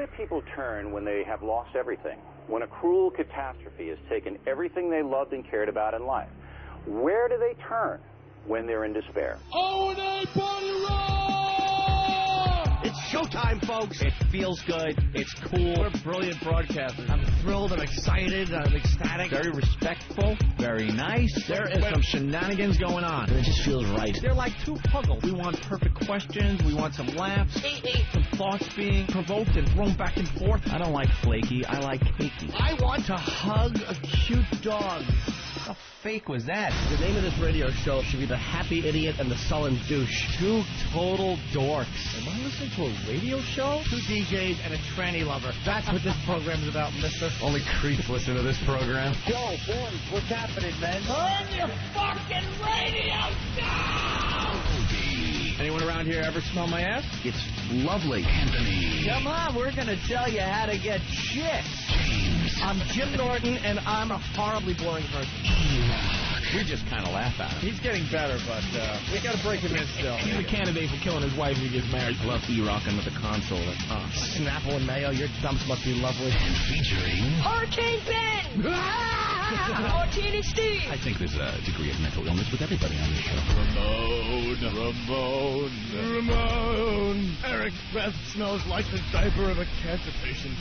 do people turn when they have lost everything? When a cruel catastrophe has taken everything they loved and cared about in life? Where do they turn when they're in despair? O&A Party Rock! It's showtime, folks. It feels good. It's cool. We're brilliant broadcasters. I'm thrilled. I'm excited. I'm ecstatic. Very respectful. Very nice. There is some shenanigans going on. It just feels right. They're like two puzzles. We want perfect questions. We want some laughs. Some thoughts being provoked and thrown back and forth. I don't like flaky. I like cakey. I want to hug a cute dog. How fake was that? The name of this radio show should be The Happy Idiot and the Sullen Douche. Two total dorks. Am I listening to a radio show? Two DJs and a tranny lover. That's what this program is about, mister. Only creeps listen to this program. Yo, boys, what's happening, man? Turn your fucking radio down! Anyone around here ever smell my ass? It's lovely. Anthony. Come on, we're going to tell you how to get chicks. I'm Jim Norton, and I'm a horribly boring person. We just kind of laugh at him. He's getting better, but we got to break him in still. He's a candidate for killing his wife if he gets married. I love E-rockin' with the console. Snapple and mayo, your dumps must be lovely. And featuring... Hurricane Ben! Martini Steve! I think there's a degree of mental illness with everybody on this show. Ramon. Eric's breath smells like the diaper of a cancer patient.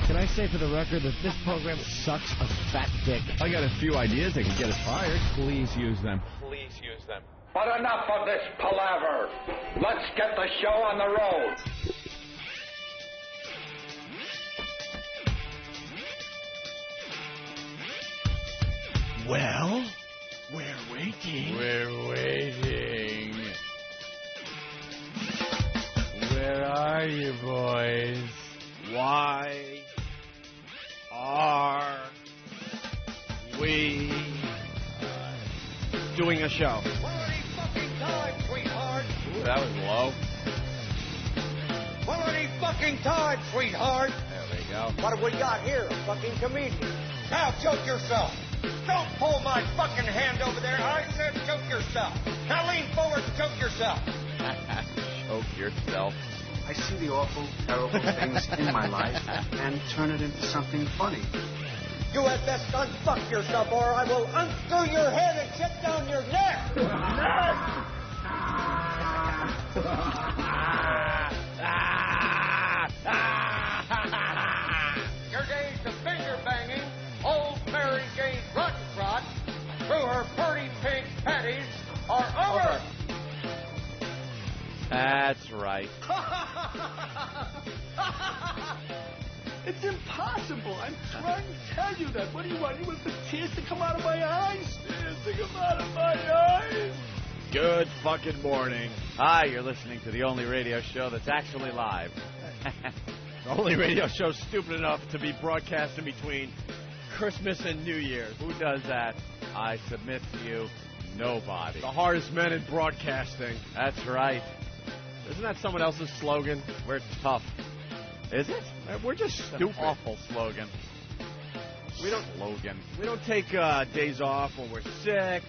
Can I say for the record that this program sucks a fat dick? I got a few ideas that can get us fired. Please use them. Please use them. But enough of this palaver. Let's get the show on the road. Well, we're waiting. We're waiting. Where are you, boys? Why are we doing a show? Quality fucking time, sweetheart. Ooh, that was low. Quality fucking time, sweetheart. There we go. What have we got here? A fucking comedian. Now choke yourself. Don't pull my fucking hand over there. I said choke yourself. Now lean forward and choke yourself. Choke yourself. I see the awful, terrible things in my life and turn it into something funny. You had best unfuck yourself or I will unscrew your head and shut down your neck. Your days of finger banging, old Mary Jane Ruttentrot, through her pretty pink panties, are over. That's right. It's impossible. I'm trying to tell you that. What do you want? You want the tears to come out of my eyes? Tears to come out of my eyes. Good fucking morning. Hi, you're listening to the only radio show that's actually live. The only radio show stupid enough to be broadcast in between Christmas and New Year's. Who does that? I submit to you, nobody. The hardest men in broadcasting. That's right. Isn't that someone else's slogan? We're tough. Is it? We're just It's an stupid. awful slogan. We don't Slogan. We don't take days off when we're sick.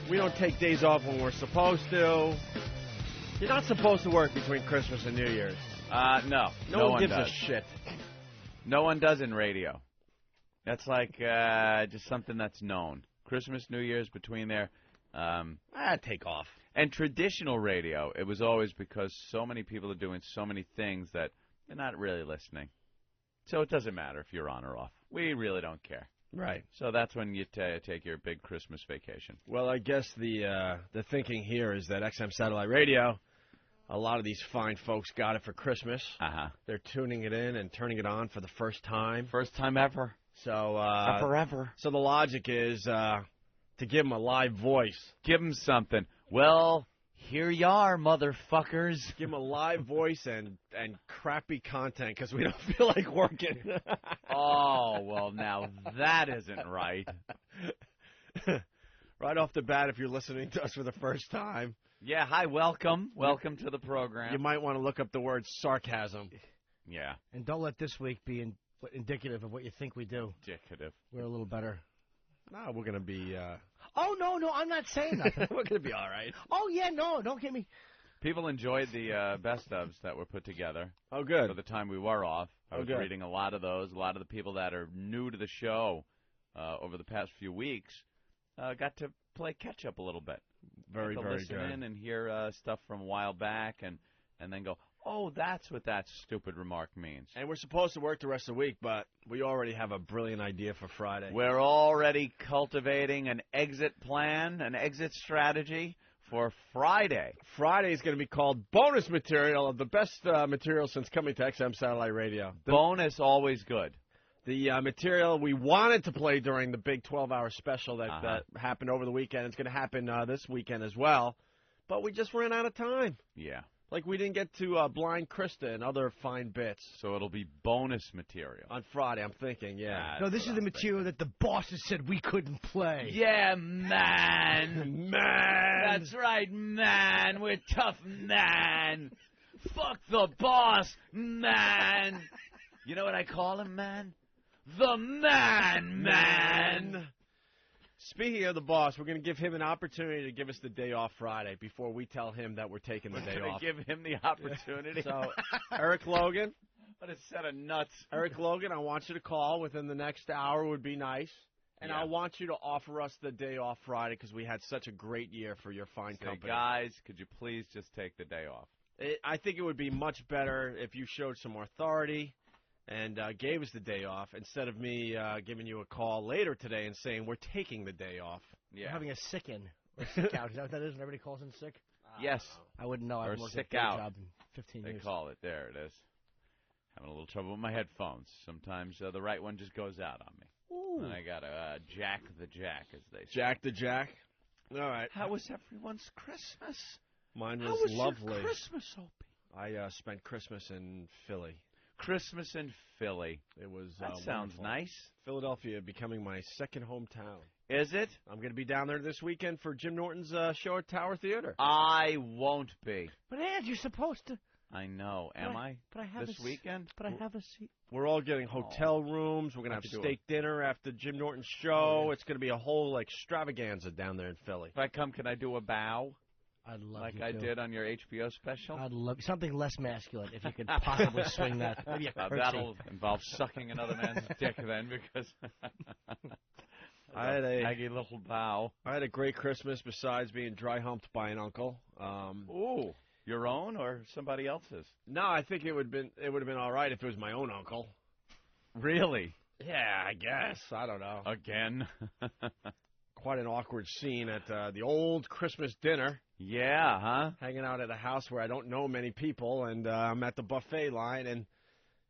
We don't take days off when we're supposed to. You're not supposed to work between Christmas and New Year's. No. No one gives does. a shit. No one does in radio. That's like just something that's known. Christmas, New Year's, between there. Take off. And traditional radio, it was always because so many people are doing so many things that they're not really listening. So it doesn't matter if you're on or off. We really don't care. Right. So that's when you take your big Christmas vacation. Well, I guess the thinking here is that XM Satellite Radio, a lot of these fine folks got it for Christmas. Uh-huh. They're tuning it in and turning it on for the first time. First time ever. So Forever. So the logic is to give them a live voice. Give them something. Well, here you are, motherfuckers. Give them a live voice and crappy content because we don't feel like working. Oh, well, now that isn't right. Right off the bat, if you're listening to us for the first time. Yeah, hi, welcome. Welcome to the program. You might want to look up the word sarcasm. Yeah. And don't let this week be indicative of what you think we do. Indicative. We're a little better. No, we're going to be... Oh, no, I'm not saying nothing. we're going to be all right. Oh, yeah, no, don't get me... People enjoyed the best ofs that were put together. Oh, good. For the time we were off. I was good. reading a lot of those. A lot of the people that are new to the show over the past few weeks got to play catch-up a little bit. Very, got to very listen good. in and hear stuff from a while back and then go, oh, that's what that stupid remark means. And we're supposed to work the rest of the week, but we already have a brilliant idea for Friday. We're already cultivating an exit plan, an exit strategy for Friday. Friday is going to be called Bonus Material, the best material since coming to XM Satellite Radio. Bonus, always good. The material we wanted to play during the big 12-hour special that happened over the weekend. It's going to happen this weekend as well, but we just ran out of time. Yeah. Like we didn't get to Blind Krista and other fine bits. So it'll be bonus material. On Friday, I'm thinking, yeah. No, this is the material that the bosses said we couldn't play. Yeah, man. Man. That's right, man. We're tough, man. Fuck the boss, man. You know what I call him, man? The man. Speaking of the boss, we're going to give him an opportunity to give us the day off Friday before we tell him that we're taking the day off. Give him the opportunity. So, Eric Logan. What a set of nuts. Eric Logan, I want you to call within the next hour would be nice. And I want you to offer us the day off Friday because we had such a great year for your fine company. Guys, could you please just take the day off? I think it would be much better if you showed some more authority and gave us the day off instead of me giving you a call later today and saying we're taking the day off. Yeah. We're having a sick-in or sick-out. Is that what that is when everybody calls in sick? Yes. I wouldn't know. Or I've worked sick a out. job in 15 years. They call it. There it is. Having a little trouble with my headphones. Sometimes the right one just goes out on me. Ooh. And I got to jack the jack, as they say. Jack the Jack. All right. How was everyone's Christmas? Mine How was was lovely. Your Christmas, Opie? I spent Christmas in Philly. Christmas in Philly. It was that sounds wonderful. nice. Philadelphia becoming my second hometown. Is it? I'm going to be down there this weekend for Jim Norton's show at Tower Theater. I won't be. But Ed, you're supposed to. I know. Am I? But I have this weekend? But I have a seat. We're all getting hotel rooms. We're going to have steak dinner after Jim Norton's show. It's going to be a whole extravaganza down there in Philly. If I come, can I do a bow? I'd love like you I to. did on your HBO special? I'd love something less masculine if you could possibly swing that. Maybe a curtsy. That'll involve sucking another man's dick then because I had a aggy little bow. I had a great Christmas besides being dry humped by an uncle. Ooh, your own or somebody else's? No, I think it would have been all right if it was my own uncle. Really? Yeah, I guess. I don't know. Again. Quite an awkward scene at the old Christmas dinner. Yeah, huh? Hanging out at a house where I don't know many people, and I'm at the buffet line, and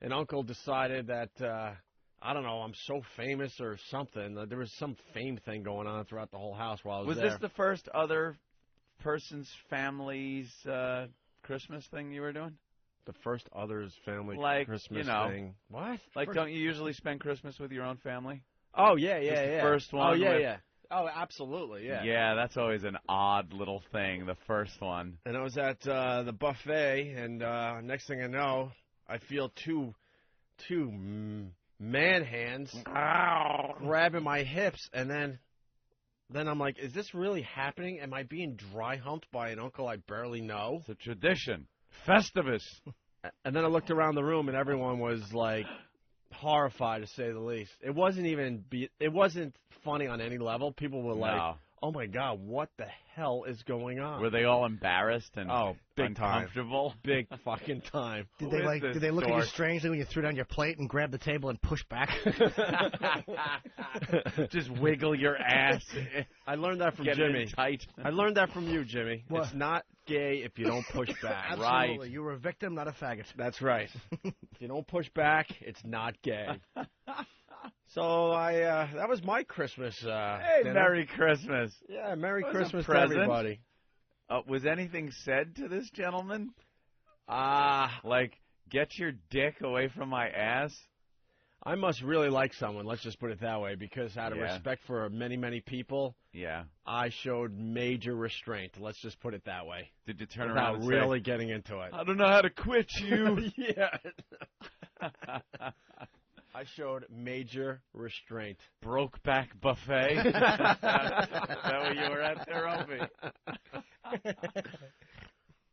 an uncle decided that, I don't know, I'm so famous or something. There was some fame thing going on throughout the whole house while I was there. Was this the first other person's family's Christmas thing you were doing? The first other's family Christmas thing. What? Like, don't you usually spend Christmas with your own family? Oh, yeah. The first one? Oh, yeah. Oh, absolutely, yeah. Yeah, that's always an odd little thing, the first one. And I was at the buffet, and next thing I know, I feel two man hands grabbing my hips, and then I'm like, is this really happening? Am I being dry humped by an uncle I barely know? It's a tradition. Festivus. And then I looked around the room, and everyone was like horrified, to say the least. It wasn't funny on any level. People were like, oh my God, what the hell is going on? Were they all embarrassed and big uncomfortable? Time. Big fucking time. Did they look at you strangely when you threw down your plate and grabbed the table and pushed back? Just wiggle your ass. I learned that from Get Jimmy. it tight. I learned that from you, Jimmy. What? It's not gay if you don't push back. Absolutely. Right. You were a victim, not a faggot. That's right. If you don't push back, it's not gay. So that was my Christmas. Hey, dinner. Merry Christmas. Yeah, Merry That was Christmas a to everybody. Was anything said to this gentleman? Like, get your dick away from my ass? I must really like someone, let's just put it that way, because out of respect for many, many people, I showed major restraint. Let's just put it that way. Did you turn around and really getting into it? I don't know how to quit you. Yeah. I showed major restraint. Brokeback Buffet? Is that what you were at there, Opie?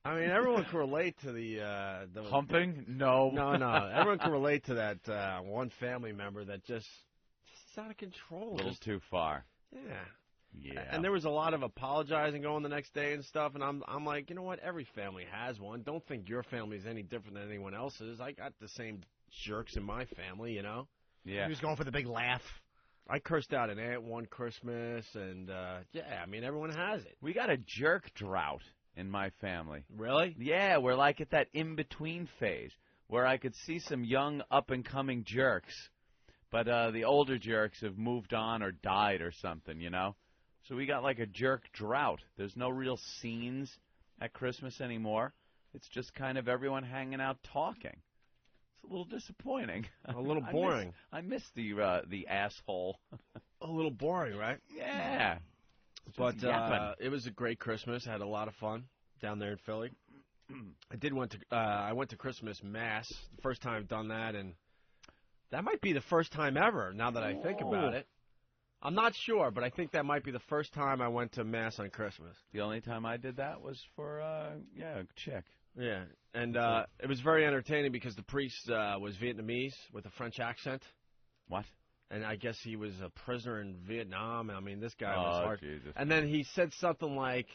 I mean, everyone can relate to the Humping? No. No. Everyone can relate to that one family member that just is out of control. A little too far. Yeah. Yeah. And there was a lot of apologizing going the next day and stuff, and I'm like, you know what? Every family has one. Don't think your family is any different than anyone else's. I got the same jerks in my family, you know? Yeah. He was going for the big laugh. I cursed out an aunt one Christmas, and, yeah, I mean, everyone has it. We got a jerk drought in my family. Really? Yeah, we're like at that in-between phase where I could see some young up-and-coming jerks, but the older jerks have moved on or died or something, you know? So we got like a jerk drought. There's no real scenes at Christmas anymore. It's just kind of everyone hanging out talking. It's a little disappointing. A little boring. I miss the asshole. A little boring, right? Yeah. But it was a great Christmas. I had a lot of fun down there in Philly. I went to Christmas Mass. The first time I've done that, and that might be the first time ever now that I think about it. I'm not sure, but I think that might be the first time I went to Mass on Christmas. The only time I did that was for, a chick. Yeah, and it was very entertaining because the priest was Vietnamese with a French accent. What? And I guess he was a prisoner in Vietnam. I mean, this guy was hard. Jesus. And then he said something like,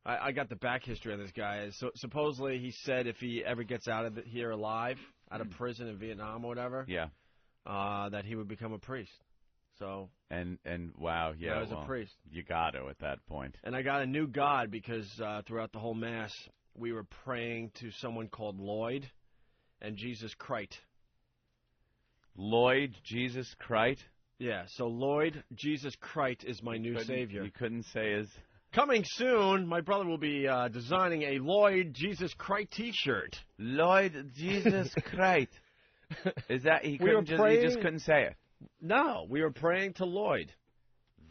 I got the back history on this guy. So supposedly he said if he ever gets out of here alive, out of prison in Vietnam or whatever, that he would become a priest. So and wow, yeah, I was a priest. You got to at that point. And I got a new god because throughout the whole Mass we were praying to someone called Lloyd and Jesus Christ. Lloyd Jesus Christ? Yeah, so Lloyd Jesus Christ is my new savior. You couldn't say his... Coming soon, my brother will be designing a Lloyd Jesus Christ T-shirt. Lloyd Jesus Christ. Is that... He just couldn't say it. No, we were praying to Lloyd.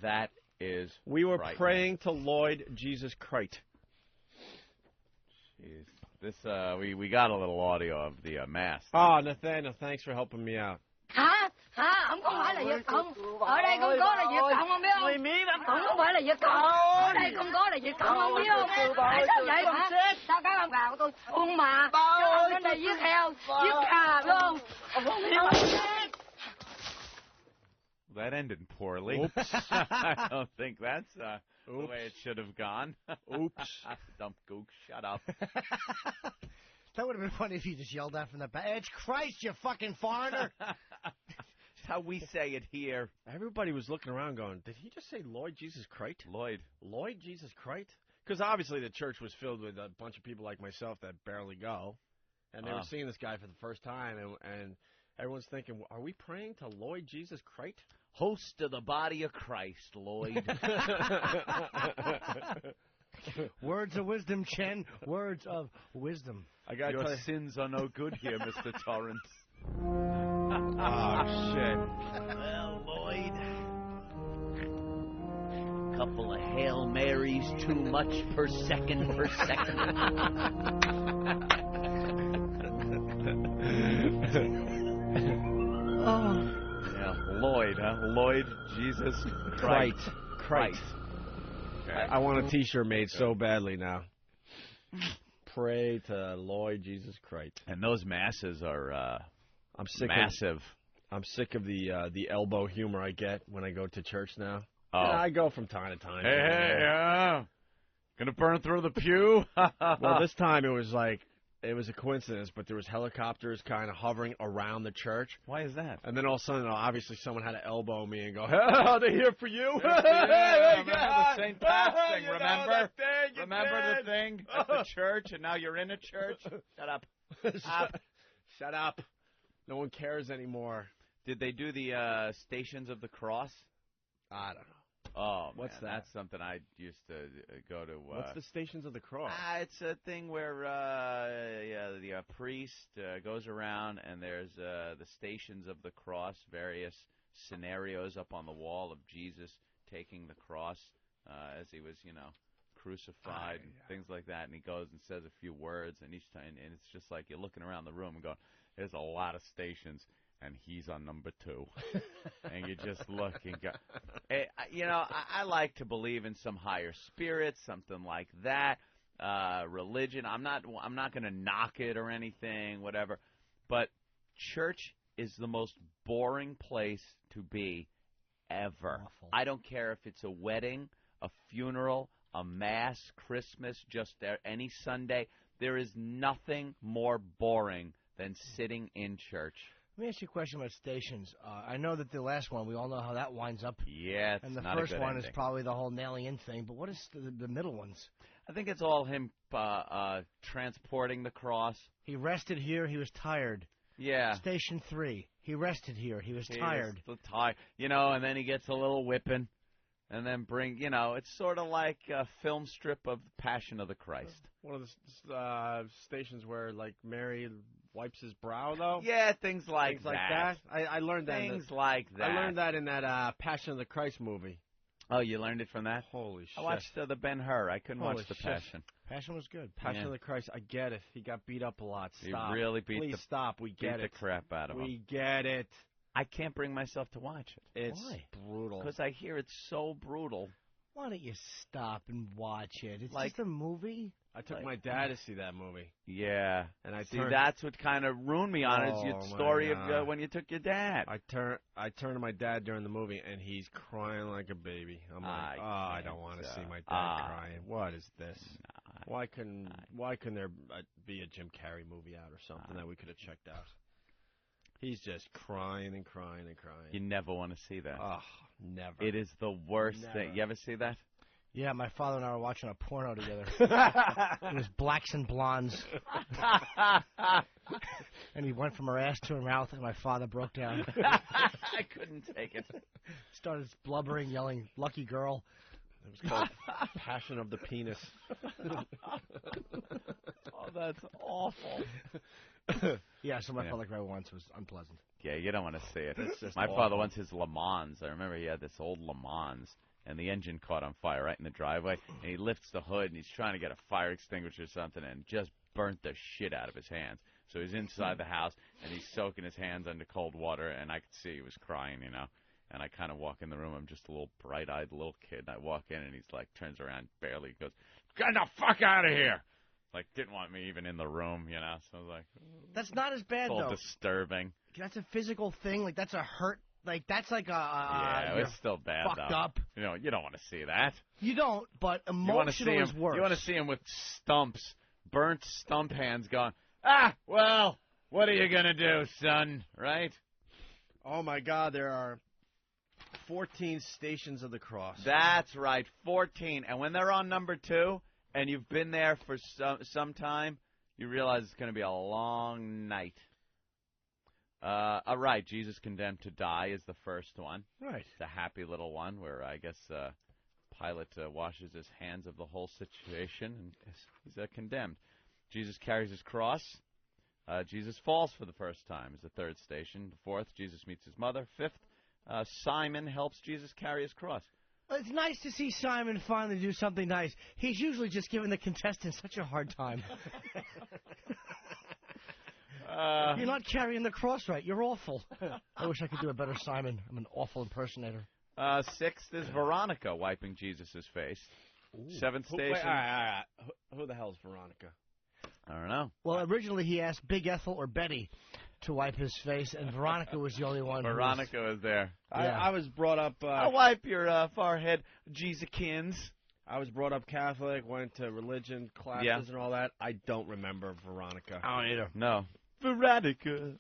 That is We were praying to Lloyd Jesus Christ. Jeez. This, we got a little audio of the Mass. Oh, Nathaniel, thanks for helping me out. Hả? Ông không phải là Việt Cộng. Ở đây không có là Việt Cộng không biết không? Cũng không phải là Việt Cộng. Ở đây không có là Việt Cộng không biết không? Tại sao vậy hả? Sao các ông gà của tôi ung mà? Chứ ông đến đây giết heo, giết gà phải không? That ended poorly. Oops. I don't think that's the way it should have gone. Oops. Dump gook, shut up. That would have been funny if you just yelled out from the back. It's Christ, you fucking foreigner. That's how we say it here. Everybody was looking around going, did he just say Lloyd Jesus Christ? Lloyd Jesus Christ? Because obviously the church was filled with a bunch of people like myself that barely go. And they were seeing this guy for the first time. And everyone's thinking, are we praying to Lloyd Jesus Christ? Host of the body of Christ, Lloyd. Words of wisdom, Chen. Words of wisdom. Your sins are no good here, Mr. Torrance. Oh, shit. Well, Lloyd, couple of Hail Marys too much per second. Yeah, Lloyd, huh? Lloyd Jesus Christ. I want a T-shirt made so badly now. Pray to Lloyd Jesus Christ. And those masses are I'm sick massive. I'm sick of the elbow humor I get when I go to church now. Oh. Yeah, I go from time to time. Hey, gonna burn through the pew? Well, this time it was a coincidence, but there was helicopters kind of hovering around the church. Why is that? And then all of a sudden, obviously, someone had to elbow me and go, "Oh, they're here for you." Remember the St. Pat thing, You know, remember? that thing you Remember did. the thing at the church, and now you're in a church? Shut up. Shut up. No one cares anymore. Did they do the Stations of the Cross? I don't know. Oh, What's man, that? That's something I used to go to. What's the Stations of the Cross? It's a thing where the priest goes around and there's the Stations of the Cross, various scenarios up on the wall of Jesus taking the cross as he was, crucified and things like that. And he goes and says a few words, and each time, and it's just like you're looking around the room and going, "There's a lot of stations." And he's on number 2. And you just look and go, I like to believe in some higher spirit, something like that. religion. I'm not going to knock it or anything, whatever. But church is the most boring place to be ever. Awful. I don't care if it's a wedding, a funeral, a mass, Christmas, just any Sunday. There is nothing more boring than sitting in church. Let me ask you a question about stations. I know that the last one, we all know how that winds up. Yeah, it's and the not a first good one ending. is probably the whole nailing in thing. But what is the middle ones? I think it's all him transporting the cross. He rested here. He was tired. Yeah. Station 3. He rested here. He was tired. Tired. And then he gets a little whipping. And then it's sort of like a film strip of Passion of the Christ. One of the stations where, like, Mary wipes his brow, though? Yeah, things like that. I learned that. Things like that. I learned that in that Passion of the Christ movie. Oh, you learned it from that? Holy shit. I watched the Ben-Hur. I couldn't Holy watch the shit. Passion. Passion was good. Passion of the Christ, I get it. He got beat up a lot. Stop. He really beat Please stop. We get the it. crap out of him. We get it. I can't bring myself to watch it. It's Why? brutal. Because I hear it's so brutal. Why don't you stop and watch it? It's Like- just a movie. I took my dad to see that movie. Yeah. And I See, turned, that's what kind of ruined me on it. Is Oh, your my story of God. when you took your dad. I turned to my dad during the movie, and he's crying like a baby. I'm like, I don't want to see my dad crying. What is this? Why couldn't there be a Jim Carrey movie out or something that we could have checked out? He's just crying and crying and crying. You never want to see that. Oh, never. It is the worst Never. thing. You ever see that? Yeah, my father and I were watching a porno together. It was blacks and blondes. And he went from her ass to her mouth, and my father broke down. I couldn't take it. Started blubbering, yelling, "Lucky girl." It was called Passion of the Penis. Oh, that's awful. Yeah, so my father cried once. Was unpleasant. Yeah, you don't want to see it. It's just My awful. father wants his Le Mans. I remember he had this old Le Mans, and the engine caught on fire right in the driveway, and he lifts the hood, and he's trying to get a fire extinguisher or something, and just burnt the shit out of his hands. So he's inside the house, and he's soaking his hands under cold water, and I could see he was crying, And I kind of walk in the room. I'm just a little bright-eyed little kid. And I walk in, and he's like, turns around, barely goes, "Get the fuck out of here!" Like, didn't want me even in the room, So I was like, That's not as bad, it's all though. disturbing. That's a physical thing. Like, that's a hurt. Like, that's like a... Yeah, you're it's still bad, fucked though. up. You don't want to see that. You don't, but You want to see emotional him. is worse. You want to see him with stumps, burnt stump hands, going, well, what are you gonna do, son? Right? Oh, my God, there are 14 Stations of the Cross. That's right, 14. And when they're on number 2, and you've been there for some time, you realize it's going to be a long night. All right, Jesus Condemned to Die is the first one. Right. It's a happy little one where I guess Pilate washes his hands of the whole situation, and he's condemned. Jesus carries his cross. Jesus falls for the first time is the third station. The fourth, Jesus meets his mother. Fifth, Simon helps Jesus carry his cross. Well, it's nice to see Simon finally do something nice. He's usually just giving the contestants such a hard time. You're not carrying the cross right. You're awful. I wish I could do a better Simon. I'm an awful impersonator. Sixth is Veronica wiping Jesus' face. Ooh. Seventh station. Wait, all right. Who the hell's Veronica? I don't know. Well, originally he asked Big Ethel or Betty to wipe his face, and Veronica was the only one. Veronica was there. Yeah. I was brought up... I'll wipe your forehead, Jesusakins. I was brought up Catholic, went to religion classes and all that. I don't remember Veronica. I don't either. No. Veronica.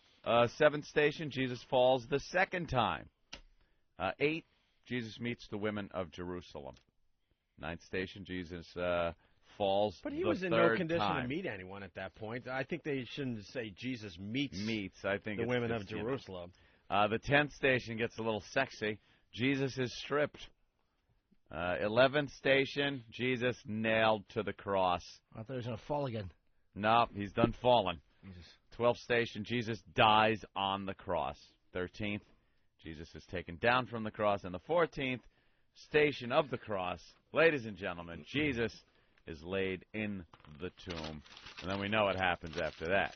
Seventh station, Jesus falls the second time. 8, Jesus meets the women of Jerusalem. Ninth station, Jesus falls But he the was in no third condition time. to meet anyone at that point. I think they shouldn't say Jesus meets I think the it's women just, of Jerusalem. The 10th station gets a little sexy. Jesus is stripped. 11th station, Jesus nailed to the cross. I thought he was going to fall again. No, he's done fallen. Jesus. 12th station, Jesus dies on the cross. 13th, Jesus is taken down from the cross. And the 14th station of the cross, ladies and gentlemen, Jesus is laid in the tomb. And then we know what happens after that.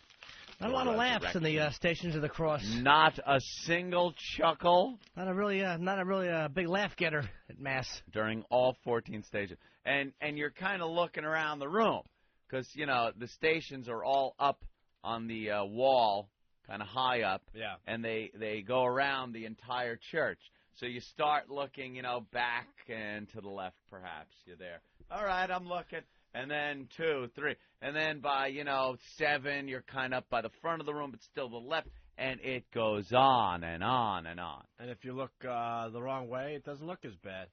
Not a lot of laughs in the Stations of the Cross. Not a single chuckle. Not a really big laugh getter at Mass. During all 14 stations. And you're kind of looking around the room because, you know, the stations are all up on the wall, kind of high up. Yeah. And they go around the entire church. So you start looking, you know, back and to the left, perhaps. You're there. All right, I'm looking. And then 2, 3. And then by, 7, you're kind of up by the front of the room, but still the left. And it goes on and on and on. And if you look the wrong way, it doesn't look as bad.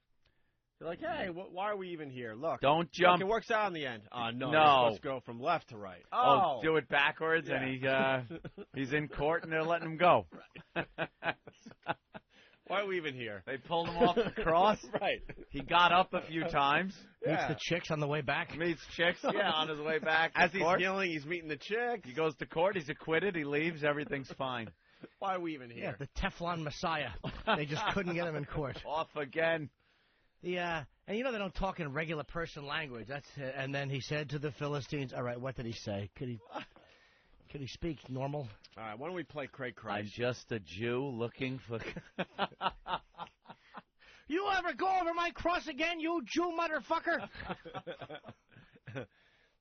You're like, hey, why are we even here? Look. Don't jump. Look, it works out in the end. No. You're supposed to go from left to right. Oh, do it backwards, yeah. And he's in court, and they're letting him go. Why are we even here? They pulled him off the cross. Right. He got up a few times. Meets the chicks on the way back. Meets chicks, yeah, on his way back. As he's healing, he's meeting the chicks. He goes to court. He's acquitted. He leaves. Everything's fine. Why are we even here? Yeah, the Teflon Messiah. They just couldn't get him in court. Off again. And they don't talk in regular person language. And then he said to the Philistines, all right, what did he say? Could he speak normal? All right, why don't we play Craig Christ? I'm just a Jew looking for... You ever go over my cross again, you Jew motherfucker?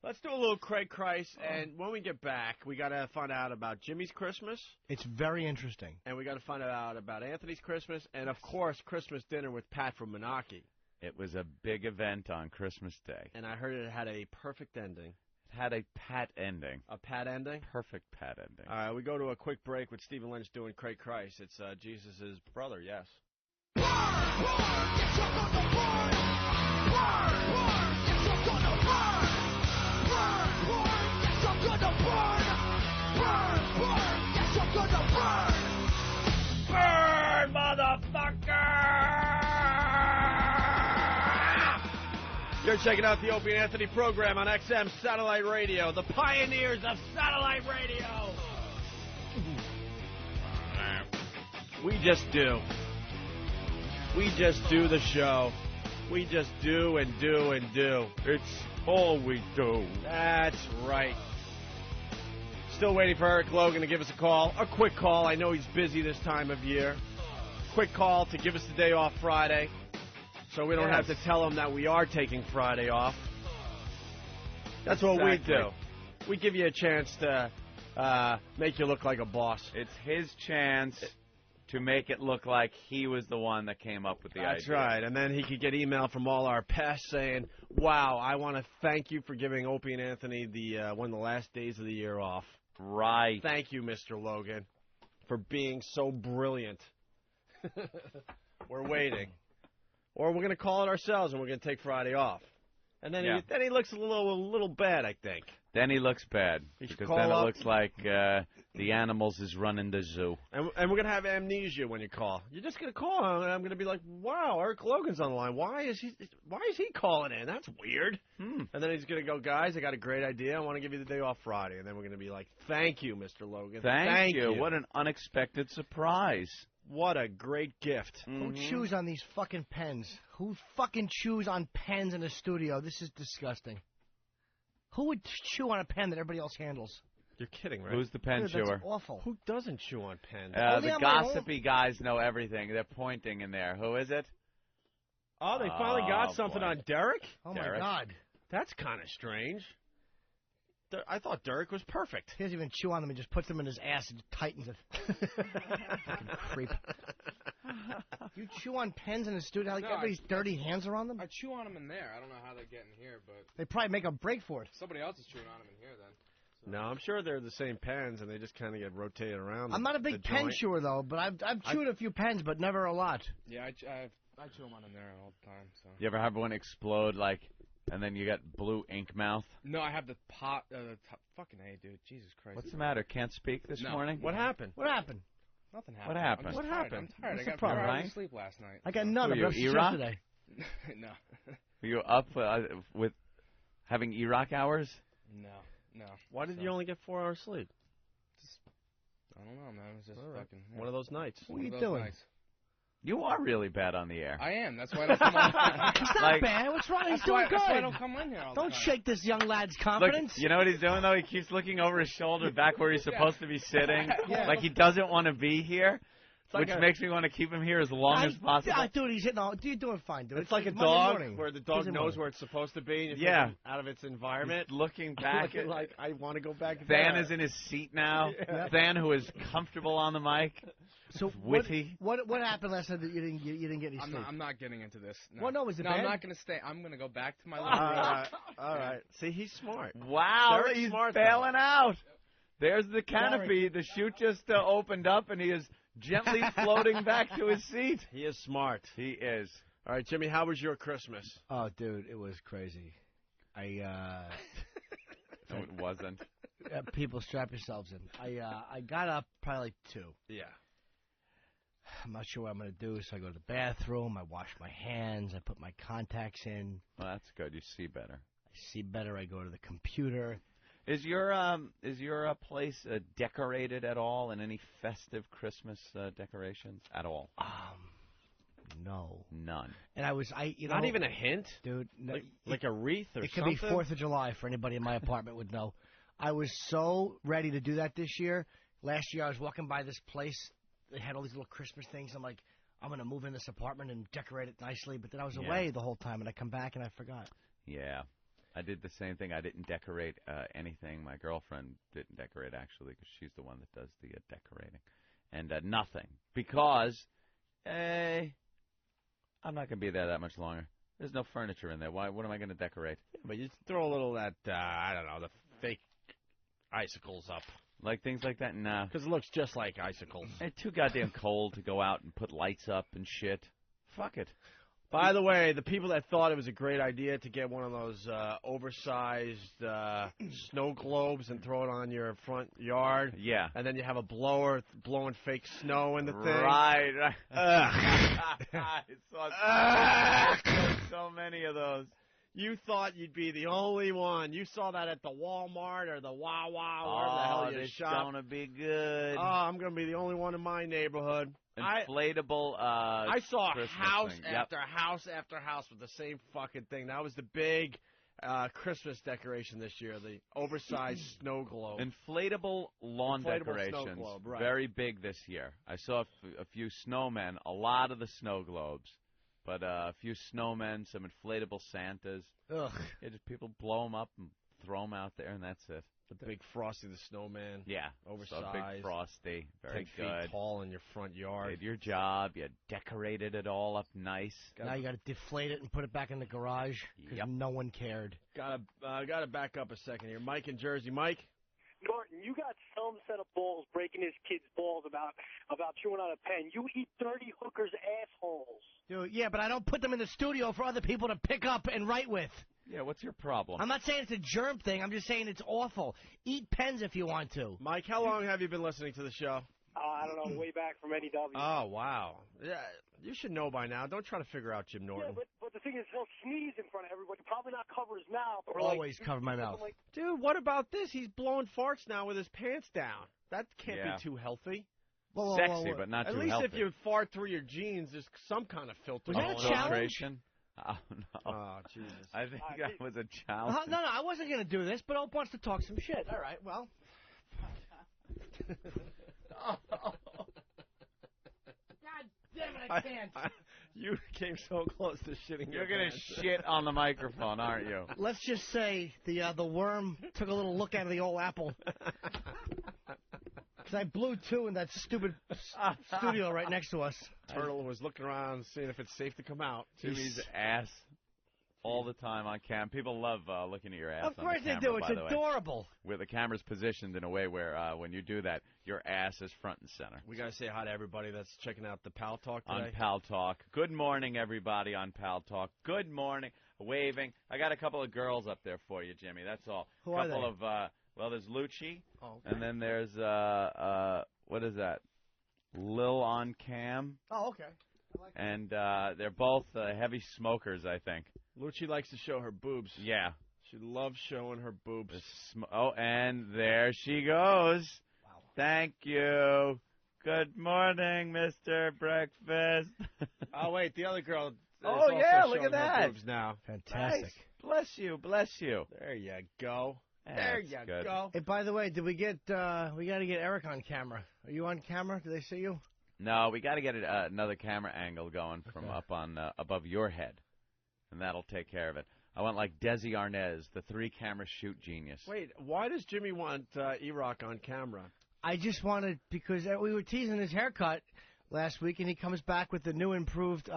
Let's do a little Craig Christ, and when we get back, we got to find out about Jimmy's Christmas. It's very interesting. And we got to find out about Anthony's Christmas, and, of course, Christmas dinner with Pat from Menaki. It was a big event on Christmas Day. And I heard it had a perfect ending. It had a pat ending. A pat ending? Perfect pat ending. All right, we go to a quick break with Stephen Lynch doing Craig Christ. It's Jesus' brother, yes. Burn, motherfucker! You're checking out the Opie and Anthony program on XM Satellite Radio, the pioneers of satellite radio. We just do. We just do the show. We just do and do and do. It's all we do. That's right. Still waiting for Eric Logan to give us a call. A quick call. I know he's busy this time of year. Quick call to give us the day off Friday, so we don't have to tell him that we are taking Friday off. That's what we do. We give you a chance to make you look like a boss. It's his chance to make it look like he was the one that came up with the idea. That's right. And then he could get email from all our pests saying, wow, I want to thank you for giving Opie and Anthony the one of the last days of the year off. Right. Thank you, Mr. Logan, for being so brilliant. We're waiting. Or we're going to call it ourselves and we're going to take Friday off. And then, he looks a little bad, I think. Then he looks bad, because then it looks like the animals is running the zoo. And we're going to have amnesia when you call. You're just going to call, and I'm going to be like, wow, Eric Logan's on the line. Why is he calling in? That's weird. And then he's going to go, guys, I got a great idea. I want to give you the day off Friday. And then we're going to be like, thank you, Mr. Logan. Thank you. What an unexpected surprise. What a great gift. Who chews on these fucking pens? Who fucking chews on pens in a studio? This is disgusting. Who would chew on a pen that everybody else handles? You're kidding, right? Who's the pen chewer? That's awful. Who doesn't chew on pens? The gossipy guys know everything. They're pointing in there. Who is it? Oh, they finally got something on Derek? Oh, Derek. my God. That's kind of strange. I thought Derek was perfect. He doesn't even chew on them. He just puts them in his ass and tightens it. Fucking creep. You chew on pens in the studio? Like everybody's dirty hands are on them? I chew on them in there. I don't know how they get in here, but... They probably make a break for it. Somebody else is chewing on them in here, then. So. No, I'm sure they're the same pens, and they just kind of get rotated around. I'm not a big pen chewer, though, but I've chewed a few pens, but never a lot. Yeah, I chew them on in there all the time. So. You ever have one explode, like... And then you got blue ink mouth? No, I have the pot. Fucking A, dude. Jesus Christ. What's the matter? Can't speak this morning? What happened? What happened? Nothing happened. What happened? What happened? I'm tired. I got 4 hours of sleep last night. I got none of it yesterday. No. Were you up with having Iraq hours? No. Why did you only get 4 hours sleep? I don't know, man. It was just fucking... One of those nights. What are you doing? Nights. You are really bad on the air. I am. That's why I don't come on. It's not Like- bad. What's wrong? He's That's doing why, good. that's why I don't come in here all the Don't time. shake this young lad's Look, confidence. you know what he's doing, though? He keeps looking over his shoulder back where he's supposed to be sitting. Yeah. Like he doesn't want to be here, like which a- makes me want to keep him here as long as possible. Dude, he's hitting all. You're doing fine, dude. It's like a Monday dog morning. where the dog Tuesday knows morning. where it's supposed to be. And you're Yeah. taking it out of its environment. He's looking back at like, I want to go back Than there. is in his seat now. Yeah. Than, who is comfortable on the mic. So witty. What happened last night that you didn't get any sleep? I'm not getting into this. No. Well, no, was it No, bad? I'm not going to stay. I'm going to go back to my All living room. right. All right. See, he's smart. Wow, Very he's smart, bailing out. There's the canopy. The chute just opened up, and he is gently floating back to his seat. He is smart. He is. All right, Jimmy, how was your Christmas? Oh, dude, it was crazy. No, it wasn't. People, strap yourselves in. I got up probably like 2. Yeah. I'm not sure what I'm going to do, so I go to the bathroom, I wash my hands, I put my contacts in, Well, that's good. You see better. I see better, I go to the computer. Is your place decorated at all in any festive Christmas decorations at all? No. None. And Not even a hint? Dude, no, Like a wreath or it could something? be 4th of July for anybody in my apartment would know. I was so ready to do that this year. Last year I was walking by this place. They had all these little Christmas things. I'm like, I'm going to move in this apartment and decorate it nicely. But then I was away the whole time, and I come back and I forgot. Yeah. I did the same thing. I didn't decorate anything. My girlfriend didn't decorate, actually, because she's the one that does the decorating. And nothing. Because, I'm not going to be there that much longer. There's no furniture in there. What am I going to decorate? Yeah, but you just throw a little of that, I don't know, the fake icicles up. Like things like that? Nah. Because it looks just like icicles. It's too goddamn cold to go out and put lights up and shit. Fuck it. By the way, the people that thought it was a great idea to get one of those oversized snow globes and throw it on your front yard. Yeah. And then you have a blower blowing fake snow in the thing. Right. I saw so many of those. You thought you'd be the only one. You saw that at the Walmart or the Wawa, wherever the hell you it's shop. gonna be good. Oh, I'm going to be the only one in my neighborhood. Inflatable. I saw Christmas house thing. after house after house with the same fucking thing. That was the big Christmas decoration this year, the oversized snow globe. Inflatable lawn Inflatable decorations. snow globe, right. Very big this year. I saw a few snowmen, a lot of the snow globes, but a few snowmen, some inflatable Santas. Ugh. Yeah, just people blow them up and throw them out there, and that's it. The big Frosty the Snowman. Yeah, Oversized. so big Frosty. Very 10 good. feet tall in your front yard. Did your job. You decorated it all up nice. Now you got to deflate it and put it back in the garage because no one cared. Gotta back up a second here. Mike in Jersey. Mike? Norton, you got some set of balls breaking his kid's balls about chewing on a pen. You eat dirty hookers' assholes. Dude, yeah, but I don't put them in the studio for other people to pick up and write with. Yeah, what's your problem? I'm not saying it's a germ thing. I'm just saying it's awful. Eat pens if you want to. Mike, how long have you been listening to the show? I don't know, way back from NEW. Oh, wow. Yeah, you should know by now. Don't try to figure out Jim Norton. Yeah, but the thing is, he'll sneeze in front of everybody. Probably not cover his mouth. Or Always cover my mouth. Dude, what about this? He's blowing farts now with his pants down. That can't Yeah. be too healthy. Sexy, but not At too least healthy. if you fart through your jeans, there's some kind of filter. Was that a going on. challenge? Filtration? Oh, no. Oh, Jesus. I think that was a challenge. No, I wasn't going to do this, but Ope wants to talk some shit. All right, well. God damn it, I can't. You came so close to shitting You're your going pants. to shit on the microphone, aren't you? Let's just say the worm took a little look out of the old apple. Because I blew two in that stupid studio right next to us. Turtle was looking around, seeing if it's safe to come out. Jimmy's ass all the time on cam. People love looking at your ass. Of on course the they camera, do. It's by the way. adorable. Where the camera's positioned in a way where when you do that, your ass is front and center. We got to say hi to everybody that's checking out the Pal Talk today. On Pal Talk. Good morning, everybody on Pal Talk. Good morning. Waving. I got a couple of girls up there for you, Jimmy. That's all. Who are couple they? of well, there's Lucci, Oh, okay. and then there's what is that? Lil on Cam, Oh, okay. and they're both heavy smokers, I think. Lucci likes to show her boobs. Yeah. She loves showing her boobs. Oh, and there she goes. Wow. Thank you. Good morning, Mr. Breakfast. Oh, wait, the other girl. Oh, yeah, look at that. Boobs now. Fantastic. Nice. Bless you, bless you. There you go. Yeah, There that's you good. go. Hey, by the way, did we get? We got to get Eric on camera. Are you on camera? Do they see you? No, we got to get another camera angle going from up on above your head, and that'll take care of it. I want like Desi Arnaz, the 3-camera shoot genius. Wait, why does Jimmy want E-Rock on camera? I just wanted, because we were teasing his haircut last week, and he comes back with the new improved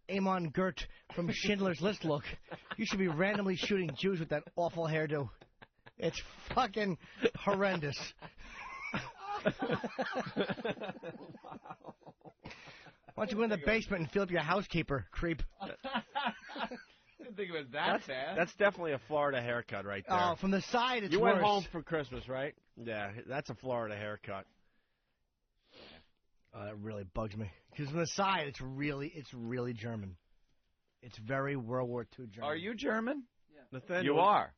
Amon Gert from Schindler's List look. You should be randomly shooting Jews with that awful hairdo. It's fucking horrendous. Why don't you go in the basement and fill up your housekeeper, creep? I didn't think it was that bad. That's definitely a Florida haircut right there. Oh, from the side, it's You worse. went home for Christmas, right? Yeah, that's a Florida haircut. Oh, that really bugs me. Because from the side, it's really German. It's very World War II German. Are you German? Yeah. Nathaniel, you are.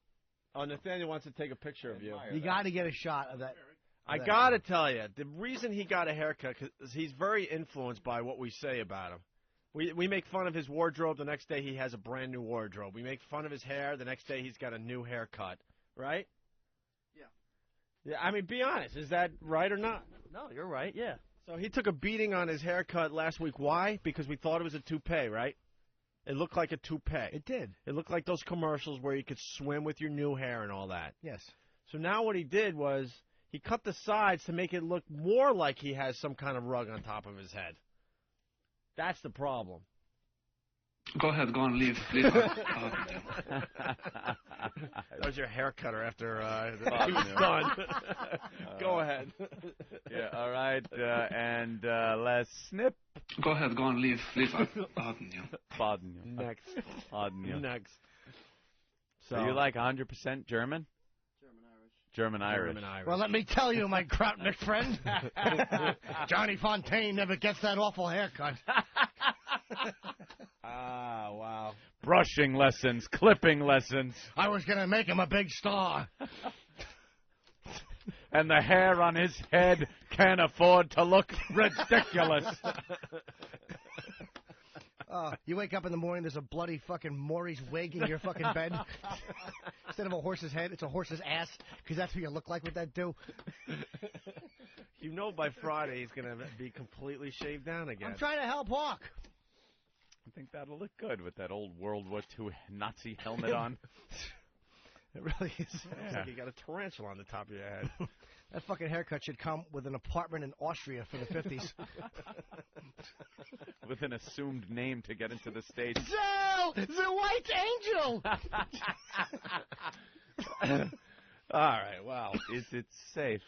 Oh, Nathaniel wants to take a picture of you. You got to get a shot of that. I got to tell you, the reason he got a haircut is he's very influenced by what we say about him. We make fun of his wardrobe. The next day he has a brand new wardrobe. We make fun of his hair. The next day he's got a new haircut. Right? Yeah. I mean, be honest. Is that right or not? No, you're right. Yeah. So he took a beating on his haircut last week. Why? Because we thought it was a toupee, right? It looked like a toupee. It did. It looked like those commercials where you could swim with your new hair and all that. Yes. So now what he did was he cut the sides to make it look more like he has some kind of rug on top of his head. That's the problem. Go ahead, go on, leave. That was your hair cutter after he was done. Go ahead. Yeah, all right, and let's snip. Go ahead, go on, leave. Pardon you. Next. Pardon you. Next. So you like 100% German? German-Irish. Well, let me tell you, my Krautnik friend, Johnny Fontaine never gets that awful haircut. Ah, wow. Brushing lessons, clipping lessons. I was going to make him a big star. And the hair on his head can't afford to look ridiculous. You wake up in the morning, there's a bloody fucking Maury's wig in your fucking bed. Instead of a horse's head, it's a horse's ass, because that's what you look like with that do. You know by Friday he's going to be completely shaved down again. I'm trying to help Hawk. I think that'll look good with that old World War II Nazi helmet on. It really is. It's like you got a tarantula on the top of your head. That fucking haircut should come with an apartment in Austria for the 50s. With an assumed name to get into the States. Zell, the White Angel! All right, wow. Is it safe?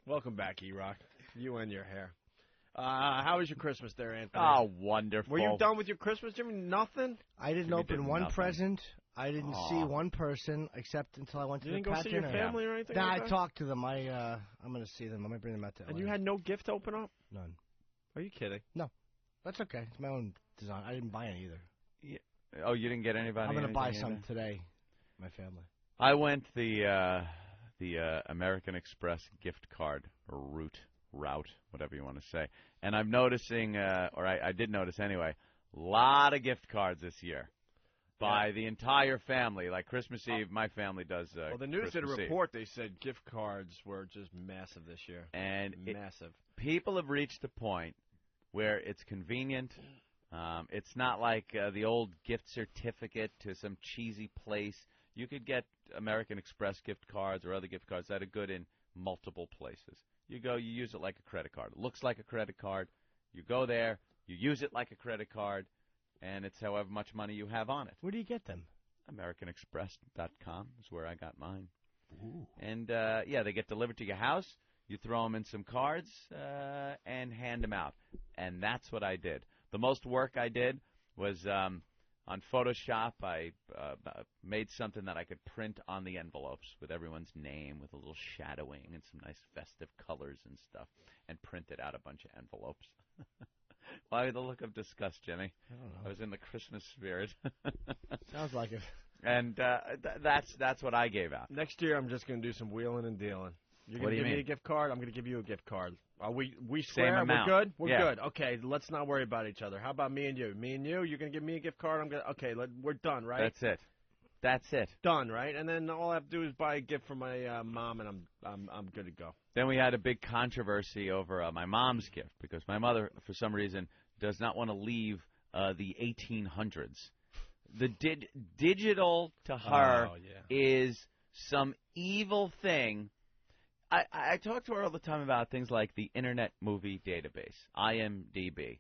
Welcome back, E-Rock. You and your hair. How was your Christmas there, Anthony? Oh, wonderful. Were you done with your Christmas, Jimmy? Nothing? I didn't Jimmy open did one nothing. present. I didn't see one person except until I went to You the didn't go see your dinner. family or anything Nah, like I that? talked to them. I'm going to see them. I'm going to bring them out to LA. And you had no gift to open up? None. Are you kidding? No. That's okay. It's my own design. I didn't buy any either. Yeah. Oh, you didn't get anybody? I'm going to buy anything some either? today. My family. I went the American Express gift card route, whatever you want to say. And I'm noticing, or I did notice anyway, a lot of gift cards this year by the entire family. Like Christmas Eve, my family does Well, the news did a Christmas Eve. report. They said gift cards were just massive this year. And massive. People have reached a point where it's convenient. It's not like the old gift certificate to some cheesy place. You could get American Express gift cards or other gift cards that are good in multiple places. You go, you use it like a credit card. It looks like a credit card. You go there, you use it like a credit card, and it's however much money you have on it. Where do you get them? AmericanExpress.com is where I got mine. Ooh. And, they get delivered to your house. You throw them in some cards and hand them out. And that's what I did. The most work I did was on Photoshop. I made something that I could print on the envelopes with everyone's name with a little shadowing and some nice festive colors and stuff, and printed out a bunch of envelopes. Why the look of disgust, Jimmy? I don't know. I was in the Christmas spirit. Sounds like it. And that's what I gave out. Next year, I'm just going to do some wheeling and dealing. You're What going do to you give me mean? a gift card. I'm going to give you a gift card. Are we Same square? amount. We're good? We're Yeah. good. Okay, let's not worry about each other. How about me and you? Me and you? You're going to give me a gift card? I'm going to... Okay, we're done, right? That's it. That's it. Done, right? And then all I have to do is buy a gift for my mom, and I'm good to go. Then we had a big controversy over my mom's gift because my mother, for some reason, does not want to leave the 1800s. The digital to her is some evil thing. I talk to her all the time about things like the Internet Movie Database, IMDb.com.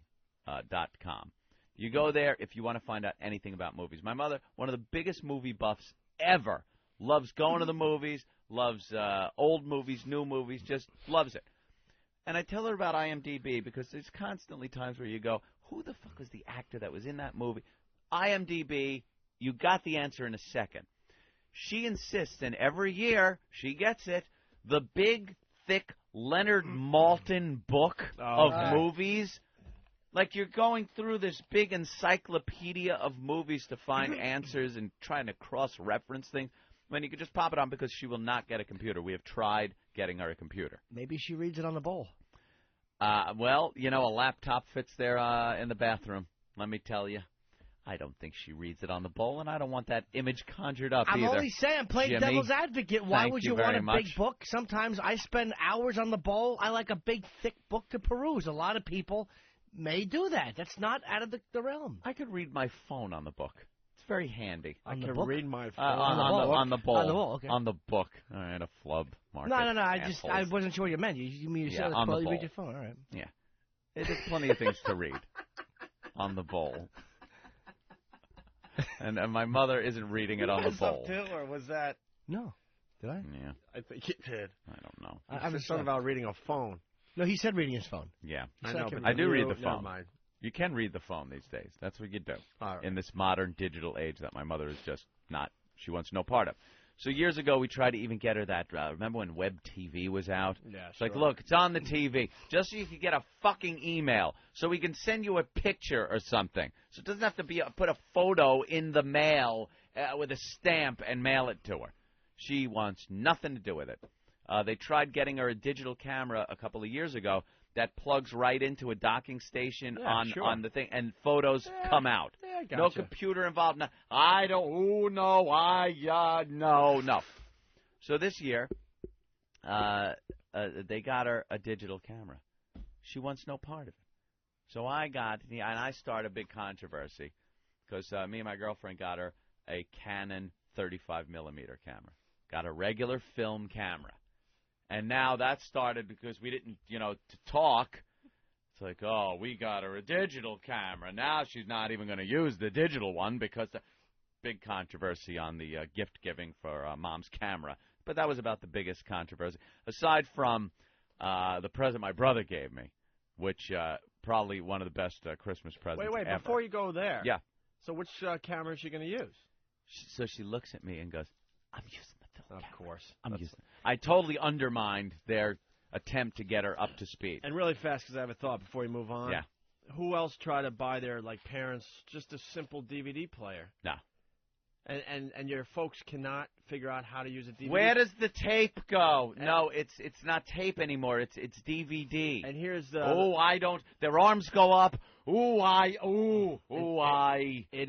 You go there if you want to find out anything about movies. My mother, one of the biggest movie buffs ever, loves going to the movies, loves old movies, new movies, just loves it. And I tell her about IMDb because there's constantly times where you go, who the fuck was the actor that was in that movie? IMDb, you got the answer in a second. She insists, and every year she gets it, the big, thick Leonard Maltin book of movies. Like you're going through this big encyclopedia of movies to find answers and trying to cross-reference things. When you could just pop it on because she will not get a computer. We have tried getting her a computer. Maybe she reads it on the bowl. Well, you know, a laptop fits there in the bathroom. Let me tell you. I don't think she reads it on the bowl, and I don't want that image conjured up I'm either. only saying, play Jimmy, devil's advocate. Why thank would you you want very a much. big book? Sometimes I spend hours on the bowl. I like a big, thick book to peruse. A lot of people may do that. That's not out of the realm. I could read my phone on the book. It's very handy. I can read my phone on the bowl. On the bowl, okay. On the book. All right, a flub. Mark No. it, I wasn't sure what you meant. You mean you said on the you bowl. read your phone. All right. Yeah. There's plenty of things to read on the bowl. And my mother isn't reading it on the bowl. Or was that? No. Did I? Yeah. I think you did. I don't know. I was talking about reading a phone. No, he said reading his phone. Yeah. I know, but I do read the never phone. mind. You can read the phone these days. That's what you do. All right. In this modern digital age that my mother is just not, she wants no part of. So years ago, we tried to even get her that, remember when Web TV was out? Yeah, It's like, look, it's on the TV, just so you can get a fucking email, so we can send you a picture or something. So it doesn't have to be put a photo in the mail with a stamp and mail it to her. She wants nothing to do with it. They tried getting her a digital camera a couple of years ago that plugs right into a docking station on the thing, and photos come out. Yeah, gotcha. No computer involved. No, I don't. Oh no, no. So this year, they got her a digital camera. She wants no part of it. So and I started a big controversy because me and my girlfriend got her a Canon 35mm camera. Got a regular film camera. And now that started because we didn't, to talk. It's like, oh, we got her a digital camera. Now she's not even going to use the digital one because the big controversy on the gift giving for Mom's camera. But that was about the biggest controversy. Aside from the present my brother gave me, which probably one of the best Christmas presents Wait, ever. before you go there. Yeah. So which camera is she going to use? So she looks at me and goes, I'm using the film camera. Of course. I totally undermined their attempt to get her up to speed. And really fast, because I have a thought before you move on. Yeah. Who else tried to buy their parents just a simple DVD player? No. And your folks cannot figure out how to use a DVD. Where does the tape go? No, it's not tape anymore. It's DVD. And here's the. Oh, I don't. Their arms go up. It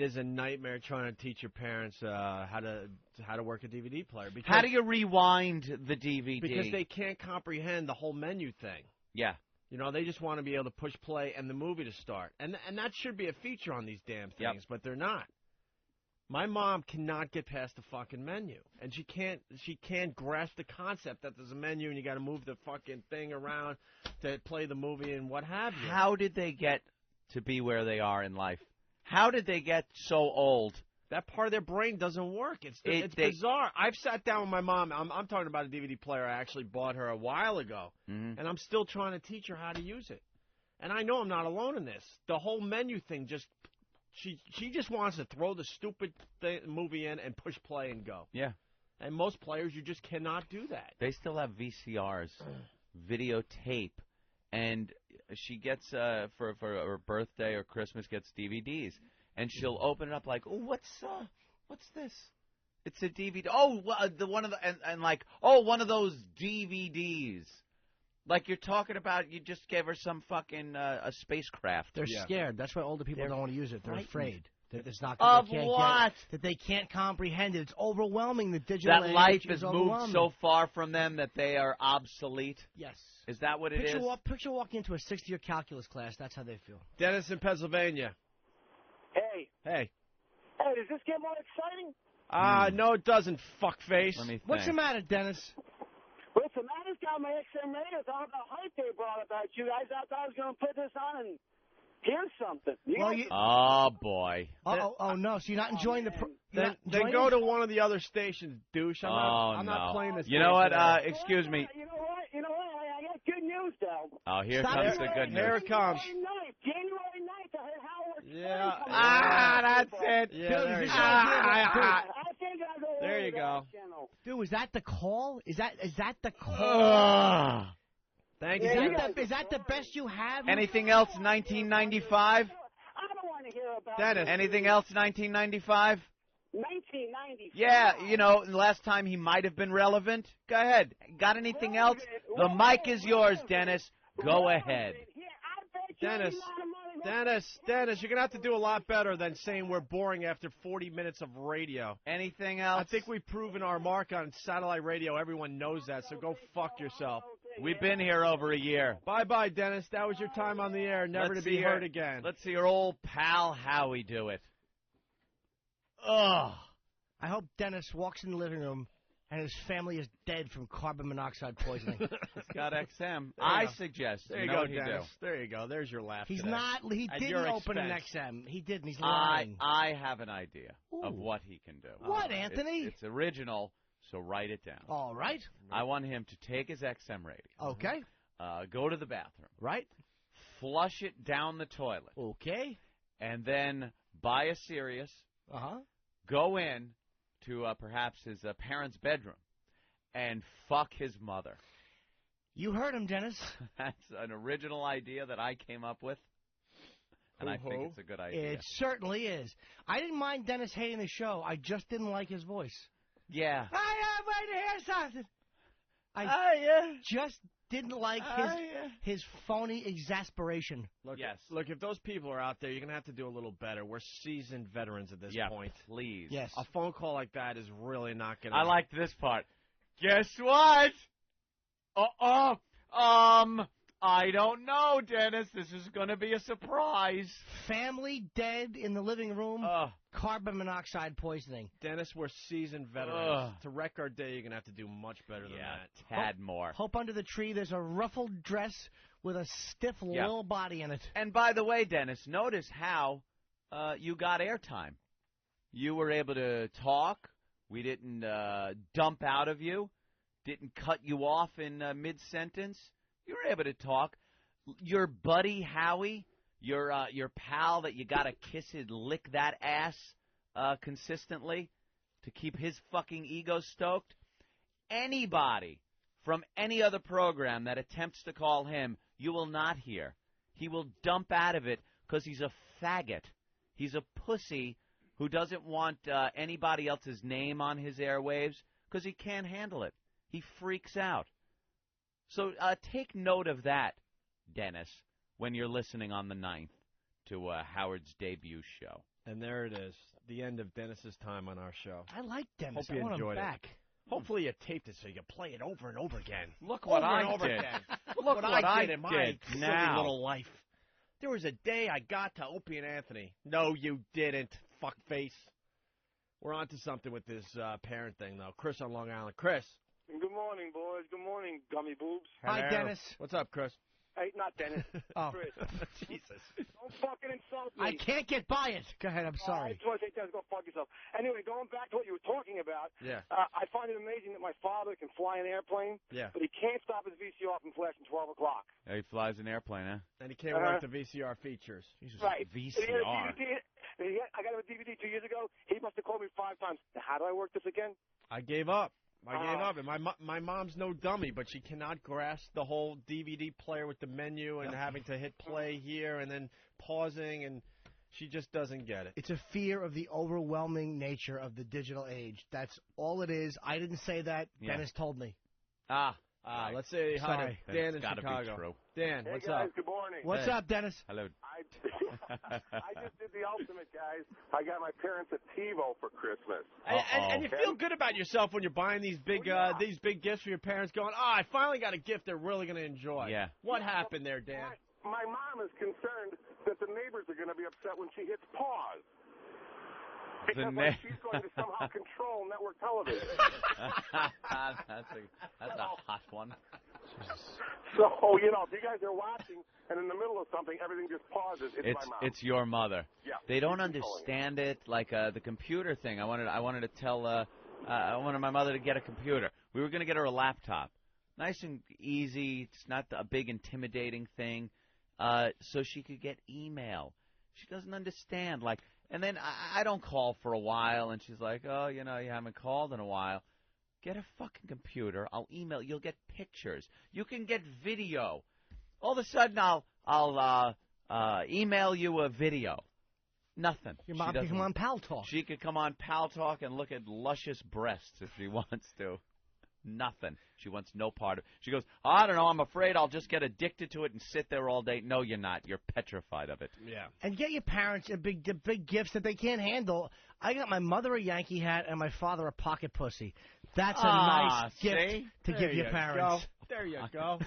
is a nightmare trying to teach your parents how to work a DVD player. Because, how do you rewind the DVD? Because they can't comprehend the whole menu thing. Yeah. They just want to be able to push play and the movie to start. And that should be a feature on these damn things, but they're not. My mom cannot get past the fucking menu, and she can't grasp the concept that there's a menu and you got to move the fucking thing around to play the movie and what have you. How did they get to be where they are in life? How did they get so old? That part of their brain doesn't work. It's bizarre. I've sat down with my mom. I'm talking about a DVD player I actually bought her a while ago, and I'm still trying to teach her how to use it. And I know I'm not alone in this. The whole menu thing just. She just wants to throw the stupid movie in and push play and go. Yeah. And most players, you just cannot do that. They still have VCRs, videotape, and she gets, for her birthday or Christmas, gets DVDs. And she'll open it up like, oh, what's this? It's a DVD. Oh, one of those DVDs. Like you're talking about, you just gave her some fucking a spacecraft. They're scared. That's why older people don't want to use it. They're frightened. afraid that it's not. Of they can't what? That they can't comprehend it. It's overwhelming. The digital That age life is has moved overwhelming. so far from them that they are obsolete. Yes. Is that what it is? Picture walking into a 6th-year calculus class. That's how they feel. Dennis in Pennsylvania. Hey. Hey. Hey, does this get more exciting? No, it doesn't, fuckface. Let me think. What's the matter, Dennis? Listen, I just got my XM radio talking about hype they brought about you guys. I thought I was going to put this on and hear something. Oh, boy. Oh, no. So you're not enjoying the... Then go to one of the other stations, douche. I'm not playing this. You know what? Excuse me. You know what? I got good news, though. Oh, here comes the good news. Here it comes. January 9th, I heard Howard Yeah. That's it. Yeah, there you go. I think I'll go There you go. Dude, is that the call? Is that the call? Thank you. Is that the best you have? Anything else 1995? I don't want to hear about Dennis. Anything else 1995? 1995. Yeah, you know, last time he might have been relevant. Go ahead. Got anything else? The mic is yours, Dennis. Go ahead. Dennis, you're going to have to do a lot better than saying we're boring after 40 minutes of radio. Anything else? I think we've proven our mark on satellite radio. Everyone knows that, so go fuck yourself. We've been here over a year. Bye-bye, Dennis. That was your time on the air, never to be heard again. Let's see your old pal Howie do it. Ugh. I hope Dennis walks in the living room and his family is dead from carbon monoxide poisoning. It's got XM. I suggest. There you know go, what Dennis. There you go. There's your laugh. He's today. not. He At didn't your open an expense. XM. He didn't. He's lying. I have an idea of what he can do. What, Anthony? It's original, so write it down. All right. I want him to take his XM radio. Okay. Go to the bathroom. Right. Flush it down the toilet. Okay. And then buy a Sirius. Go in to perhaps his parents' bedroom and fuck his mother. You heard him, Dennis. That's an original idea that I came up with, and I think it's a good idea. It certainly is. I didn't mind Dennis hating the show. I just didn't like his voice. Yeah. I'm waiting to hear something. I just didn't like his phony exasperation. Look, if those people are out there, you're going to have to do a little better. We're seasoned veterans at this point. Please. Yes. A phone call like that is really not going to... I like this part. Guess what? I don't know, Dennis. This is going to be a surprise. Family dead in the living room. Carbon monoxide poisoning. Dennis, we're seasoned veterans. To wreck our day, you're going to have to do much better than that. Tad more. Hope under the tree there's a ruffled dress with a stiff little body in it. And by the way, Dennis, notice how you got airtime. You were able to talk. We didn't dump out of you. Didn't cut you off in mid-sentence. You were able to talk. Your buddy Howie, your pal that you gotta kiss and lick that ass consistently to keep his fucking ego stoked. Anybody from any other program that attempts to call him, you will not hear. He will dump out of it because he's a faggot. He's a pussy who doesn't want anybody else's name on his airwaves because he can't handle it. He freaks out. So take note of that, Dennis, when you're listening on the 9th to Howard's debut show. And there it is, the end of Dennis's time on our show. I like Dennis. Hope you I want enjoyed him back. Hopefully you taped it so you can play it over and over again. Look what I did. Look what I did in my silly now. little life. There was a day I got to Opie and Anthony. No, you didn't, fuckface. We're on to something with this parent thing, though. Chris on Long Island. Chris. Good morning, boys. Good morning, gummy boobs. Hi, Dennis. What's up, Chris? Hey, not Dennis. Chris. Jesus. Don't fucking insult I me. can't get by it. Go ahead. I'm sorry. I just want to say, Dennis, go fuck yourself. Anyway, going back to what you were talking about, I find it amazing that my father can fly an airplane, but he can't stop his VCR from flashing 12 o'clock. Yeah, he flies an airplane, huh? And he can't work the VCR features. Right. VCR. I got him a DVD 2 years ago. He must have called me 5 times. How do I work this again? I gave up. And my mom's no dummy, but she cannot grasp the whole DVD player with the menu and having to hit play here and then pausing, and she just doesn't get it. It's a fear of the overwhelming nature of the digital age. That's all it is. I didn't say that. Yeah. Dennis told me. Let's say hi to Dan in gotta Chicago. Be true. Dan, Hey what's guys, up? good morning. What's up, Dennis? Hello. I just did the ultimate, guys. I got my parents a TiVo for Christmas. And you feel good about yourself when you're buying these big gifts for your parents, going, I finally got a gift they're really going to enjoy. Yeah. What happened there, Dan? My mom is concerned that the neighbors are going to be upset when she hits pause. Because she's going to somehow control network television. That's a hot one. So, if you guys are watching and in the middle of something, everything just pauses. It's my mom. It's your mother. Yeah. They don't understand it, like the computer thing. I wanted to tell I wanted my mother to get a computer. We were going to get her a laptop. Nice and easy. It's not a big intimidating thing. So she could get email. She doesn't understand. And then I don't call for a while, and she's like, oh, you haven't called in a while. Get a fucking computer. I'll email. You'll get pictures. You can get video. All of a sudden, I'll email you a video. Nothing. Your mom can come on Pal Talk. She could come on Pal Talk and look at luscious breasts if she wants to. Nothing. She wants no part of it. She goes, I don't know, I'm afraid I'll just get addicted to it and sit there all day. No, you're not. You're petrified of it. Yeah. And get your parents the big gifts that they can't handle. I got my mother a Yankee hat and my father a pocket pussy. That's a nice gift to give your parents. There you go.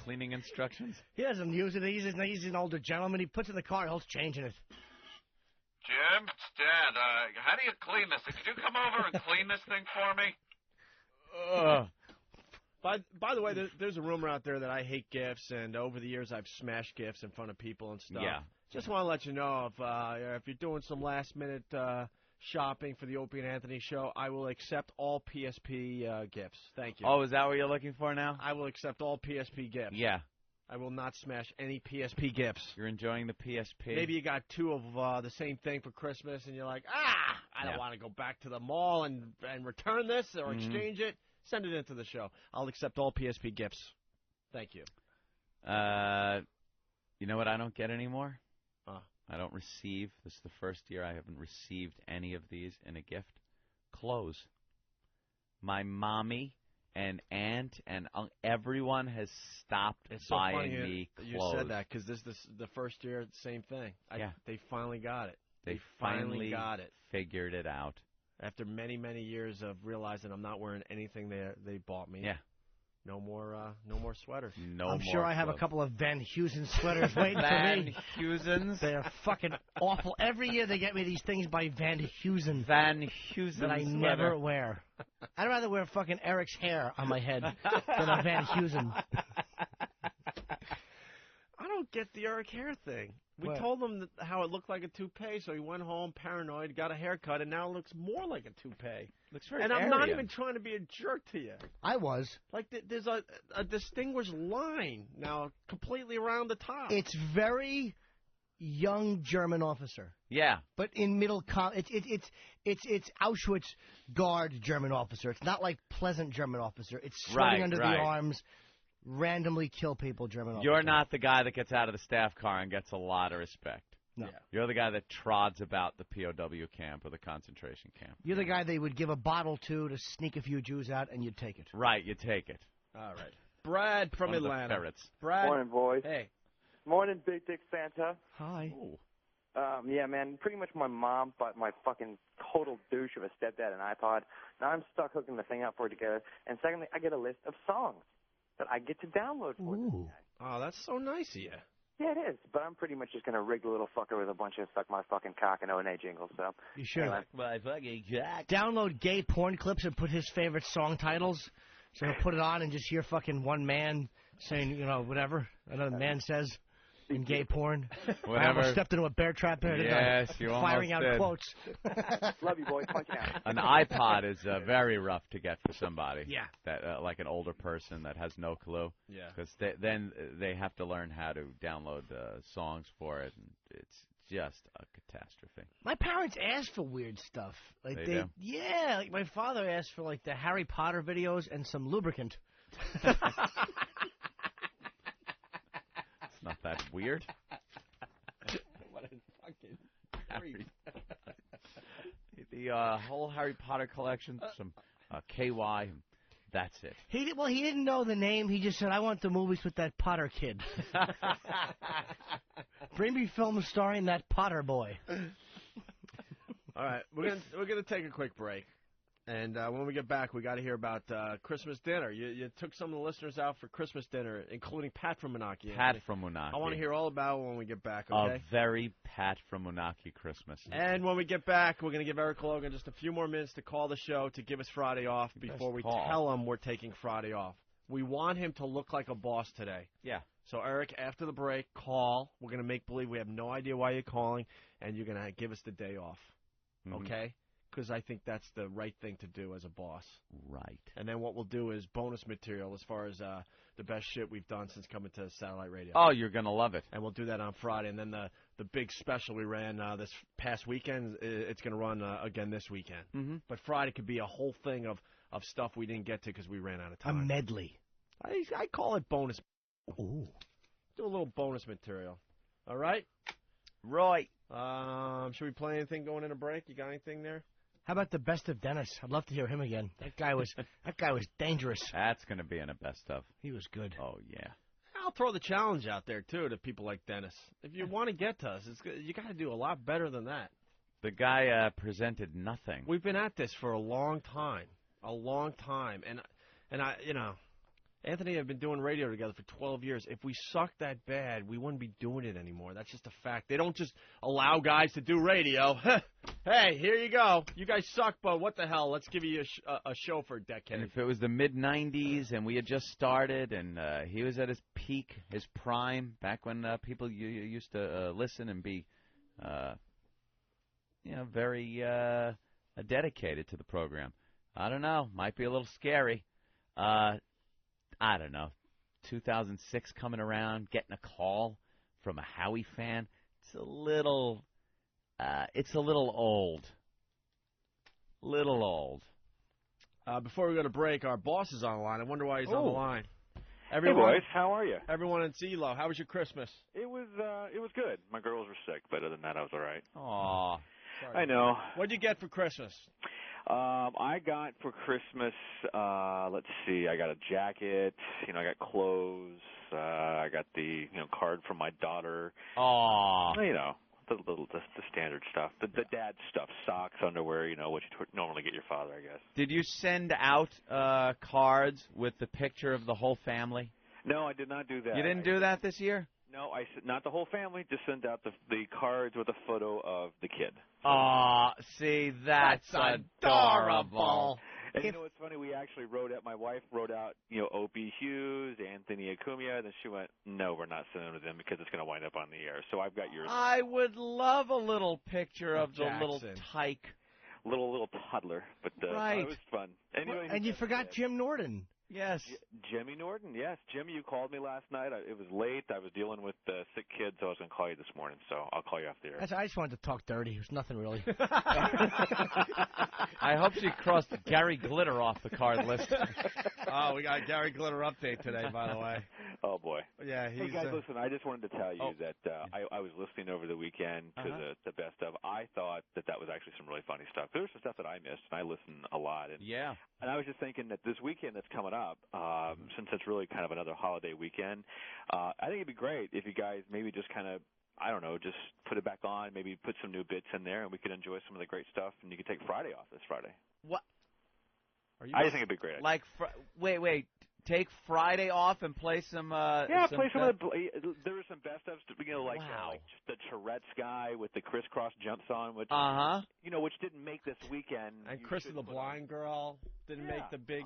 Cleaning instructions? He doesn't use it. He's an older gentleman. He puts it in the car. He's changing it. Jim, it's Dad. How do you clean this? Could you come over and clean this thing for me? By the way, there's a rumor out there that I hate gifts, and over the years I've smashed gifts in front of people and stuff. Yeah. Just want to let you know if you're doing some last-minute shopping for the Opie and Anthony show, I will accept all PSP gifts. Thank you. Oh, is that what you're looking for now? I will accept all PSP gifts. Yeah. I will not smash any PSP gifts. You're enjoying the PSP? Maybe you got two of the same thing for Christmas, and you're like, I don't want to go back to the mall and return this or exchange it. Send it into the show. I'll accept all PSP gifts. Thank you. You know what I don't get anymore? I don't receive. This is the first year I haven't received any of these in a gift. Clothes. My mommy and aunt and everyone has stopped buying me clothes. You said that because this is the first year, same thing. They finally got it. They finally got it. Figured it out. After many, many years of realizing I'm not wearing anything they bought me. Yeah. No more sweaters. I'm sure I have a couple of Van Heusen sweaters waiting for me. Van Heusens? They're fucking awful. Every year they get me these things by Van Heusen. Van Heusen that I never wear. I'd rather wear fucking Eric's hair on my head than a Van Heusen. I don't get the Eric hair thing. We told him how it looked like a toupee, so he went home paranoid, got a haircut, and now it looks more like a toupee. Looks very And I'm not even trying to be a jerk to you. I was. Like, there's a distinguished line now completely around the top. It's very young German officer. Yeah. But in middle it's Auschwitz guard German officer. It's not like pleasant German officer. It's sweating under the arms, randomly kill people German officer. You're not the guy that gets out of the staff car and gets a lot of respect. No. Yeah. You're the guy that trods about the POW camp or the concentration camp. You're the guy they would give a bottle to sneak a few Jews out, and you'd take it. Right, you take it. All right. Brad from Atlanta. Ferrets. Brad. Morning, boys. Hey. Morning, Big Dick Santa. Hi. Ooh. Yeah, man, pretty much my mom bought my fucking total douche of a stepdad an iPod. Now I'm stuck hooking the thing up for it together. And secondly, I get a list of songs that I get to download for this guy. Oh, that's so nice of you. Yeah, it is. But I'm pretty much just going to rig the little fucker with a bunch of suck my fucking cock and O&A jingles. So you should. Anyway. My fucking jack. Download gay porn clips and put his favorite song titles. So he'll put it on and just hear fucking one man saying, whatever another man says in gay porn. Whatever. I almost stepped into a bear trap there. Yes, you firing almost out did. quotes. Love you, boys. Punch out. An iPod is very rough to get for somebody. Yeah. That like an older person that has no clue. Yeah. Because then they have to learn how to download songs for it, and it's just a catastrophe. My parents asked for weird stuff. Like They do? Yeah, like my father asked for like the Harry Potter videos and some lubricant. It's not that weird. What a fucking Harry. The whole Harry Potter collection, some KY, That's it. He didn't know the name. He just said, "I want the movies with that Potter kid." Bring me films starring that Potter boy. All right, we're gonna take a quick break, and when we get back, we got to hear about Christmas dinner. You took some of the listeners out for Christmas dinner, including Pat from Moonachie. Pat from Moonachie. I want to hear all about it when we get back. Okay. A very Pat from Moonachie Christmas. And when we get back, we're gonna give Eric Logan just a few more minutes to call the show to give us Friday off before we tell him we're taking Friday off. We want him to look like a boss today. Yeah. So, Eric, after the break, call. We're going to make believe we have no idea why you're calling, and you're going to give us the day off. Okay? Because I think that's the right thing to do as a boss. Right. And then what we'll do is bonus material as far as the best shit we've done since coming to satellite radio. Oh, you're going to love it. And we'll do that on Friday. And then the big special we ran this past weekend, it's going to run again this weekend. Mm-hmm. But Friday could be a whole thing of stuff we didn't get to because we ran out of time. A medley. I call it bonus. Ooh. Do a little bonus material. All right? Right. Should we play anything going in a break? You got anything there? How about the best of Dennis? I'd love to hear him again. That guy was dangerous. That's going to be in a best of. He was good. Oh, yeah. I'll throw the challenge out there, too, to people like Dennis. If you want to get to us, you got to do a lot better than that. The guy presented nothing. We've been at this for a long time. A long time. And I, Anthony and I have been doing radio together for 12 years. If we sucked that bad, we wouldn't be doing it anymore. That's just a fact. They don't just allow guys to do radio. Hey, here you go. You guys suck, but what the hell? Let's give you a show for a decade. And if it was the mid-'90s and we had just started and he was at his peak, his prime, back when people used to listen and be, very dedicated to the program. I don't know. Might be a little scary. I don't know, 2006 coming around, getting a call from a Howie fan. It's a little old. Little old. Before we go to break, our boss is on the line. I wonder why he's on the line. Hey, boys. How are you? Everyone in CeeLo, how was your Christmas? It was good. My girls were sick, but other than that, I was all right. Aw. I know. What'd you get for Christmas? I got for Christmas, let's see, I got a jacket, I got clothes, I got the, card from my daughter. Aww. The standard stuff, the dad stuff, socks, underwear, what you normally get your father, I guess. Did you send out cards with the picture of the whole family? No, I did not do that. You didn't do that this year? No, not the whole family. Just sent out the cards with a photo of the kid. Aw, see, that's adorable. And what's funny? We actually my wife wrote out, Opie Hughes, Anthony Acumia, and then she went, no, we're not sending them to them because it's going to wind up on the air. So I've got yours. I would love a little picture of the little tyke. Little toddler, but right. It was fun. Anyway, and you forgot Jim Norton. Yes. Jimmy Norton, yes. Jimmy, you called me last night. It was late. I was dealing with sick kids, so I was going to call you this morning, so I'll call you off the air. I just wanted to talk dirty. It was nothing really. I hope she crossed Gary Glitter off the card list. Oh, we got Gary Glitter update today, by the way. Oh, boy. Yeah, Hey, guys, listen, I just wanted to tell you that I was listening over the weekend to the best of. I thought that was actually some really funny stuff. There was some stuff that I missed, and I listen a lot. And, yeah. And I was just thinking that this weekend that's coming up, since it's really kind of another holiday weekend, I think it'd be great if you guys maybe just kind of, I don't know, just put it back on, maybe put some new bits in there, and we could enjoy some of the great stuff, and you could take Friday off this Friday. What? I just think it'd be great. Like, wait. Take Friday off and play some. Play some of the. There were some best ofs, like just the Tourette's guy with the crisscross jumps on, which which didn't make this weekend. And Chris the Blind Girl didn't make the big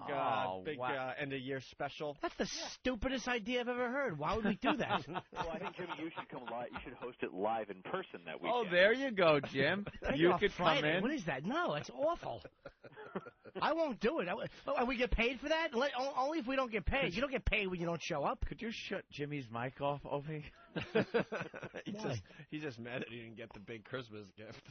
end of year special. That's the stupidest idea I've ever heard. Why would we do that? Well, I think Jimmy, you should come live. You should host it live in person that weekend. Oh, there you go, Jim. You could Friday. come in. What is that? No, it's awful. I won't do it. We get paid for that? Only if we don't get paid. You don't get paid when you don't show up. Could you shut Jimmy's mic off, Opie? He's just mad that he didn't get the big Christmas gift.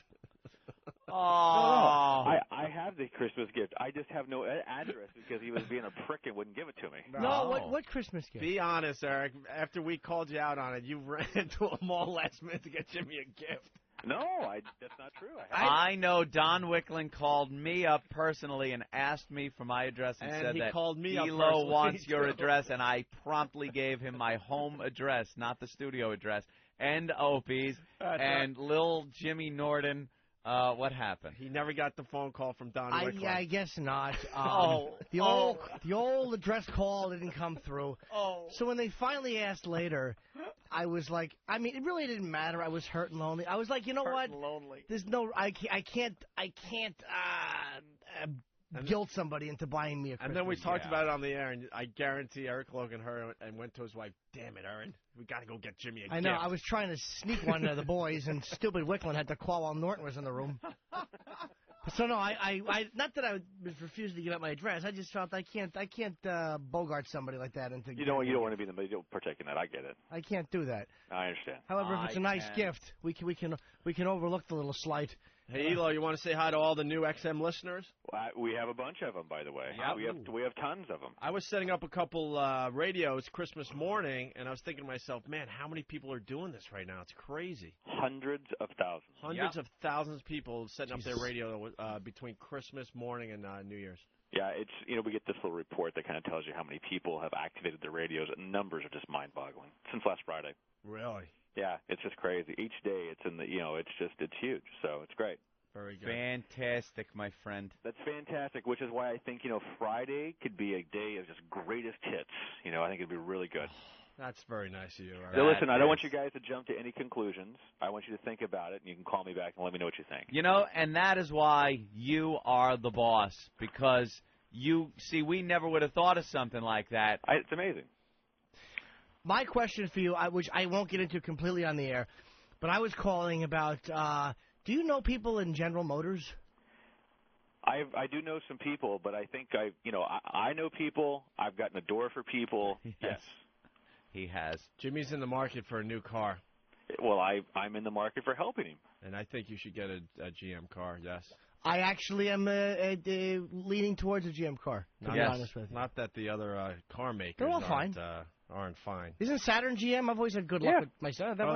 Oh. No. I have the Christmas gift. I just have no address because he was being a prick and wouldn't give it to me. No, what Christmas gift? Be honest, Eric. After we called you out on it, you ran to a mall last minute to get Jimmy a gift. No, that's not true. I know Don Wicklund called me up personally and asked me for my address and said he that called me up Elo personally, wants your too. address, and I promptly gave him my home address, not the studio address, and Opie's, and Lil Jimmy Norton. What happened? He never got the phone call from Don Wicklund. Yeah, I guess not. The old address call didn't come through. So when they finally asked later, I was like, I mean, it really didn't matter. I was hurt and lonely. I was like, you know what? Lonely. There's no, I can't guilt somebody into buying me a Christmas. And then we talked about it on the air, and I guarantee Eric Logan heard and went to his wife, damn it, Aaron, we got to go get Jimmy a I know, gift. I was trying to sneak one of the boys, and stupid Wicklund had to call while Norton was in the room. So no, I not that I was refusing to give up my address. I just felt I can't bogart somebody like that into. You don't want to be the middle partaking that. I get it. I can't do that. I understand. However, if it's a nice gift, we can overlook the little slight. Hey, Elo, you want to say hi to all the new XM listeners? We have a bunch of them, by the way. Yep. We have tons of them. I was setting up a couple radios Christmas morning, and I was thinking to myself, man, how many people are doing this right now? It's crazy. Hundreds of thousands. Hundreds of thousands of people setting up their radio between Christmas morning and New Year's. Yeah, it's we get this little report that kind of tells you how many people have activated their radios, and numbers are just mind-boggling since last Friday. Really? Yeah, it's just crazy. Each day it's in the it's huge. So it's great. Very good. Fantastic, my friend. That's fantastic, which is why I think Friday could be a day of just greatest hits. I think it'd be really good. That's very nice of you. So listen, I don't want you guys to jump to any conclusions. I want you to think about it, and you can call me back and let me know what you think. And that is why you are the boss, because we never would have thought of something like that. It's amazing. My question for you, which I won't get into completely on the air, but I was calling about, do you know people in General Motors? I do know some people, but I think I know people. I've gotten a door for people. Yes. He has. Jimmy's in the market for a new car. Well, I'm in the market for helping him. And I think you should get a GM car, yes. I actually am leaning towards a GM car, to be honest with you. Not that the other car makers They're all fine. Aren't fine. Isn't Saturn GM? I've always had good luck with my son. But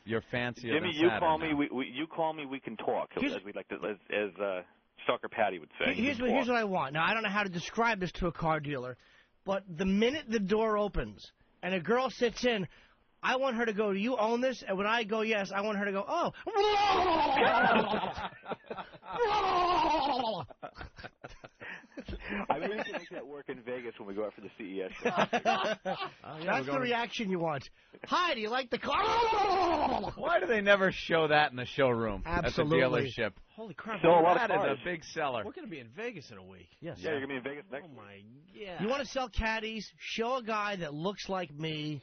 you're fancier Jimmy, than Saturn. You call me, we can talk, as we'd like to, as Stalker Patty would say. Here's what I want. Now, I don't know how to describe this to a car dealer, but the minute the door opens and a girl sits in, I want her to go, do you own this? And when I go, yes, I want her to go, oh. I mean, we can make that work in Vegas when we go out for the CES show. That's the reaction you want. Hi, do you like the car? Why do they never show that in the showroom Absolutely. at the dealership? Holy crap. That is a big seller. We're going to be in Vegas in a week. Yes. Yeah, you're going to be in Vegas next week. Oh, my God. You want to sell caddies? Show a guy that looks like me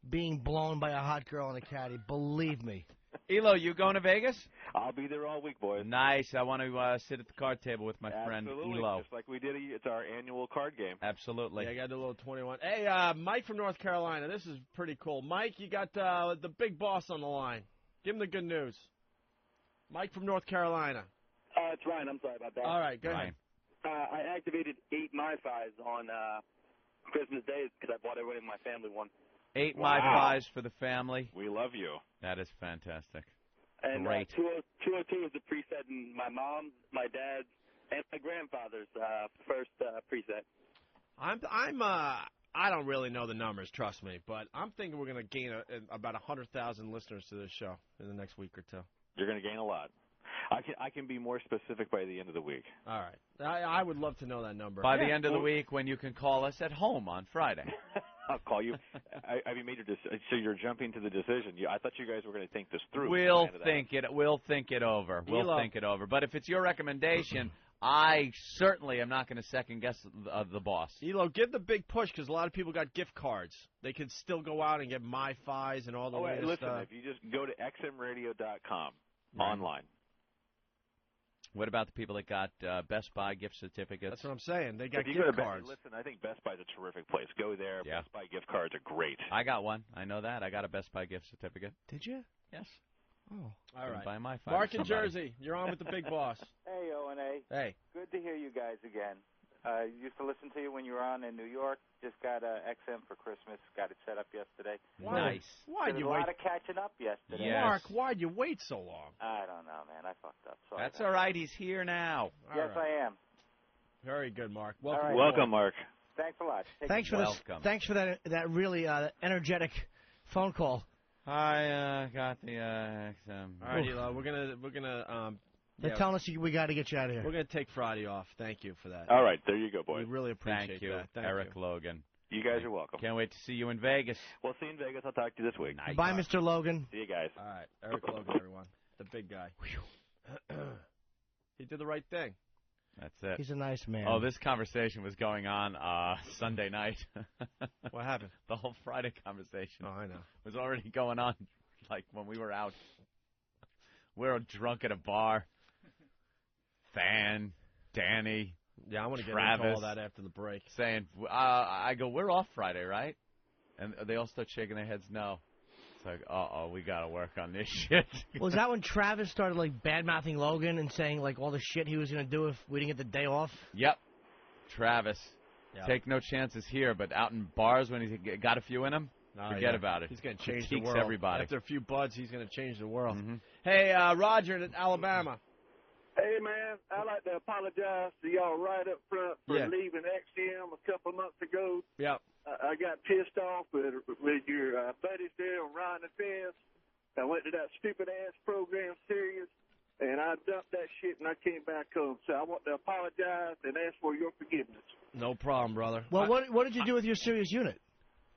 being blown by a hot girl in a caddy. Believe me. Elo, you going to Vegas? I'll be there all week, boys. Nice. I want to sit at the card table with my friend Elo. Just like we did. It's our annual card game. Absolutely. Yeah, I got the little 21. Hey, Mike from North Carolina. This is pretty cool. Mike, you got the big boss on the line. Give him the good news. Mike from North Carolina. It's Ryan. I'm sorry about that. All right, go ahead. I activated 8 MiFis on Christmas Day because I bought everybody in my family one. 8 MiFis for the family. We love you. That is fantastic. And Great. 202 is the preset in my mom's, my dad's, and my grandfather's first preset. I don't really know the numbers, trust me, but I'm thinking we're going to gain about 100,000 listeners to this show in the next week or two. You're going to gain a lot. I can be more specific by the end of the week. All right. I would love to know that number. By the end of the week, when you can call us at home on Friday. I'll call you. Have you made your decision? So you're jumping to the decision. I thought you guys were going to think this through. We'll think it over. We'll think it over. But if it's your recommendation, I certainly am not going to second guess the boss. Elo, give the big push because a lot of people got gift cards. They can still go out and get MiFis and all the latest listen, stuff. if you just go to xmradio.com online. What about the people that got Best Buy gift certificates? That's what I'm saying. They got if you gift go to cards. Listen, I think Best Buy's a terrific place. Go there. Yeah. Best Buy gift cards are great. I got one. I know that. I got a Best Buy gift certificate. Did you? Yes. Oh. All right. Buy my Mark in Jersey, you're on with the big boss. Hey, O&A. Hey. Good to hear you guys again. Used to listen to you when you were on in New York. Just got XM for Christmas. Got it set up yesterday. Nice. Why'd you a wait? lot of catching up yesterday. Yes. Mark, why'd you wait so long? I don't know, man. I fucked up. Sorry. That's all right. He's here now. Yes, I am. Very good, Mark. Welcome. Welcome, Welcome, Mark. Thanks a lot. Thanks for that really energetic phone call. I got the XM. All right, Eli, we're gonna. They're telling us we got to get you out of here. We're gonna take Friday off. Thank you for that. All right, there you go, boys. We really appreciate Thank you, that. Thank Eric you. Logan. You guys are welcome. Can't wait to see you in Vegas. We'll see you in Vegas. I'll talk to you this week. Nice. Bye, Mr. Logan. See you guys. All right, Eric Logan, everyone, the big guy. He did the right thing. That's it. He's a nice man. Oh, this conversation was going on Sunday night. What happened? The whole Friday conversation. Oh, I know. Was already going on, like when we were out. We were drunk at a bar. Fan, Danny, Yeah, I want to get Travis, into all that after the break. Saying, I go, we're off Friday, right? And they all start shaking their heads, no. It's like, we got to work on this shit. Was that when Travis started, like, bad-mouthing Logan and saying, like, all the shit he was going to do if we didn't get the day off? Yep. Travis. Yep. Take no chances here, but out in bars when he's got a few in him, forget about it. He's going to change the Critiques world. everybody. After a few buds, he's going to change the world. Mm-hmm. Hey, Roger in Alabama. Hey, man, I'd like to apologize to y'all right up front for leaving XM a couple months ago. Yep. I got pissed off with your buddies there on Ryan and Fence. I went to that stupid-ass program, Sirius, and I dumped that shit, and I came back home. So I want to apologize and ask for your forgiveness. No problem, brother. Well, what did you do with your Sirius unit?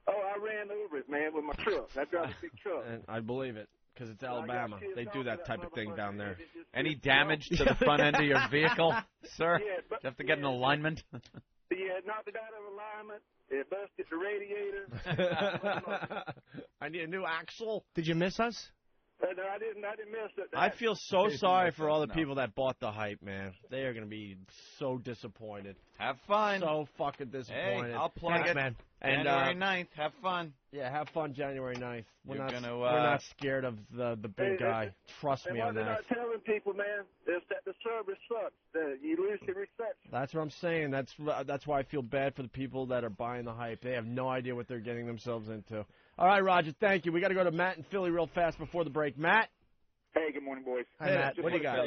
Oh, I ran over it, man, with my truck. I drive a big truck. And I believe it, because it's Alabama. They do that type of thing down there. Any damage to the front end of your vehicle, sir? Yeah, Do you have to get an alignment? Yeah, knocked it out of alignment. It busted the radiator. I need a new axle. Did you miss us? No, I didn't miss it. I feel so sorry for all the people that bought the hype, man. They are going to be so disappointed. Have fun. So fucking disappointed. Hey, I'll plug it. Man. And, January 9th. Have fun. Yeah, have fun January 9th. We're You're not, gonna, we're not scared of the big guy. Trust me on they're that. not telling people, man, is that the service sucks. You lose the reception. That's what I'm saying. That's why I feel bad for the people that are buying the hype. They have no idea what they're getting themselves into. All right, Roger, thank you. We got to go to Matt in Philly real fast before the break. Matt? Hey, good morning, boys. Hi, Matt. What do you got?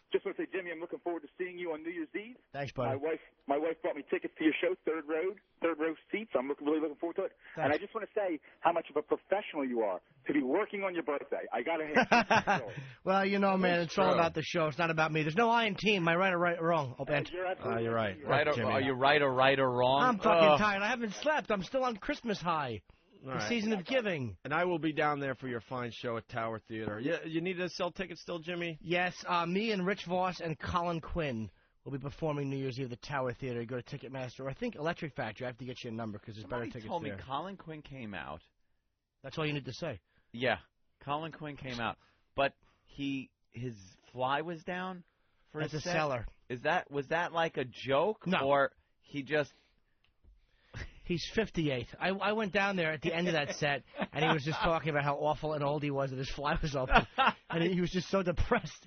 Just want to say, Jimmy, I'm looking forward to seeing you on New Year's Eve. Thanks, buddy. My wife bought me tickets to your show, third row seats. I'm really looking forward to it. Thanks. And I just want to say how much of a professional you are to be working on your birthday. I got to have you. Well, you know, man, it's all about the show. It's not about me. There's no I in team. Am I right or wrong? Oh, You're right. Are you right or wrong? I'm fucking tired. I haven't slept. I'm still on Christmas high. All The right. season of giving. And I will be down there for your fine show at Tower Theater. You need to sell tickets still, Jimmy? Yes, me and Rich Voss and Colin Quinn will be performing New Year's Eve at the Tower Theater. You go to Ticketmaster, or I think Electric Factory. I have to get you a number because there's better tickets told me there. Colin Quinn came out. That's all you need to say. Yeah, Colin Quinn came out, but his fly was down for That's his a set. seller. Was that like a joke? No. Or he just... He's 58. I went down there at the end of that set, and he was just talking about how awful and old he was that his fly was open. And he was just so depressed.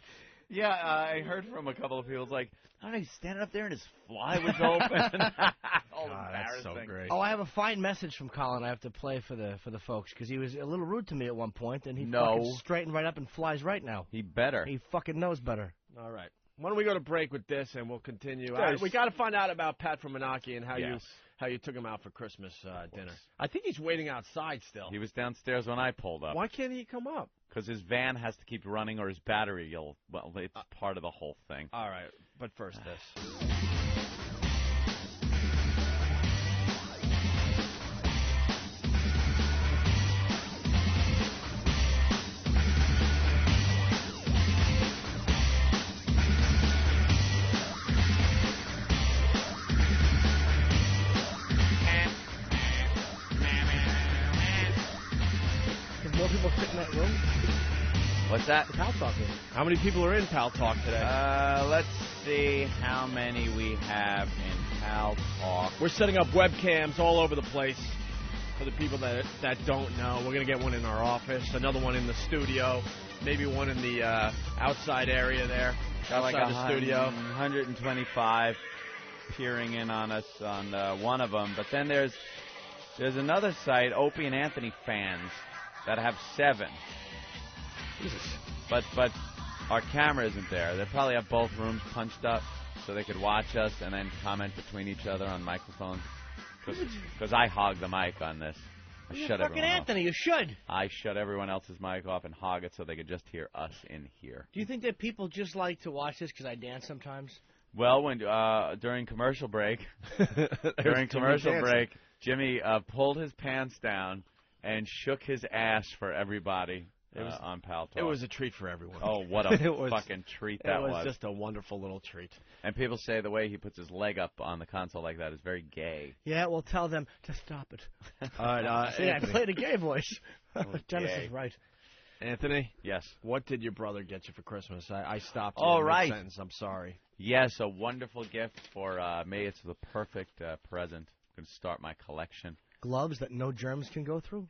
Yeah, I heard from a couple of people. It's like, I don't know, he's standing up there and his fly was open. All that's so great. Oh, I have a fine message from Colin I have to play for the folks, because he was a little rude to me at one point, and he fucking straightened right up and flies right now. He better. He fucking knows better. All right. Why don't we go to break with this, and we'll continue. Yes. We got to find out about Pat from Menaki and how you took him out for Christmas dinner. I think he's waiting outside still. He was downstairs when I pulled up. Why can't he come up? Because his van has to keep running or his battery it's part of the whole thing. All right, but first this. Can more people fit in that room? What's that? The Pal Talk room. How many people are in Pal Talk today? Let's see how many we have in Pal Talk. We're setting up webcams all over the place for the people that don't know. We're going to get one in our office, another one in the studio, maybe one in the outside area there, Got outside like the studio. 125. peering in on us on one of them. But then there's another site, Opie and Anthony fans, that have 7. Jesus. But our camera isn't there. They probably have both rooms punched up so they could watch us and then comment between each other on microphones. Because I hog the mic on this. I You're shut fucking everyone Anthony, off. you should. I shut everyone else's mic off and hog it so they could just hear us in here. Do you think that people just like to watch this because I dance sometimes? Well, when during commercial break, Jimmy pulled his pants down and shook his ass for everybody on Pal Talk. It was a treat for everyone. Oh, what a fucking treat that was. It was just a wonderful little treat. And people say the way he puts his leg up on the console like that is very gay. Yeah, well, tell them to stop it. All right, See, I played a gay voice. Dennis gay. is right. Anthony? Yes. What did your brother get you for Christmas? I stopped you Oh, in right. mid-sentence. I'm sorry. Yes, a wonderful gift for me. It's the perfect present. I'm going to start my collection. Gloves that no germs can go through?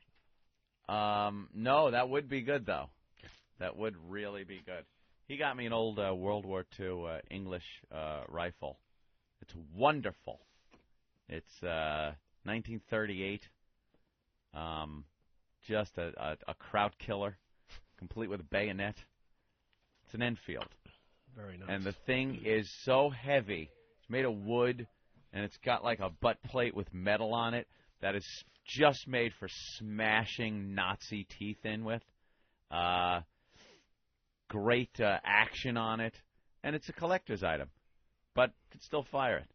No, that would be good, though. That would really be good. He got me an old World War II English rifle. It's wonderful. It's 1938. Just a kraut killer, complete with a bayonet. It's an Enfield. Very nice. And the thing is so heavy. It's made of wood, and it's got like a butt plate with metal on it that is just made for smashing Nazi teeth in with. Great action on it, and it's a collector's item, but you can still fire it.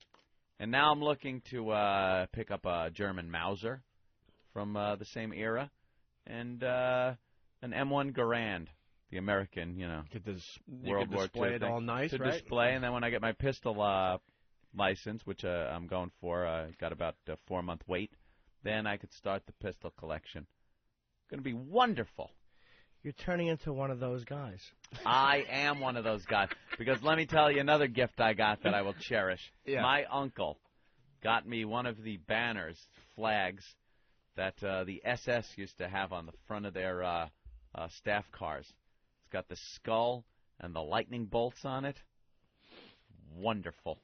And now I'm looking to pick up a German Mauser from the same era, and an M1 Garand, the American, World War display II it thing, all nice, to right? display. And then when I get my pistol license, which I'm going for, got about a 4-month wait, then I could start the pistol collection. Going to be wonderful. You're turning into one of those guys. I am one of those guys. Because let me tell you another gift I got that I will cherish. Yeah. My uncle got me one of the banners, flags, that the SS used to have on the front of their staff cars. It's got the skull and the lightning bolts on it. Wonderful.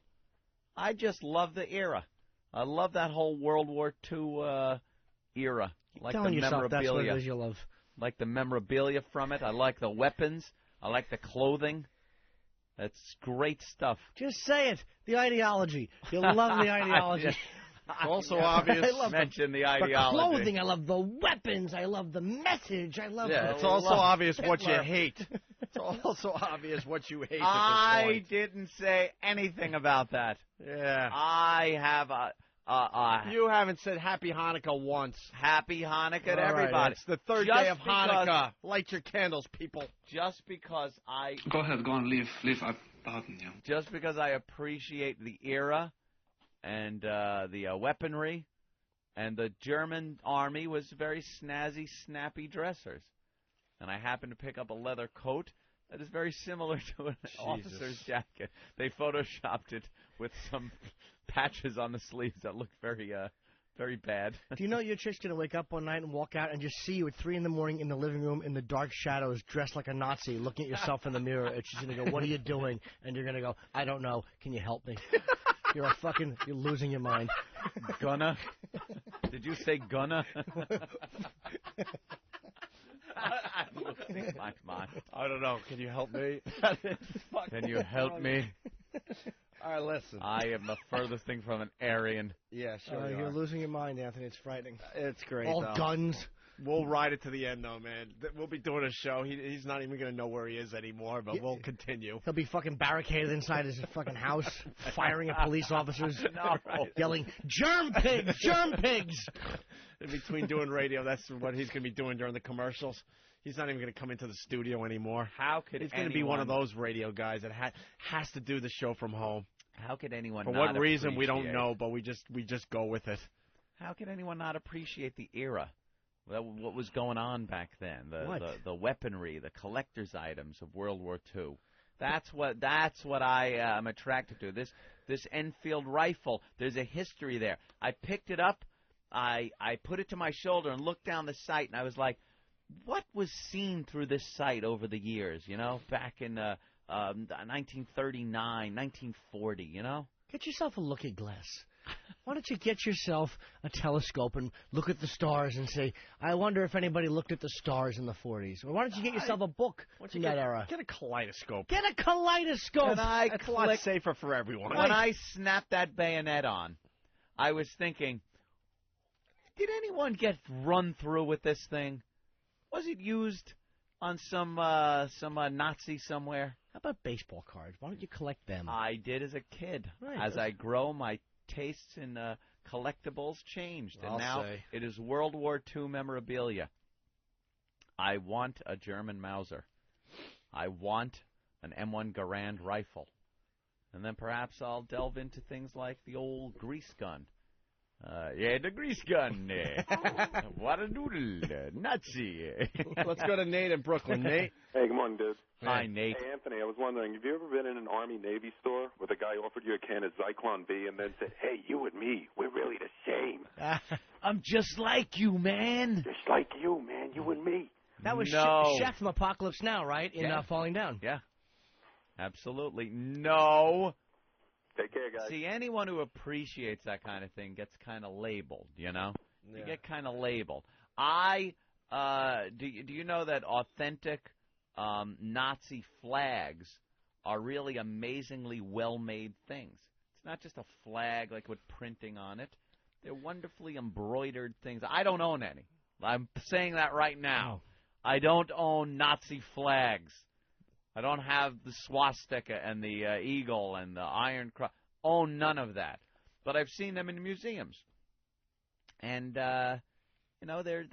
I just love the era. I love that whole World War II era. Like telling the yourself memorabilia. that's what it is you love. Like the memorabilia from it. I like the weapons. I like the clothing. That's great stuff. Just say it. The ideology. You love the ideology. It's also obvious. I love mention the the ideology. clothing. I love the weapons. I love the message. I love. Yeah, the it's also love obvious what you Hitler. hate. It's also obvious what you hate at this I point. didn't say anything about that. Yeah. I have a You haven't said Happy Hanukkah once. Happy Hanukkah to All right, everybody. it's the third Just day of because- Hanukkah. Light your candles, people. Just because I Go ahead, go on, leave up Baden, yeah. just because I appreciate the era and the weaponry, and the German army was very snazzy, snappy dressers. And I happened to pick up a leather coat that is very similar to an officer's jacket. They photoshopped it with some patches on the sleeves that look very, very bad. Do you know your chick's going to wake up one night and walk out and just see you at 3 in the morning in the living room in the dark shadows dressed like a Nazi looking at yourself in the mirror, and she's going to go, "What are you doing?" And you're going to go, "I don't know. Can you help me?" You're losing your mind. Gonna? Did you say gonna? I'm losing my mind. I don't know. Can you help me? Can you help me? All right, listen. I am the furthest thing from an Aryan. Yeah, sure you You're are. losing your mind, Anthony. It's frightening. It's great, All though. guns. We'll ride it to the end, though, man. We'll be doing a show. He's not even going to know where he is anymore, but we'll continue. He'll be fucking barricaded inside his fucking house, firing at police officers, yelling, "Germ pigs! Germ pigs!" In between doing radio, that's what he's going to be doing during the commercials. He's not even going to come into the studio anymore. How could He's going to be one of those radio guys that has to do the show from home. How could anyone For not what reason, we don't appreciate- know, but we just go with it. How could anyone not appreciate the era? What was going on back then? What? The weaponry, the collector's items of World War II. That's what I am attracted to. This Enfield rifle. There's a history there. I picked it up. I put it to my shoulder and looked down the sight, and I was like, what was seen through this sight over the years? Back in 1939, 1940. Get yourself a looking glass. Why don't you get yourself a telescope and look at the stars and say, I wonder if anybody looked at the stars in the 40s? Or why don't you get yourself a book from that era? Get a kaleidoscope. Get a kaleidoscope. That's a lot safer for everyone. When I snapped that bayonet on, I was thinking, did anyone get run through with this thing? Was it used on some Nazi somewhere? How about baseball cards? Why don't you collect them? I did as a kid. Right, as I grow, my tastes in collectibles changed, and now it is World War II memorabilia. I want a German Mauser. I want an M1 Garand rifle. And then perhaps I'll delve into things like the old grease gun. The grease gun. What a noodle. Nazi. Let's go to Nate in Brooklyn. Nate? Hey, good morning, dude. Hi, Nate. Hey, Anthony, I was wondering, have you ever been in an Army-Navy store where the guy offered you a can of Zyklon B and then said, hey, you and me, we're really the same. I'm just like you, man. Just like you, man, you and me. That was Chef from Apocalypse Now, right? In Falling Down. Yeah. Absolutely. No. Take care, guys. See, anyone who appreciates that kind of thing gets kind of labeled, you know? Yeah. You get kind of labeled. Do you know that authentic Nazi flags are really amazingly well-made things? It's not just a flag like with printing on it. They're wonderfully embroidered things. I don't own any. I'm saying that right now. I don't own Nazi flags. I don't have the swastika and the eagle and the Iron Cross. Own none of that. But I've seen them in museums. And, you know, they're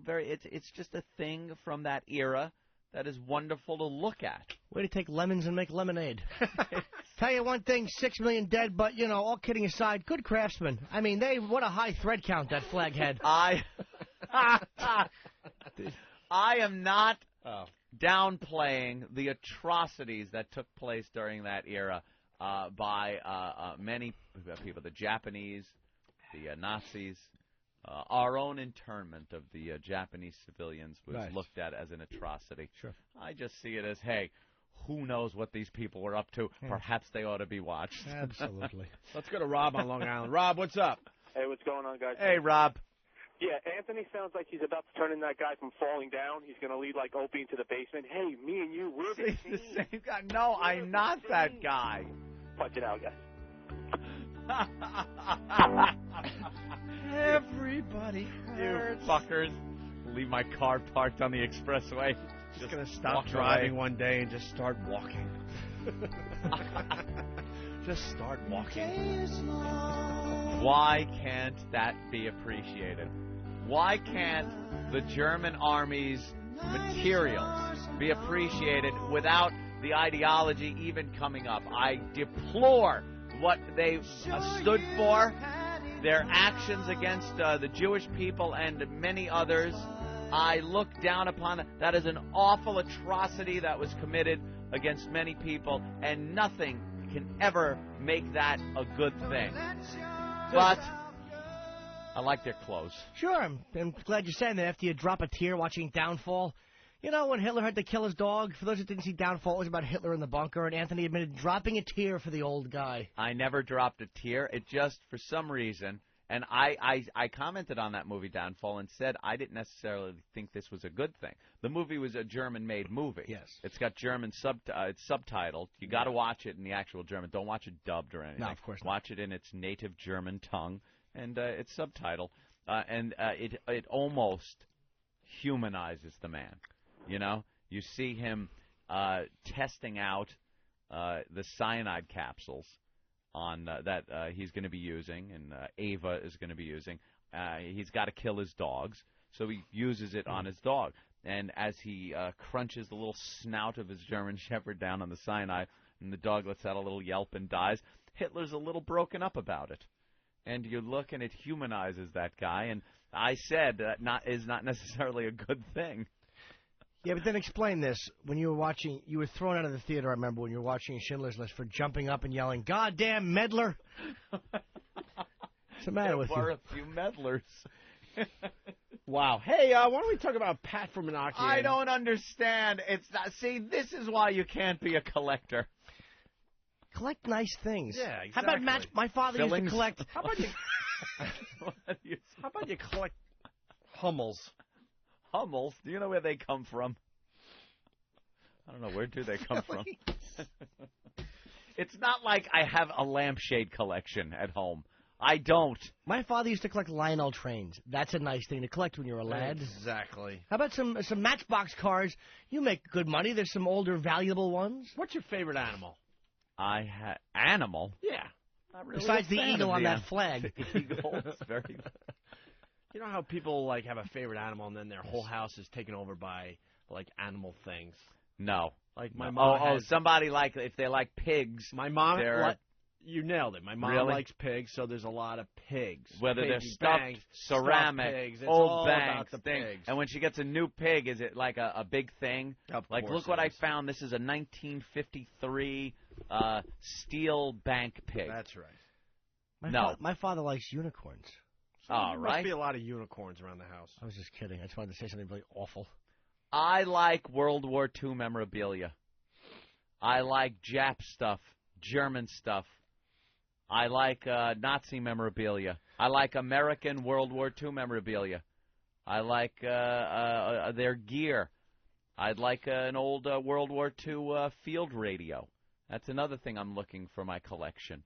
very. It's just a thing from that era that is wonderful to look at. Way to take lemons and make lemonade. Tell you one thing, 6 million dead, but, you know, all kidding aside, good craftsmen. I mean, what a high thread count that flag had. I am not downplaying the atrocities that took place during that era by many people, the Japanese, the Nazis. Our own internment of the Japanese civilians was looked at as an atrocity. Sure. I just see it as, hey, who knows what these people were up to? Yeah. Perhaps they ought to be watched. Absolutely. Let's go to Rob on Long Island. Rob, what's up? Hey, what's going on, guys? Hey, Rob. Yeah, Anthony sounds like he's about to turn in that guy from Falling Down. He's going to lead like Opie into the basement. Hey, me and you, we're the same guy. No, I'm not that guy. Punch it out, guys. Everybody hurts. You fuckers. Leave my car parked on the expressway. Just going to stop driving one day and just start walking. Just start walking. Why can't that be appreciated? Why can't the German army's materials be appreciated without the ideology even coming up? I deplore what they stood for, their actions against the Jewish people and many others. I look down upon it. That is an awful atrocity that was committed against many people, and nothing can ever make that a good thing. But I like their clothes. Sure, I'm glad you're saying that after you drop a tear watching Downfall. You know, when Hitler had to kill his dog, for those who didn't see Downfall, it was about Hitler in the bunker, and Anthony admitted dropping a tear for the old guy. I never dropped a tear. It just, for some reason, and I commented on that movie, Downfall, and said I didn't necessarily think this was a good thing. The movie was a German-made movie. Yes. It's got German it's subtitled. You got to watch it in the actual German. Don't watch it dubbed or anything. No, of course not. Watch it in its native German tongue, and it's subtitled. It almost humanizes the man. You know, you see him testing out the cyanide capsules on that he's going to be using, and Ava is going to be using. He's got to kill his dogs, so he uses it on his dog. And as he crunches the little snout of his German Shepherd down on the cyanide, and the dog lets out a little yelp and dies, Hitler's a little broken up about it. And you look, and it humanizes that guy. And I said that is not necessarily a good thing. Yeah, but then explain this. When you were watching, you were thrown out of the theater, I remember, when you were watching Schindler's List for jumping up and yelling, "Goddamn meddler!" What's the matter with you? There were a few meddlers. Wow. Hey, why don't we talk about Pat from Menachie? I don't understand. It's not. See, this is why you can't be a collector. Collect nice things. Yeah, exactly. How about match? My father used to collect. How about you collect Hummels? Hummels? Do you know where they come from? I don't know. Where do they come from? It's not like I have a lampshade collection at home. I don't. My father used to collect Lionel trains. That's a nice thing to collect when you're a lad. Exactly. How about some Matchbox cars? You make good money. There's some older, valuable ones. What's your favorite animal? Animal? Yeah. Not really Besides the eagle on that flag. The eagle is very... You know how people like have a favorite animal and then their whole house is taken over by like animal things? No. Like my mom. Somebody like if they like pigs. My mom. You nailed it. My mom likes pigs, so there's a lot of pigs. Whether they're stuffed, ceramic, old banks, pigs. And when she gets a new pig, is it like a big thing? Of like, course look what I found. This is a 1953 steel bank pig. That's right. My father likes unicorns. So there must be a lot of unicorns around the house. I was just kidding. I just wanted to say something really awful. I like World War II memorabilia. I like Jap stuff, German stuff. I like Nazi memorabilia. I like American World War II memorabilia. I like their gear. I'd like an old World War II field radio. That's another thing I'm looking for my collection.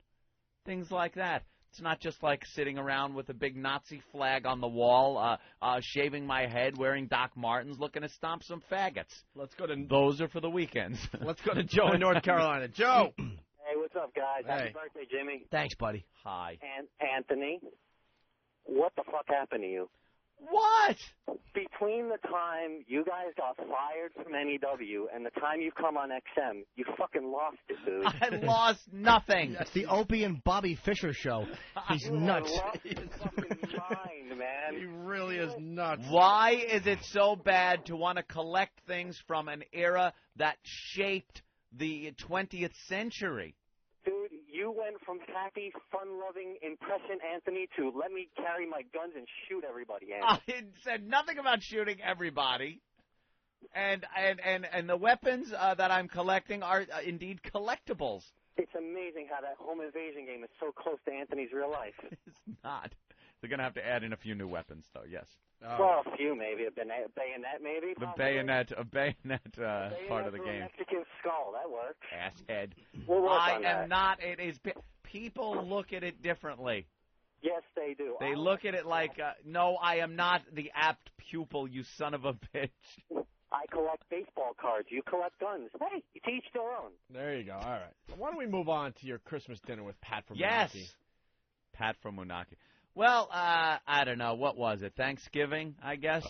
Things like that. It's not just like sitting around with a big Nazi flag on the wall, shaving my head, wearing Doc Martens, looking to stomp some faggots. Let's go to... Those are for the weekends. Let's go to Joe in North Carolina. Joe! Hey, what's up, guys? Hey. Happy birthday, Jimmy. Thanks, buddy. Hi. And Anthony, what the fuck happened to you? What? Between the time you guys got fired from NEW and the time you come on XM, you fucking lost it, dude. I lost nothing. It's the Opie and Bobby Fischer show. He's nuts. Lost his fucking mind, man. He really is nuts. Why is it so bad to want to collect things from an era that shaped the 20th century? Dude, you went from happy, fun-loving impression Anthony to let me carry my guns and shoot everybody, Anthony. I said nothing about shooting everybody. And the weapons that I'm collecting are indeed collectibles. It's amazing how that home invasion game is so close to Anthony's real life. It's not. They're going to have to add in a few new weapons, though, yes. Well, a few maybe. A bayonet, maybe? The possibly? bayonet part of the game. Mexican skull, that works. Asshead. We'll work I on am that. not. It is. People look at it differently. Yes, they do. They look at it like, no, I am not the apt pupil, you son of a bitch. I collect baseball cards. You collect guns. Hey, to each their own. There you go. All right. Why don't we move on to your Christmas dinner with Pat from Yes. Moonachie? Pat from Moonachie. Well, I don't know. What was it? Thanksgiving, I guess?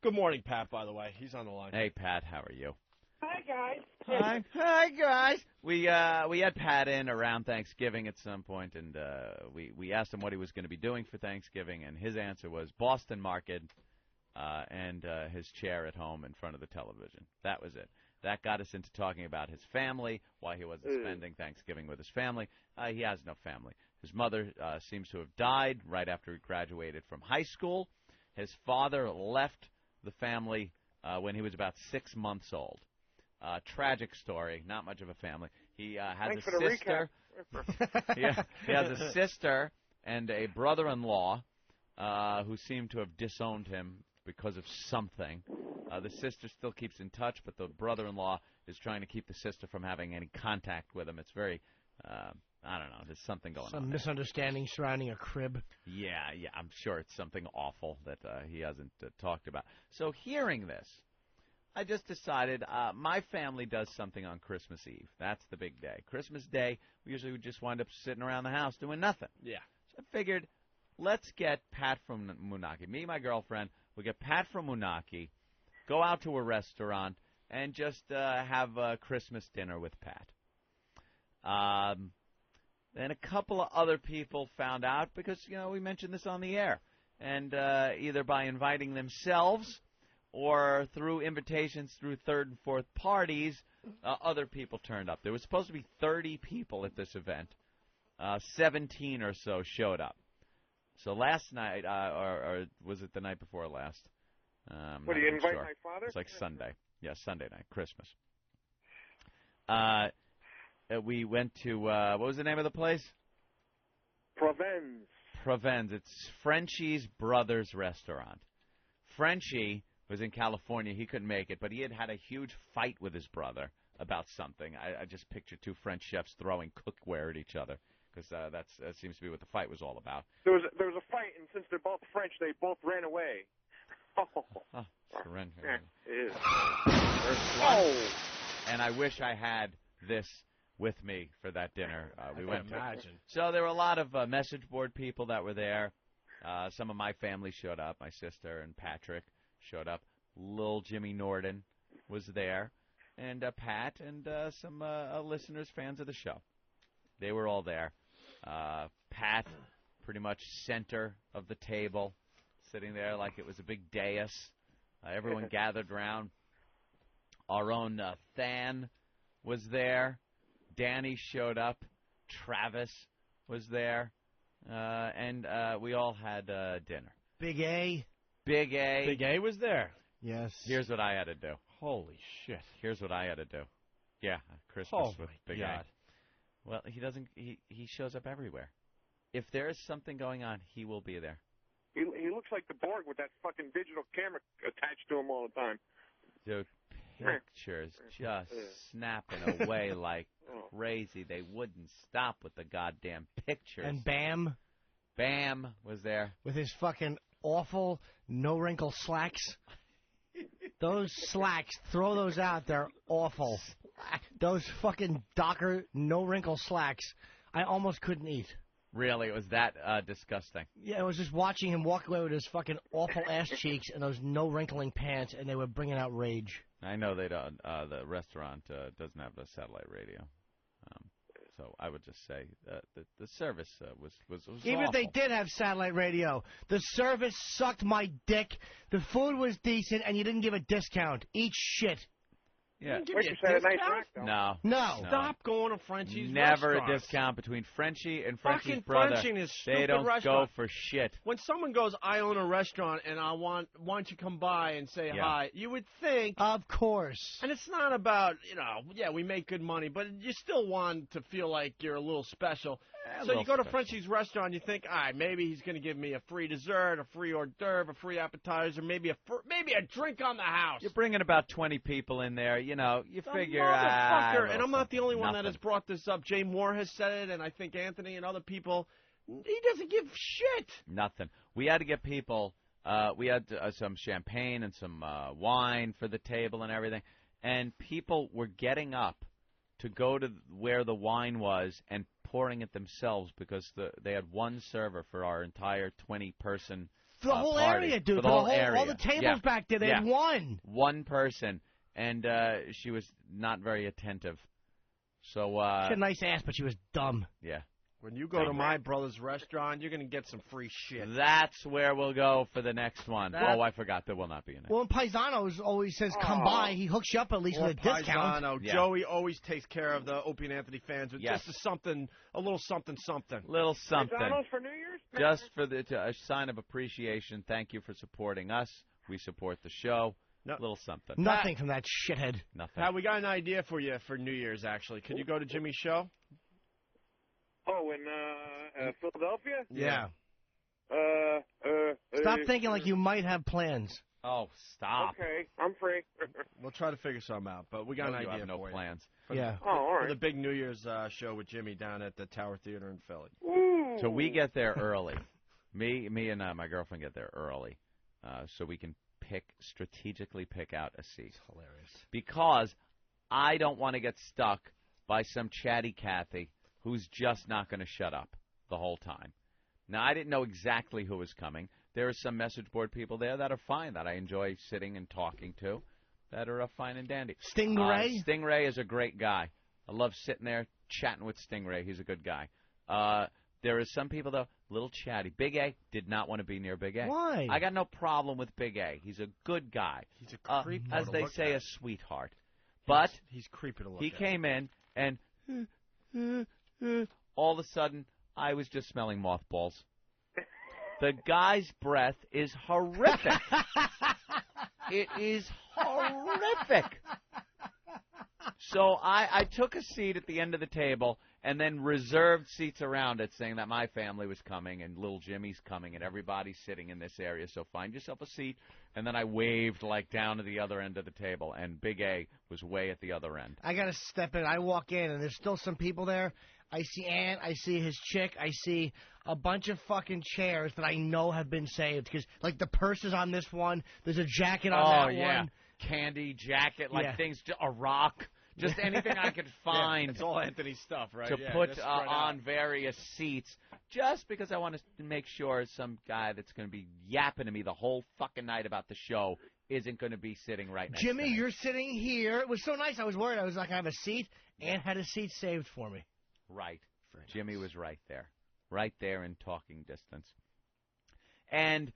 Good morning, Pat, by the way. He's on the line. Hey, Pat. How are you? Hi, guys. Hi, guys. We had Pat in around Thanksgiving at some point, and we asked him what he was going to be doing for Thanksgiving, and his answer was Boston Market and his chair at home in front of the television. That was it. That got us into talking about his family, why he wasn't spending Thanksgiving with his family. He has no family. His mother seems to have died right after he graduated from high school. His father left the family when he was about 6 months old. Tragic story, not much of a family. He has Thanks a for the sister. recap. He has a sister and a brother-in-law who seem to have disowned him because of something. The sister still keeps in touch, but the brother-in-law is trying to keep the sister from having any contact with him. It's very, I don't know, there's something going on. Some misunderstanding surrounding a crib. Yeah, I'm sure it's something awful that he hasn't talked about. So hearing this, I just decided my family does something on Christmas Eve. That's the big day. Christmas Day, we usually would just wind up sitting around the house doing nothing. Yeah. So I figured, let's get Pat from Moonachie. Me and my girlfriend, we'll get Pat from Moonachie, go out to a restaurant, and just have a Christmas dinner with Pat. Then a couple of other people found out because, we mentioned this on the air. And either by inviting themselves or through invitations through third and fourth parties, other people turned up. There was supposed to be 30 people at this event. 17 or so showed up. So last night, or was it the night before last? What, do you invite my father? It's like Sunday. Yeah, Sunday night, Christmas. we went to, what was the name of the place? Provence. It's Frenchie's brother's restaurant. Frenchie was in California. He couldn't make it, but he had a huge fight with his brother about something. I just picture two French chefs throwing cookware at each other, because that seems to be what the fight was all about. There was a fight, and since they're both French, they both ran away. Surrender. It is. And I wish I had this with me for that dinner we went to. Imagine. So there were a lot of message board people that were there. Some of my family showed up. My sister and Patrick showed up. Little Jimmy Norden was there. And Pat and some listeners, fans of the show. They were all there. Pat, pretty much center of the table, sitting there like it was a big dais. Everyone gathered around. Our own Than was there. Danny showed up. Travis was there. And we all had dinner. Big A. Big A. Big A was there. Yes. Here's what I had to do. Holy shit. Here's what I had to do. Yeah, Christmas with Big God. A. Well, he doesn't. He shows up everywhere. If there is something going on, he will be there. He looks like the Borg with that fucking digital camera attached to him all the time. Dude, pictures just snapping away like crazy. They wouldn't stop with the goddamn pictures. And Bam. Bam was there. With his fucking awful no-wrinkle slacks. Those slacks, throw those out. They're awful. Those fucking Docker no-wrinkle slacks, I almost couldn't eat. Really? It was that disgusting? Yeah, I was just watching him walk away with his fucking awful ass cheeks and those no-wrinkling pants, and they were bringing out rage. I know they don't. The restaurant doesn't have a satellite radio. So I would just say the service was Even awful. if they did have satellite radio, the service sucked my dick. The food was decent, and you didn't give a discount. Eat shit. Yeah. No. Stop going to Frenchie's Never restaurants. a discount between Frenchie and Fucking Frenchie's brother. Frenchie is They stupid don't restaurant. go for shit. When someone goes, I own a restaurant and I want you to come by and say hi, you would think. Of course. And it's not about, we make good money, but you still want to feel like you're a little special. So you go to Frenchie's restaurant, you think, all right, maybe he's going to give me a free dessert, a free hors d'oeuvre, a free appetizer, maybe a drink on the house. You're bringing about 20 people in there. You figure. Motherfucker, and I'm not the only one that has brought this up. Jay Moore has said it, and I think Anthony and other people. He doesn't give shit. Nothing. We had to get people. We had some champagne and some wine for the table and everything, and people were getting up to go to where the wine was and pouring it themselves because they had one server for our entire 20-person For the whole party. area, dude. For the whole area. All the tables back there, they had one. One person, and she was not very attentive. So she had a nice ass, but she was dumb. Yeah. When you go to my brother's restaurant, you're going to get some free shit. That's where we'll go for the next one. I forgot. There will not be a next. Well, Paisanos always says, come by. He hooks you up at least with a discount. Paisano. Yeah. Joey always takes care of the Opie and Anthony fans with just a little something. Little something. Paisanos for New Year's? Just for a sign of appreciation. Thank you for supporting us. We support the show. Little something. Nothing from that shithead. Nothing. Pat, we got an idea for you for New Year's, actually. Could you go to Jimmy's show? Oh, in Philadelphia? Yeah. Stop thinking like you might have plans. Oh, stop. Okay, I'm free. We'll try to figure something out, but we got an idea have no for you. plans. Yeah. All right. For the big New Year's show with Jimmy down at the Tower Theater in Philly. Ooh. So we get there early. Me and my girlfriend get there early, so we can strategically pick out a seat. It's hilarious. Because I don't want to get stuck by some chatty Cathy who's just not going to shut up the whole time. Now, I didn't know exactly who was coming. There are some message board people there that are fine, that I enjoy sitting and talking to, that are fine and dandy. Stingray? Stingray is a great guy. I love sitting there chatting with Stingray. He's a good guy. There are some people, though, a little chatty. Big A did not want to be near Big A. Why? I got no problem with Big A. He's a good guy. He's a creep. As they say, a sweetheart. But he's creepy to look he at. came in, and all of a sudden, I was just smelling mothballs. The guy's breath is horrific. It is horrific. So I took a seat at the end of the table and then reserved seats around it, saying that my family was coming and little Jimmy's coming and everybody's sitting in this area. So find yourself a seat. And then I waved like down to the other end of the table, and Big A was way at the other end. I got to step in. I walk in, and there's still some people there. I see Ant. I see his chick. I see a bunch of fucking chairs that I know have been saved. Because, like, the purse is on this one. There's a jacket on that one. Candy, jacket, like things, a rock. Just anything I could find. It's all Anthony's stuff, right? To put on various seats, just because I want to make sure some guy that's going to be yapping to me the whole fucking night about the show isn't going to be sitting right next to me. Jimmy, you're sitting here. It was so nice. I was worried. I was like, I have a seat. Ant had a seat saved for me. Right. Jimmy was right there in talking distance. And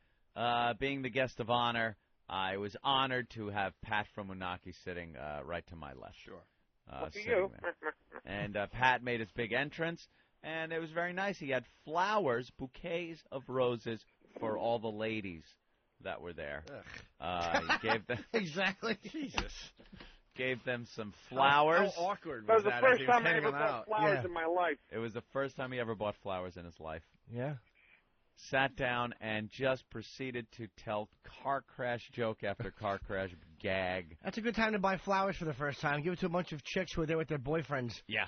being the guest of honor, I was honored to have Pat from Unaki sitting right to my left. Sure. Look at you. And Pat made his big entrance, and it was very nice. He had flowers, bouquets of roses for all the ladies that were there. He gave them exactly. Jesus. Gave them some flowers. How awkward was that? That was the first time I ever bought flowers in my life. It was the first time he ever bought flowers in his life. Yeah. Sat down and just proceeded to tell car crash joke after car crash gag. That's a good time to buy flowers for the first time. Give it to a bunch of chicks who are there with their boyfriends. Yeah.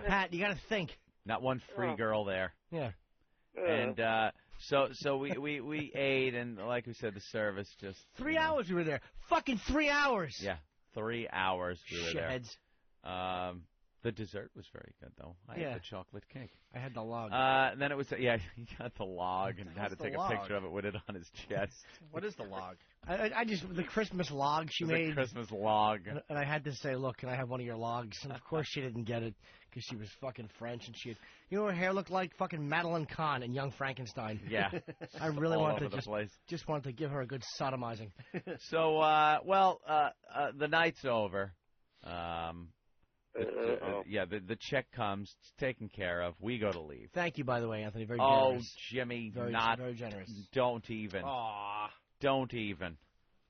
Pat, you got to think. Not one free girl there. Yeah. And so we ate, and like we said, the service just 3 hours we were there. Fucking 3 hours. Yeah, 3 hours we were there. Shitheads. The dessert was very good, though. I had the chocolate cake. I had the log. And then it was, he got the log and had to take a picture of it with it on his chest. What is the log? I just, the Christmas log she made. The Christmas log. And I had to say, look, can I have one of your logs? And of course she didn't get it because she was fucking French and she had, you know what her hair looked like? Fucking Madeline Kahn in Young Frankenstein. Yeah. I really wanted to just wanted to give her a good sodomizing. So, the night's over. The check comes, it's taken care of. We go to leave. Thank you, by the way, Anthony. Very generous. Oh, Jimmy, very generous. Don't even. Aww. Don't even.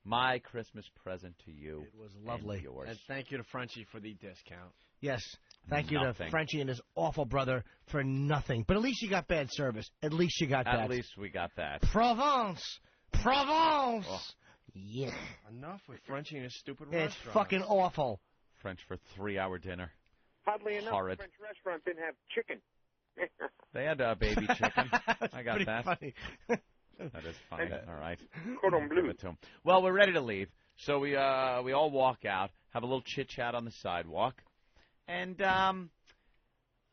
My Christmas present to you. It was lovely. And yours. And thank you to Frenchie for the discount. Yes. Thank you to Frenchie and his awful brother for nothing. But at least you got bad service. At least you got that. At least we got that. Provence. Oh. Yeah. Enough with Frenchie and his stupid It's restaurant. fucking awful. French for 3-hour dinner. Oddly enough, Horrid. the French restaurant didn't have chicken. They had baby chicken. I got that. Funny. That is funny. All right. Cordon bleu. Give it to 'em. Well, we're ready to leave. So we all walk out, have a little chit-chat on the sidewalk. And I'm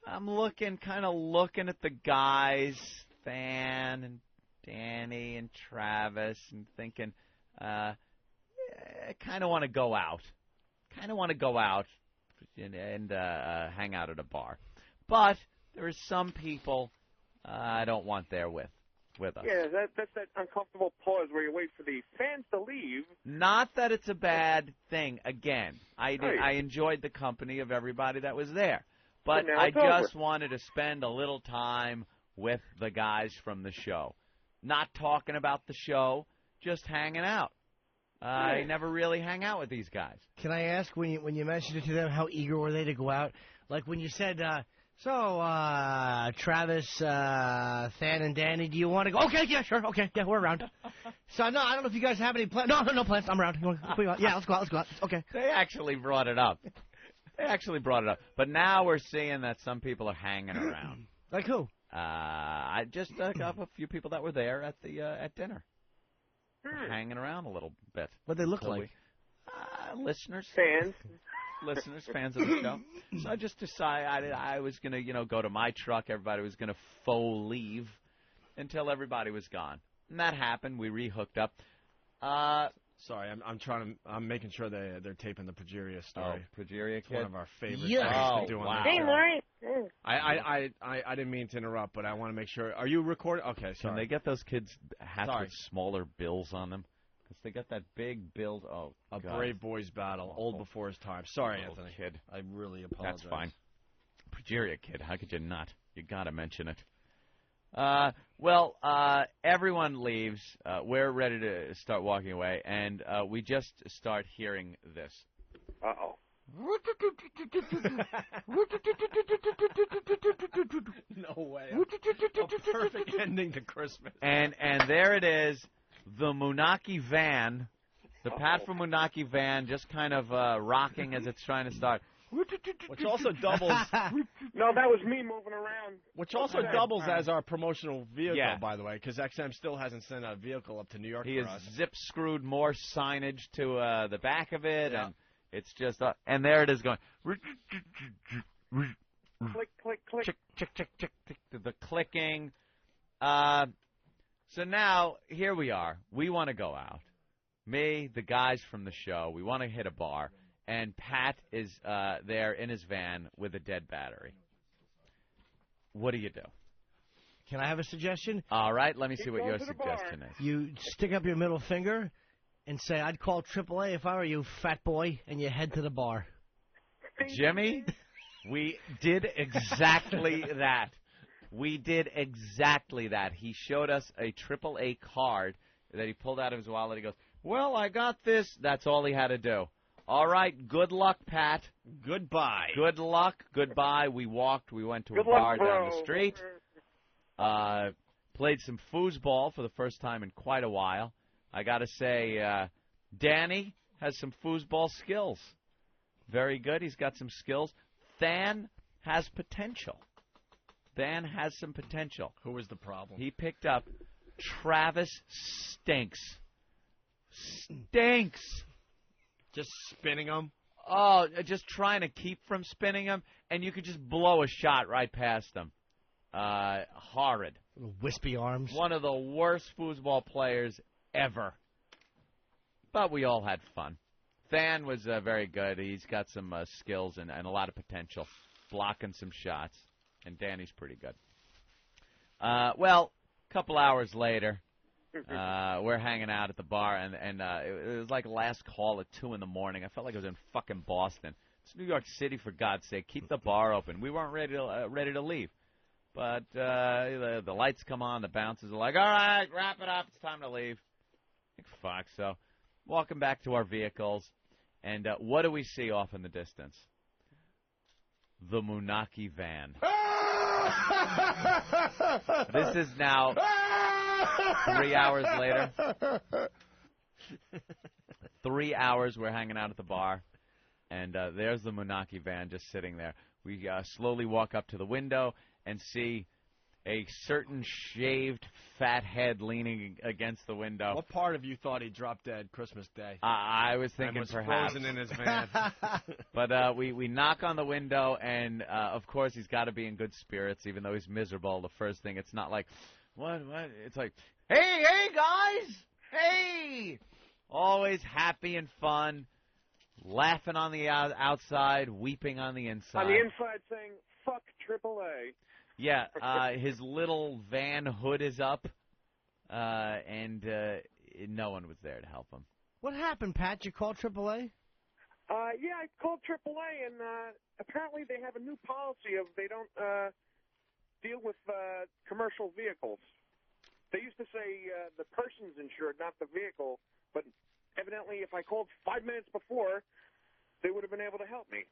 kind of looking at the guys, Than and Danny and Travis, and thinking, I kind of want to go out. And hang out at a bar. But there are some people I don't want there with us. Yeah, that's that uncomfortable pause where you wait for the fans to leave. Not that it's a bad thing. Again, I enjoyed the company of everybody that was there. But I just wanted to spend a little time with the guys from the show. Not talking about the show, just hanging out. I never really hang out with these guys. Can I ask, when you mentioned it to them, how eager were they to go out? Like when you said, Travis, Than, and Danny, do you want to go? Okay, yeah, sure, okay, yeah, we're around. So, no, I don't know if you guys have any plans. No plans, I'm around. Yeah, let's go out, okay. They actually brought it up. But now we're seeing that some people are hanging around. Like who? I just got a few people that were there at the at dinner. Hanging around a little bit. What they look like? Listeners. Fans. Listeners, fans of the show. So I just decided I was going to, go to my truck. Everybody was going to faux leave until everybody was gone. And that happened. We rehooked up. Sorry, I'm making sure they're taping the Progeria story. Oh, Progeria it's kid? one of our favorites. Yeah. Been doing Wow. Hey, Murray. I didn't mean to interrupt, but I want to make sure. Are you recording? Okay, sorry. Can they get those kids hats with smaller bills on them? Because they got that big bill. Oh, A God. Brave Boys battle, old before his time. Sorry, Anthony. Kid. I really apologize. That's fine. Progeria kid. How could you not? You got to mention it. Everyone leaves. We're ready to start walking away, and we just start hearing this. Uh-oh. No way. A perfect ending to Christmas. And there it is, the Munaki van, the Pat from Munaki van, just kind of rocking as it's trying to start. Which also doubles. No, that was me moving around. Which also doubles as our promotional vehicle, by the way, because XM still hasn't sent a vehicle up to New York. He for has us. zip-screwed more signage to the back of it, and it's just, and there it is going. Click, click, click. Chick, chick, chick, chick, chick, the clicking. So now, here we are. We want to go out. Me, the guys from the show, we want to hit a bar. And Pat is there in his van with a dead battery. What do you do? Can I have a suggestion? All right, let me see what your suggestion is. You stick up your middle finger and say, I'd call AAA if I were you, fat boy, and you head to the bar. Jimmy, we did exactly that. We did exactly that. He showed us a AAA card that he pulled out of his wallet. He goes, well, I got this. That's all he had to do. All right, good luck, Pat. Goodbye. Good luck. Goodbye. We walked. We went to a bar down the street. Played some foosball for the first time in quite a while. I got to say, Danny has some foosball skills. Very good. He's got some skills. Than has potential. Than has some potential. Who was the problem? He picked up Travis Stinks. Stinks. Just spinning them? Oh, just trying to keep from spinning them, and you could just blow a shot right past them. Horrid. Little wispy arms. One of the worst foosball players ever. But we all had fun. Than was very good. He's got some skills and a lot of potential, blocking some shots. And Danny's pretty good. Well, a couple hours later, we're hanging out at the bar, and it was like last call at 2 in the morning. I felt like I was in fucking Boston. It's New York City, for God's sake. Keep the bar open. We weren't ready to leave. But the lights come on. The bouncers are like, all right, wrap it up. It's time to leave. Like, fuck. So walking back to our vehicles, and what do we see off in the distance? The Munaki van. This is now 3 hours later. 3 hours we're hanging out at the bar, and there's the Munaki van just sitting there. We slowly walk up to the window and see a certain shaved fat head leaning against the window. What part of you thought he dropped dead Christmas Day? I was thinking was perhaps. frozen in his van. But we knock on the window, and of course he's got to be in good spirits, even though he's miserable. The first thing, it's not like, what? It's like, hey guys, hey! Always happy and fun, laughing on the outside, weeping on the inside. On the inside saying, fuck AAA. Yeah, his little van hood is up, and no one was there to help him. What happened, Pat? You called AAA? Yeah, I called AAA, and apparently they have a new policy of they don't deal with commercial vehicles. They used to say the person's insured, not the vehicle, but evidently if I called 5 minutes before, they would have been able to help me.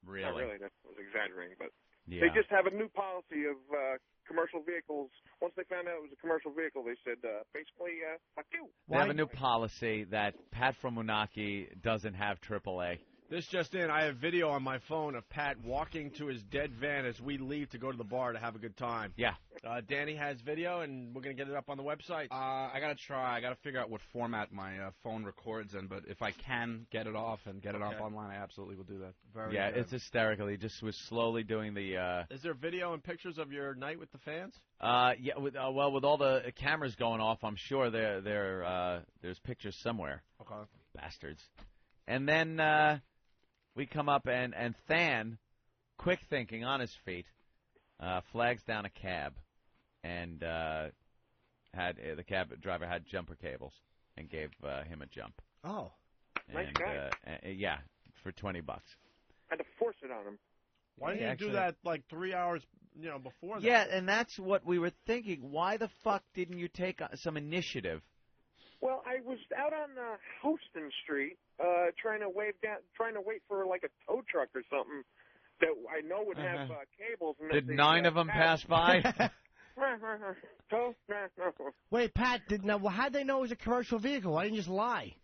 Really? Not really, that was exaggerating, but... Yeah. They just have a new policy of commercial vehicles. Once they found out it was a commercial vehicle, they said, basically, fuck you. They have a new policy that Pat from Munaki doesn't have AAA. This just in, I have video on my phone of Pat walking to his dead van as we leave to go to the bar to have a good time. Yeah. Danny has video, and we're going to get it up on the website. I got to try. I got to figure out what format my phone records in, but if I can get it off and get it up online, I absolutely will do that. Very good. It's hysterical. He just was slowly doing the... Is there video and pictures of your night with the fans? Yeah, with all the cameras going off, I'm sure there's pictures somewhere. Okay. Bastards. And then... we come up, and Than, quick thinking, on his feet, flags down a cab, and the cab driver had jumper cables and gave him a jump. Oh, nice guy. Yeah, for $20. Had to force it on him. Why didn't you do that like 3 hours, before that? Yeah, and that's what we were thinking. Why the fuck didn't you take some initiative Well, I was out on Houston Street trying to wait for like a tow truck or something that I know would have cables. And Did 9 of them pass by? Tow? No. Wait, Pat, how'd they know it was a commercial vehicle? Why didn't you just lie?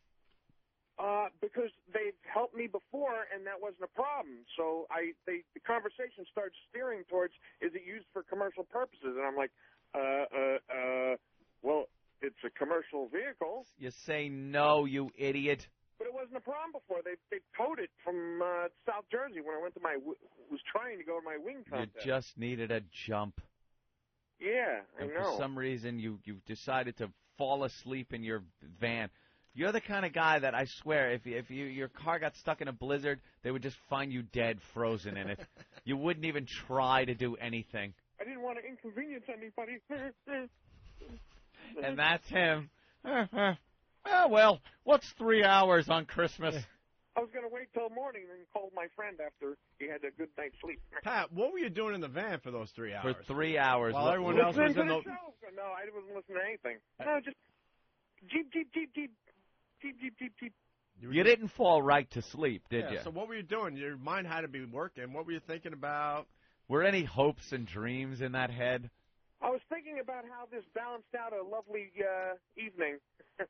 Because they've helped me before, and that wasn't a problem. So the conversation starts steering towards, is it used for commercial purposes? And I'm like, well, it's a commercial vehicle. You say no, you idiot. But it wasn't a problem before. They towed it from South Jersey when I went to was trying to go to my wing contest. You just needed a jump. Yeah, I know. For some reason, you decided to fall asleep in your van. You're the kind of guy that I swear, if your car got stuck in a blizzard, they would just find you dead, frozen in it. You wouldn't even try to do anything. I didn't want to inconvenience anybody. And that's him. Well, what's 3 hours on Christmas? I was going to wait till morning and then call my friend after he had a good night's sleep. Pat, what were you doing in the van for those 3 hours? For 3 hours. While everyone else was in the... No, I wasn't listening to anything. No, just Jeep. You didn't fall right to sleep, did you? So what were you doing? Your mind had to be working. What were you thinking about? Were any hopes and dreams in that head? I was thinking about how this balanced out a lovely evening. It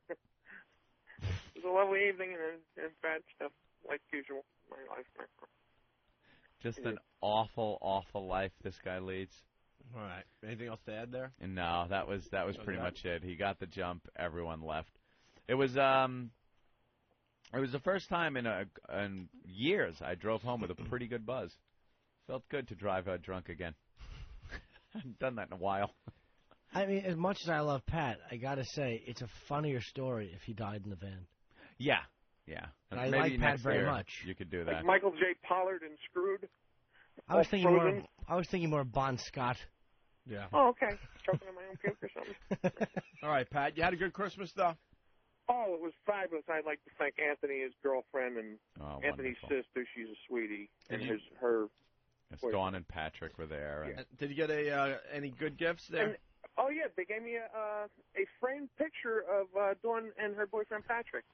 was a lovely evening and bad stuff, like usual in my life. Just an awful, awful life this guy leads. All right. Anything else to add there? No, that was pretty much it. He got the jump. Everyone left. It was the first time in years I drove home with a pretty good buzz. Felt good to drive drunk again. I haven't done that in a while. I mean, as much as I love Pat, I gotta say it's a funnier story if he died in the van. Yeah. And I maybe like Pat very year much. You could do that. Like Michael J. Pollard and Screwed. I was thinking more of Bon Scott. Yeah. Oh, okay. Choking on my own puke or something. All right, Pat. You had a good Christmas, though? Oh, it was fabulous. I'd like to thank Anthony, his girlfriend, and Anthony's wonderful. sister. She's a sweetie. Did And you- her. Dawn and Patrick were there. And Did you get any good gifts there? And, oh, yeah. They gave me a framed picture of Dawn and her boyfriend, Patrick.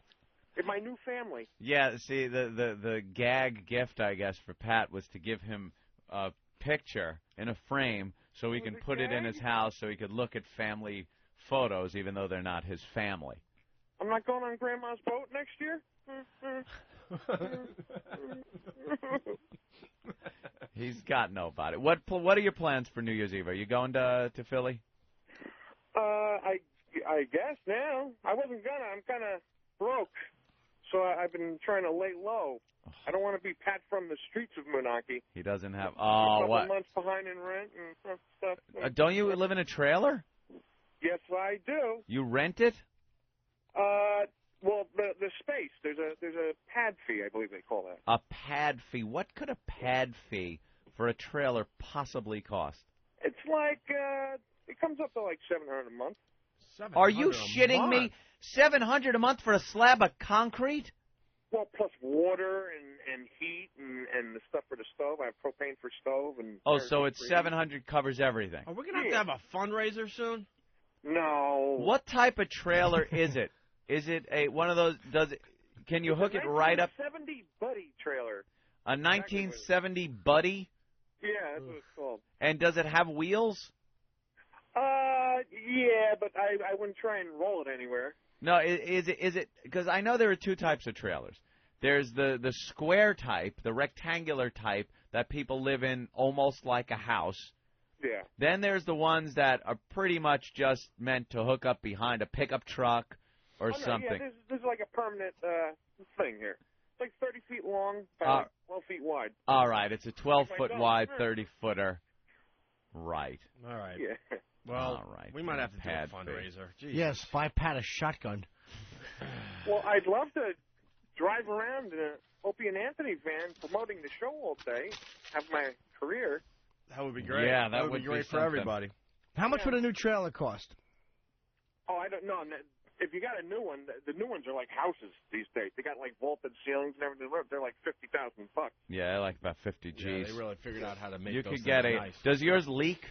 In my new family. Yeah, see, the gag gift, I guess, for Pat was to give him a picture in a frame so he can put it in his house so he could look at family photos even though they're not his family. I'm not going on Grandma's boat next year? He's got to know about it. What are your plans for New Year's Eve? Are you going to Philly? I guess now. I wasn't gonna. I'm kind of broke. So I've been trying to lay low. I don't want to be Pat from the streets of Moonachie. He doesn't have... A Oh, couple what? months behind in rent and stuff. Don't you live in a trailer? Yes, I do. You rent it? Well, the space. There's a pad fee, I believe they call that. A pad fee. What could a pad fee for a trailer possibly cost? It's like it comes up to like $700 a month. Are you shitting me? $700 a month for a slab of concrete? Well, plus water and heat and the stuff for the stove. I have propane for stove and. Oh, so it's $700 covers everything. Are we going to have a fundraiser soon? No. What type of trailer is it? Is it one of those? Can you hook it right up? 1970 Buddy trailer. A 1970 Buddy? Yeah, that's what it's called. And does it have wheels? Yeah, but I wouldn't try and roll it anywhere. No, is it? Because I know there are two types of trailers. There's the square type, the rectangular type that people live in almost like a house. Yeah. Then there's the ones that are pretty much just meant to hook up behind a pickup truck or something. Yeah, this is like a permanent thing here. It's like 30 feet long, about 12 feet wide. All right, it's a 12-foot wide, 30-footer. Right. All right. Yeah. Well, all right. we might have to do a Pad fundraiser. Jesus. Yes, buy Pat a shotgun. Well, I'd love to drive around in an Opie and Anthony van promoting the show all day, have my career. That would be great. Yeah, that would be great for something. everybody. How much would a new trailer cost? Oh, I don't know. If you got a new one, the new ones are like houses these days. They got like vaulted ceilings and everything. They're like $50,000. Yeah, like about 50 G's. Yeah, they really figured out how to make you those could get things a. nice. Does yours leak?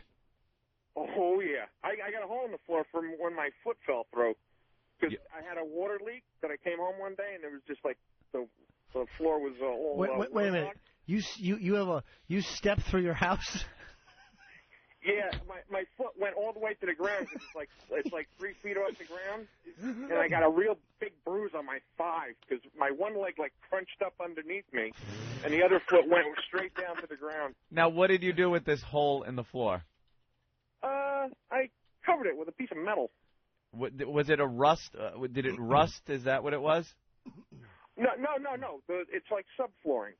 Oh, yeah. I got a hole in the floor from when my foot fell through. Because I had a water leak that I came home one day, and it was just like the floor was all. Wait a minute. You stepped through your house? Yeah, my foot went all the way to the ground. It's like 3 feet off the ground, and I got a real big bruise on my thigh because my one leg like crunched up underneath me, and the other foot went straight down to the ground. Now, what did you do with this hole in the floor? I covered it with a piece of metal. Was it a rust? Did it rust? Is that what it was? No. It's like subflooring,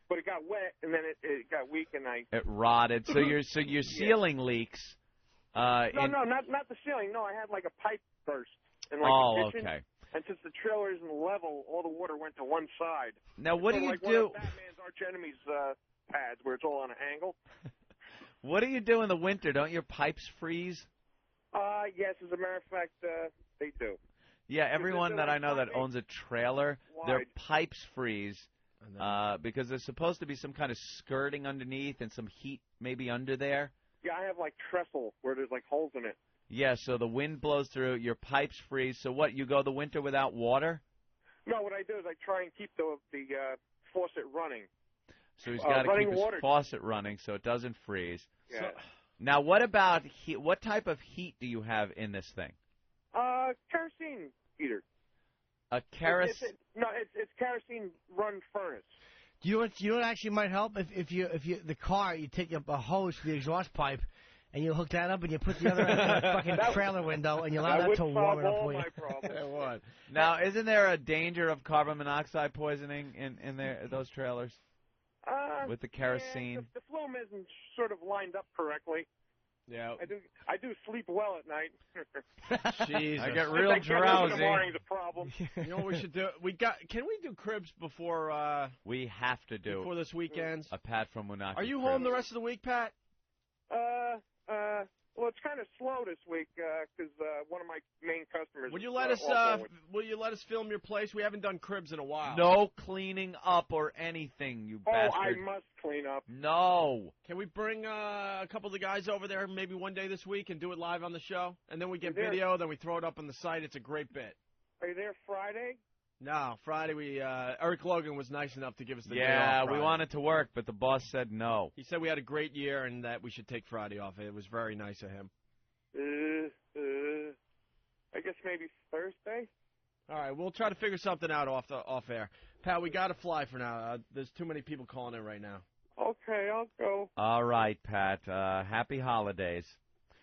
but it got wet and then it got weak and It rotted. So your ceiling leaks. No, not the ceiling. No, I had like a pipe burst in the kitchen. Okay. And since the trailer isn't level, all the water went to one side. Now, what do you like do? One of Batman's arch enemy's pads where it's all on an angle. What do you do in the winter? Don't your pipes freeze? Yes, as a matter of fact, they do. Yeah, everyone that I know that owns a trailer, their pipes freeze because there's supposed to be some kind of skirting underneath and some heat maybe under there. Yeah, I have like trestle where there's like holes in it. Yeah, so the wind blows through, your pipes freeze. So what, you go the winter without water? No, what I do is I try and keep the faucet running. So he's got to keep his faucet running so it doesn't freeze. Yeah. So, now, what about heat? What type of heat do you have in this thing? Kerosene heater. A kerosene? No, it's kerosene run furnace. Do you know what actually might help? If you the car, you take a hose for the exhaust pipe, and you hook that up, and you put the other end in the fucking trailer window, and you allow that to warm it up for you. It would. Now, isn't there a danger of carbon monoxide poisoning in those trailers? With the kerosene? Yeah, the flume isn't sort of lined up correctly. Yeah. I do sleep well at night. Jesus. I get real drowsy. In the morning's a problem. You know what we should do? Can we do cribs before? We have to do before this weekend. A Pat from Moonachie. Are you crib. home the rest of the week, Pat? Well, it's kind of slow this week because one of my main customers. Will you let us film your place? We haven't done cribs in a while. No cleaning up or anything, you bastard. I must clean up. No. Can we bring a couple of the guys over there maybe one day this week and do it live on the show? And then we get video, then we throw it up on the site. It's a great bit. Are you there Friday? No, Friday Eric Logan was nice enough to give us the day off. Yeah, Friday. we wanted to work, but the boss said no. He said we had a great year and that we should take Friday off. It was very nice of him. I guess maybe Thursday. All right, we'll try to figure something out off air. Pat, we got to fly for now. There's too many people calling in right now. Okay, I'll go. All right, Pat. Happy holidays.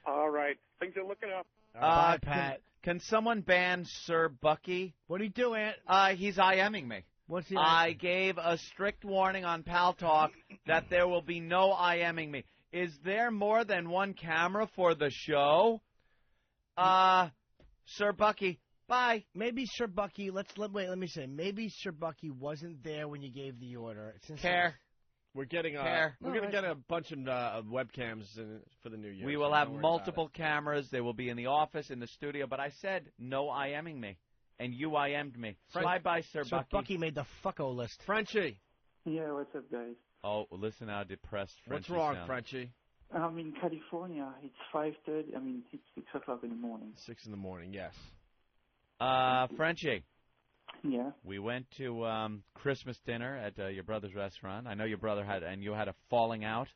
All right. Things are looking up. Bye, Pat. Can someone ban Sir Bucky? What are you doing? He's IMing me. What's he? I gave a strict warning on Pal Talk that there will be no IMing me. Is there more than one camera for the show? Sir Bucky, bye. Maybe Sir Bucky. Let me say. Maybe Sir Bucky wasn't there when you gave the order. Care. We're getting we're going to get a bunch of webcams for the new year. We will have multiple cameras. They will be in the office, in the studio. But I said no IMing me, and you IM'd me. Bye-bye, Sir Bucky. Sir Bucky made the fucko list. Frenchie. Yeah, what's up, guys? Oh, listen how depressed Frenchie What's wrong, sounds. Frenchie? I'm in California. It's 5:30. I mean, it's 6 o'clock in the morning. 6 in the morning, yes. Frenchie. Yeah. We went to Christmas dinner at your brother's restaurant. I know your brother had a falling out.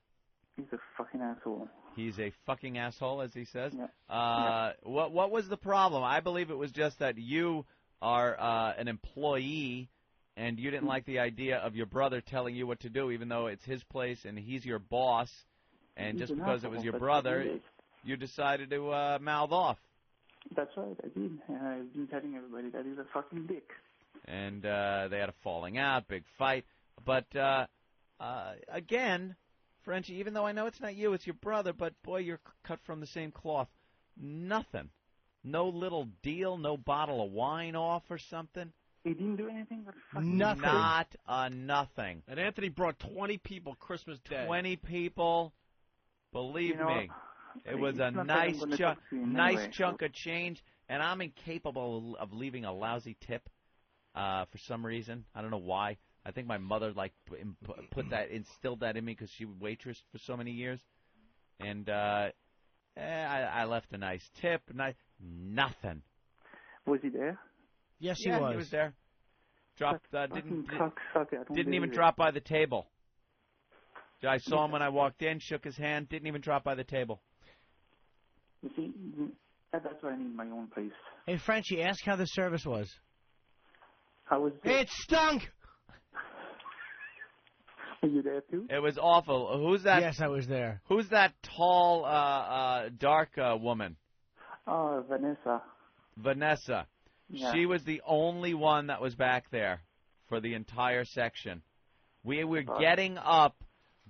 He's a fucking asshole. He's a fucking asshole, as he says. Yeah. What was the problem? I believe it was just that you are an employee, and you didn't like the idea of your brother telling you what to do, even though it's his place and he's your boss. And He's just an because it was asshole, your that's brother, what he is. you decided to mouth off. That's right, I did. And I've been telling everybody that he's a fucking dick. And they had a falling out, big fight. But, again, Frenchie, even though I know it's not you, it's your brother, but, boy, you're cut from the same cloth. Nothing. No little deal, no bottle of wine off or something. He didn't do anything but fucking Nothing. Not a nothing. And Anthony brought 20 people Christmas Day. 20 people. Believe me. It was a nice chunk of change, and I'm incapable of leaving a lousy tip for some reason. I don't know why. I think my mother instilled that in me because she waitressed for so many years, and I left a nice tip. Nothing. Was he there? Yes, He was there. Dropped. Didn't even drop by the table. I saw him when I walked in. Shook his hand. Didn't even drop by the table. You see, that's why I need my own place. Hey, Frenchie, ask how the service was. How was it? It stunk! Were you there too? It was awful. Who's that? Yes, I was there. Who's that tall, dark woman? Vanessa. Vanessa. Yeah. She was the only one that was back there for the entire section. We were getting up,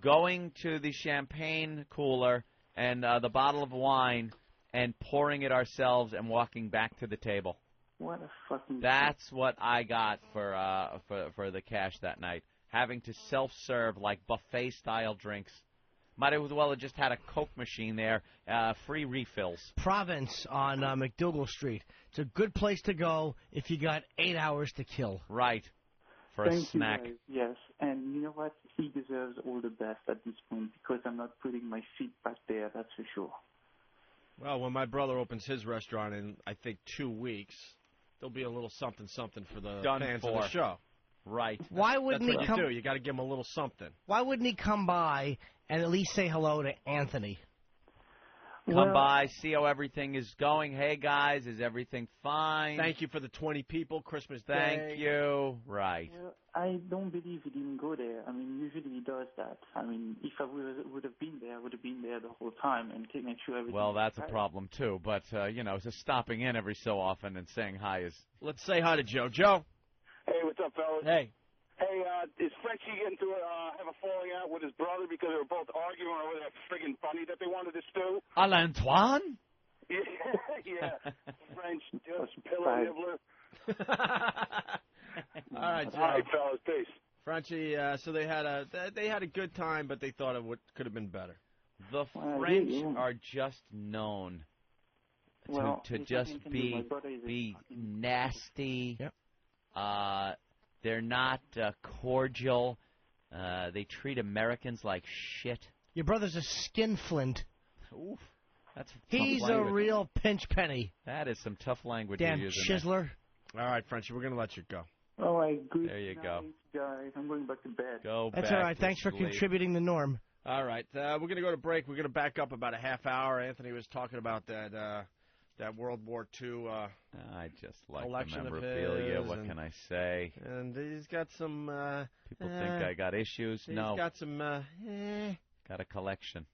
going to the champagne cooler and the bottle of wine and pouring it ourselves and walking back to the table. What a fucking... That's what I got for the cash that night. Having to self-serve like buffet-style drinks. Might as well have just had a Coke machine there, free refills. Province on McDougal Street. It's a good place to go if you got 8 hours to kill. Right. For Thank a snack. You guys. Yes, and you know what? He deserves all the best at this point because I'm not putting my feet back there, that's for sure. Well, when my brother opens his restaurant in, I think, 2 weeks, there'll be a little something for the fans of the show. Right. Why wouldn't That's he what come? you do. You got to give him a little something. Why wouldn't he come by and at least say hello to Anthony? Come by, see how everything is going. Hey, guys, is everything fine? Thank you for the 20 people, Christmas Day. Thank you. Right. Well, I don't believe he didn't go there. I mean, usually he does that. I mean, if I would have been there, I would have been there the whole time and make sure everything. Well, that's a right. problem, too. But, just stopping in every so often and saying hi is... Let's say hi to Joe. Joe. Hey, what's up, fellas? Hey. Hey, is Frenchie getting to have a falling out with his brother because they were both arguing over that friggin' bunny that they wanted to stew? Alain-Antoine? Yeah. French, just pillow nibbler. All right, Joe. All right, fellas, peace. Frenchie, so they had a good time, but they thought it could have been better. The French are just known to just be nasty. Yep. They're not cordial. They treat Americans like shit. Your brother's a skinflint. Oof. That's He's tough a language. real pinch penny. That is some tough language Damn you're using chiseler. All right, Frenchie, we're going to let you go. All right, good There you night, go. guys. I'm going back to bed. Go That's back all right. to Thanks for sleep. contributing to Norm. All right, we're going to go to break. We're going to back up about a half hour. Anthony was talking about that World War II I just like the collection of memorabilia. his What and- can I say? And he's got some... People think I got issues. He's No. got some... Got a collection.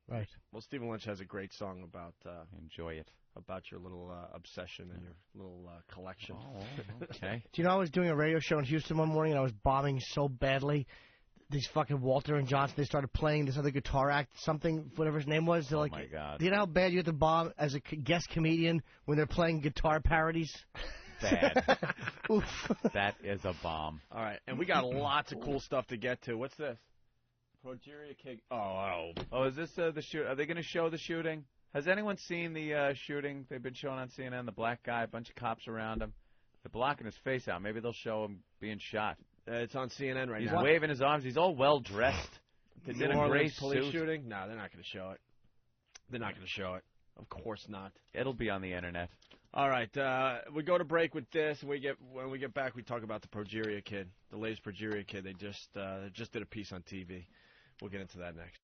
Right. Well, Stephen Lynch has a great song about... Enjoy it. About your little obsession and your little collection. Oh, okay. Do you know I was doing a radio show in Houston one morning and I was bombing so badly? These fucking Walter and Johnson, they started playing this other guitar act, something, whatever his name was. They're like, my God. Do you know how bad you have to bomb as a guest comedian when they're playing guitar parodies? Bad. Oof. That is a bomb. All right, and we got lots of cool stuff to get to. What's this? Progeria Kid. Oh, is this the shoot? Are they going to show the shooting? Has anyone seen the shooting they've been showing on CNN? The black guy, a bunch of cops around him. They're blocking his face out. Maybe they'll show him being shot. It's on CNN right He's now. waving his arms. He's all well dressed. He's in a gray police suit. shooting? No, they're not going to show it. They're not going to show it. Of course not. It'll be on the internet. All right, we go to break with this, and when we get back, we talk about the Progeria Kid, the latest Progeria Kid. They just did a piece on TV. We'll get into that next.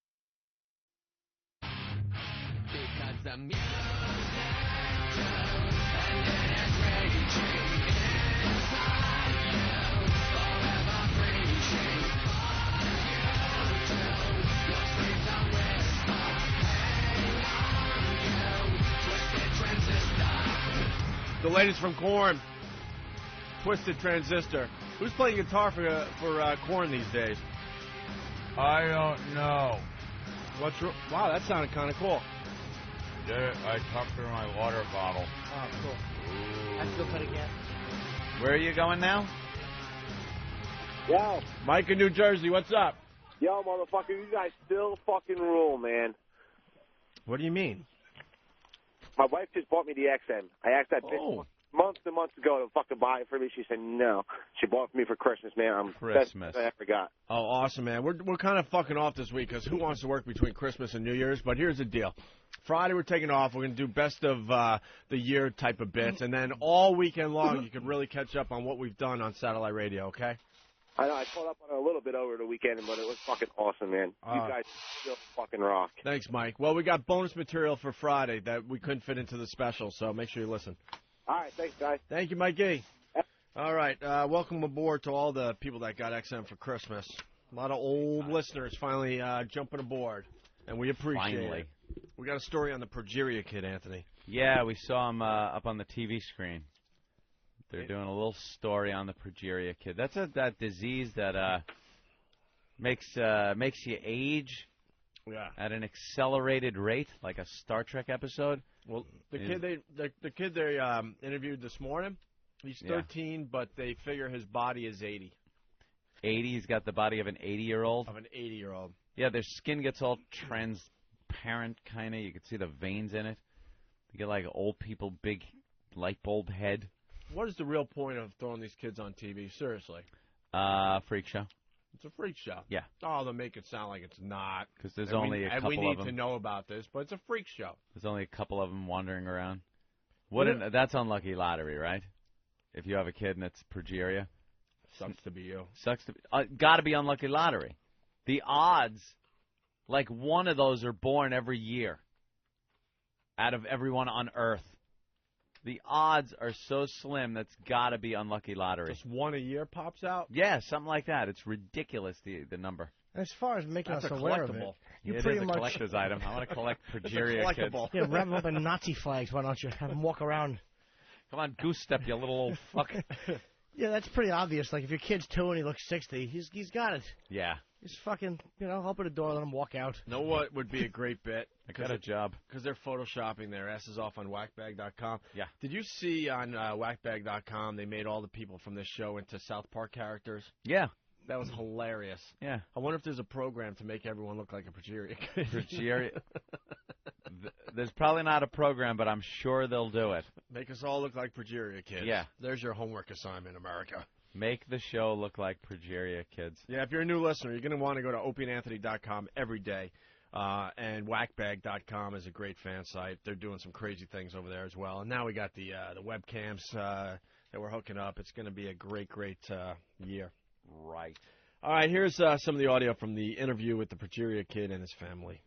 Because the music and it's raging inside you, forever preaching you to your screams and whisper, hang on you, twisted transistor. The latest from Korn, Twisted Transistor. Who's playing guitar for Korn these days? I don't know. Wow, that sounded kind of cool. I tucked her in my water bottle. Oh, cool. I still put again. Where are you going now? Yo. Mike in New Jersey, what's up? Yo, motherfucker, you guys still fucking rule, man. What do you mean? My wife just bought me the XM. I asked that bitch months and months ago to fucking buy it for me. She said no. She bought it for me for Christmas, man. Christmas. Best I ever got. Oh, awesome, man. We're kind of fucking off this week because who wants to work between Christmas and New Year's? But here's the deal. Friday we're taking off. We're going to do best of the year type of bits. And then all weekend long you can really catch up on what we've done on satellite radio, okay? I know. I caught up on it a little bit over the weekend, but it was fucking awesome, man. You guys still fucking rock. Thanks, Mike. Well, we got bonus material for Friday that we couldn't fit into the special, so make sure you listen. All right. Thanks, guys. Thank you, Mikey. All right. Welcome aboard to all the people that got XM for Christmas. A lot of old listeners finally jumping aboard, and we appreciate it. We got a story on the progeria kid, Anthony. Yeah, we saw him up on the TV screen. They're doing a little story on the progeria kid. That's that disease that makes you age at an accelerated rate, like a Star Trek episode. Well, the kid they interviewed this morning, he's 13, but they figure his body is 80. 80? He's got the body of an 80-year-old? Of an 80-year-old. Yeah, their skin gets all transparent, kind of. You can see the veins in it. You get like old people, big light bulb head. What is the real point of throwing these kids on TV? Seriously. Freak show. It's a freak show. Yeah. Oh, they'll make it sound like it's not. Because there's only a couple of them. And we need to know about this, but it's a freak show. There's only a couple of them wandering around. That's unlucky lottery, right? If you have a kid and it's progeria. Sucks to be you. Sucks to be. Got to be unlucky lottery. The odds, like one of those are born every year out of everyone on Earth. The odds are so slim that's got to be unlucky lottery. Just one a year pops out? Yeah, something like that. It's ridiculous, the number. As far as making That's us a aware of it, collectible. you It pretty is a much collector's item. I want to collect progeria kids. Yeah, wrap them up in Nazi flags. Why don't you have them walk around? Come on, goose step, you little old fuck. Yeah, that's pretty obvious. Like if your kid's 2 and he looks 60, he's got it. Yeah. Just fucking, open the door, let him walk out. Know what would be a great bit? I got a job. Because they're photoshopping their asses off on whackbag.com. Yeah. Did you see on whackbag.com they made all the people from this show into South Park characters? Yeah. That was hilarious. Yeah. I wonder if there's a program to make everyone look like a progeria kid. Progeria. There's probably not a program, but I'm sure they'll do it. Make us all look like progeria kids. Yeah. There's your homework assignment, America. Make the show look like progeria kids. Yeah, if you're a new listener, you're going to want to go to opieandanthony.com every day. And whackbag.com is a great fan site. They're doing some crazy things over there as well. And now we got the webcams that we're hooking up. It's going to be a great, great year. Right. All right, here's some of the audio from the interview with the progeria kid and his family.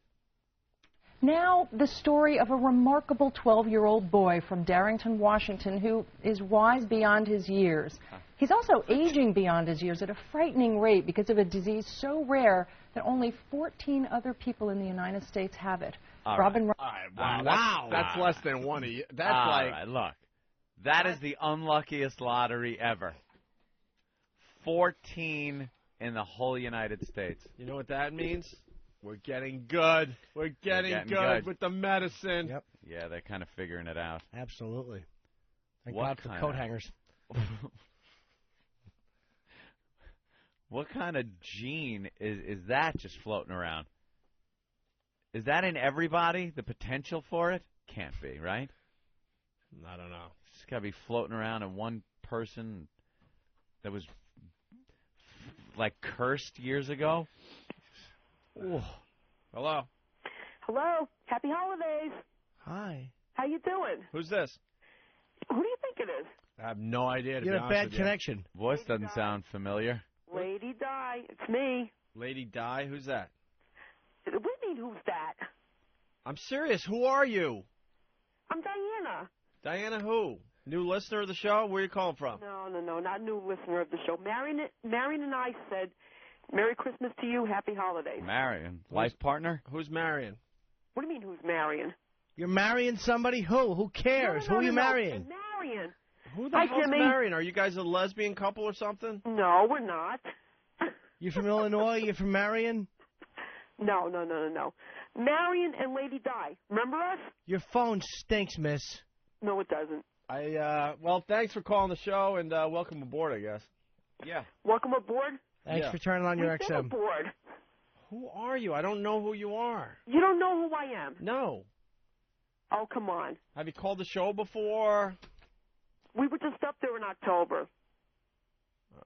Now, the story of a remarkable 12-year-old boy from Darrington, Washington, who is wise beyond his years. He's also aging beyond his years at a frightening rate because of a disease so rare that only 14 other people in the United States have it. Robin. Wow. That's less than one a year. That's right, look. That is the unluckiest lottery ever. 14 in the whole United States. You know what that means? We're getting good. We're getting good with the medicine. Yep. Yeah, they're kind of figuring it out. Absolutely. Thank What God for kind coat of- hangers. What kind of gene is that just floating around? Is that in everybody, the potential for it? Can't be, right? I don't know. It's got to be floating around in one person that was like cursed years ago. Ooh. Hello. Hello. Happy holidays. Hi. How you doing? Who's this? Who do you think it is? I have no idea. You had a bad connection. Voice doesn't sound familiar. Lady Di. It's me. Lady Di? Who's that? What do you mean, who's that? I'm serious. Who are you? I'm Diana. Diana who? New listener of the show? Where are you calling from? No, not new listener of the show. Marion and I said, Merry Christmas to you, Happy Holidays. Marion. Life partner? Who's Marion? What do you mean, who's Marion? You're marrying somebody? Who? Who cares? Who are you marrying? Marion. Who the Hi, hell's Jimmy. Marion? Are you guys a lesbian couple or something? No, we're not. You from Illinois? You from Marion? No. Marion and Lady Di. Remember us? Your phone stinks, miss. No, it doesn't. Well, thanks for calling the show and welcome aboard, I guess. Yeah. Welcome aboard. Thanks for turning on your We've been XM. aboard. Who are you? I don't know who you are. You don't know who I am? No. Oh, come on. Have you called the show before? We were just up there in October.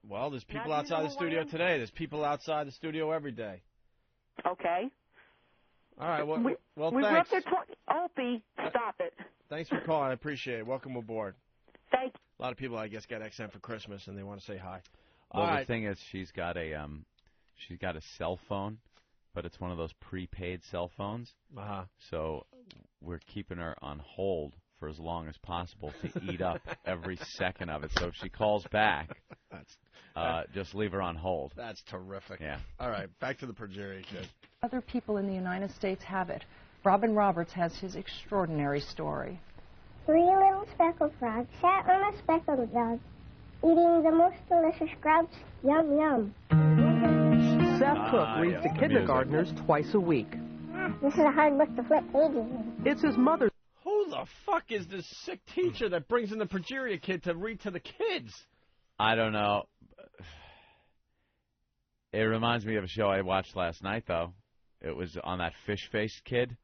Well, there's people Now, do you outside know the who I studio am? today. There's people outside the studio every day. Okay. All right. Well, we well, were thanks. up there. Opie, stop it. Thanks for calling. I appreciate it. Welcome aboard. Thank you. A lot of people, I guess, get XM for Christmas and they want to say hi. Well, All the right. thing is, she's got a cell phone, but it's one of those prepaid cell phones. Uh-huh. So we're keeping her on hold for as long as possible to eat up every second of it. So if she calls back, just leave her on hold. That's terrific. Yeah. All right, back to the Progeria kid. Other people in the United States have it. Robin Roberts has his extraordinary story. 3 little speckled frogs sat on a speckled dog, eating the most delicious grubs. Yum, yum. Seth Cook reads to kindergartners twice a week. This is a hard book to flip pages in. It's his mother's. Who the fuck is this sick teacher that brings in the Progeria kid to read to the kids? I don't know. It reminds me of a show I watched last night, though. It was on that fish-faced kid.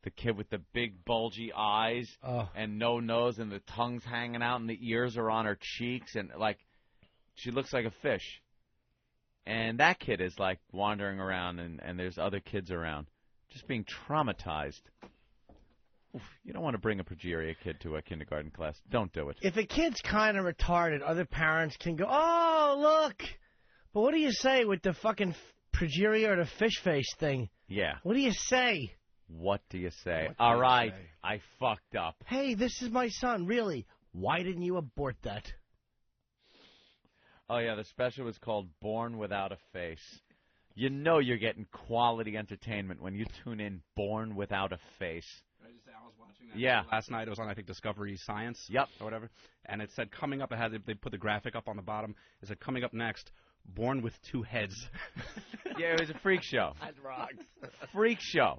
The kid with the big bulgy eyes and no nose and the tongue's hanging out and the ears are on her cheeks and, like, she looks like a fish. And that kid is, like, wandering around and there's other kids around. Just being traumatized. Oof, you don't want to bring a Progeria kid to a kindergarten class. Don't do it. If a kid's kind of retarded, other parents can go, oh, look. But what do you say with the fucking Progeria or the fish face thing? Yeah. What do you say? What do you say? All right, I fucked up. Hey, this is my son. Really? Why didn't you abort that? Oh, yeah, the special was called Born Without a Face. You know you're getting quality entertainment when you tune in Born Without a Face. I just say I was watching that last night. It was on, I think, Discovery Science. Yep. Or whatever. And it said coming up, they put the graphic up on the bottom. It said coming up next, Born with 2 heads. Yeah, it was a freak show. That rocks. Freak show.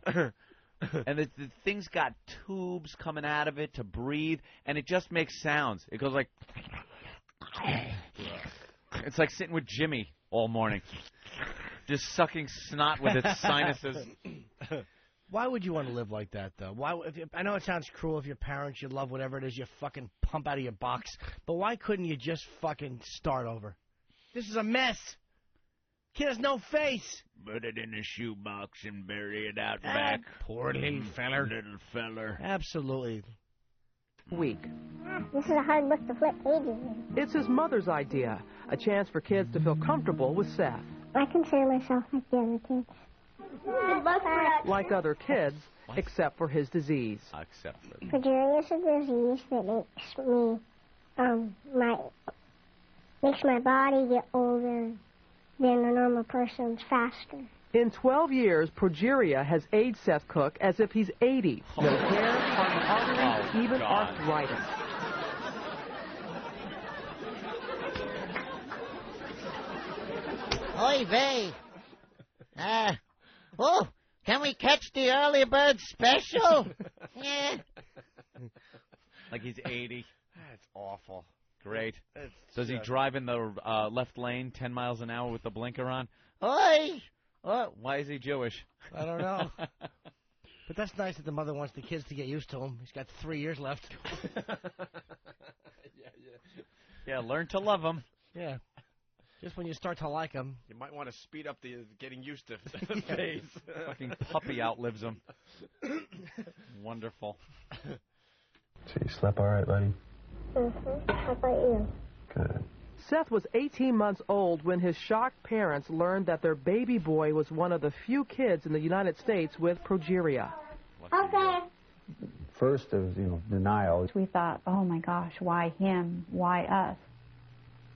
And the thing's got tubes coming out of it to breathe, and it just makes sounds. It goes like... It's like sitting with Jimmy all morning. Just sucking snot with its sinuses. Why would you want to live like that, though? Why? I know it sounds cruel if your parents, you love whatever it is you fucking pump out of your box, but why couldn't you just fucking start over? This is a mess. Kid has no face. Put it in a shoebox and bury it out back. Poor little feller. Little feller. Absolutely. Week. This is a hard book to flip pages in. It's his mother's idea, a chance for kids to feel comfortable with Seth. I consider myself like the other kids. Like other kids, except for his disease. Except for... Progeria is a disease that makes my body get older than a normal person's faster. In 12 years, Progeria has aged Seth Cook as if he's 80. No hair, hardly arteries, even arthritis. Oy vey. Can we catch the early bird special? Yeah. Like he's 80. That's awful. Great. Does he drive in the left lane 10 miles an hour with the blinker on? Oi! Why is he Jewish? I don't know. But that's nice that the mother wants the kids to get used to him. He's got 3 years left. Yeah, learn to love him. Yeah. Just when you start to like him. You might want to speed up the getting used to the phase. Fucking puppy outlives him. Wonderful. So you slept all right, buddy? Mm-hmm. How about you? Good. Seth was 18 months old when his shocked parents learned that their baby boy was one of the few kids in the United States with progeria. Okay. First, there was, denial. We thought, oh my gosh, why him? Why us?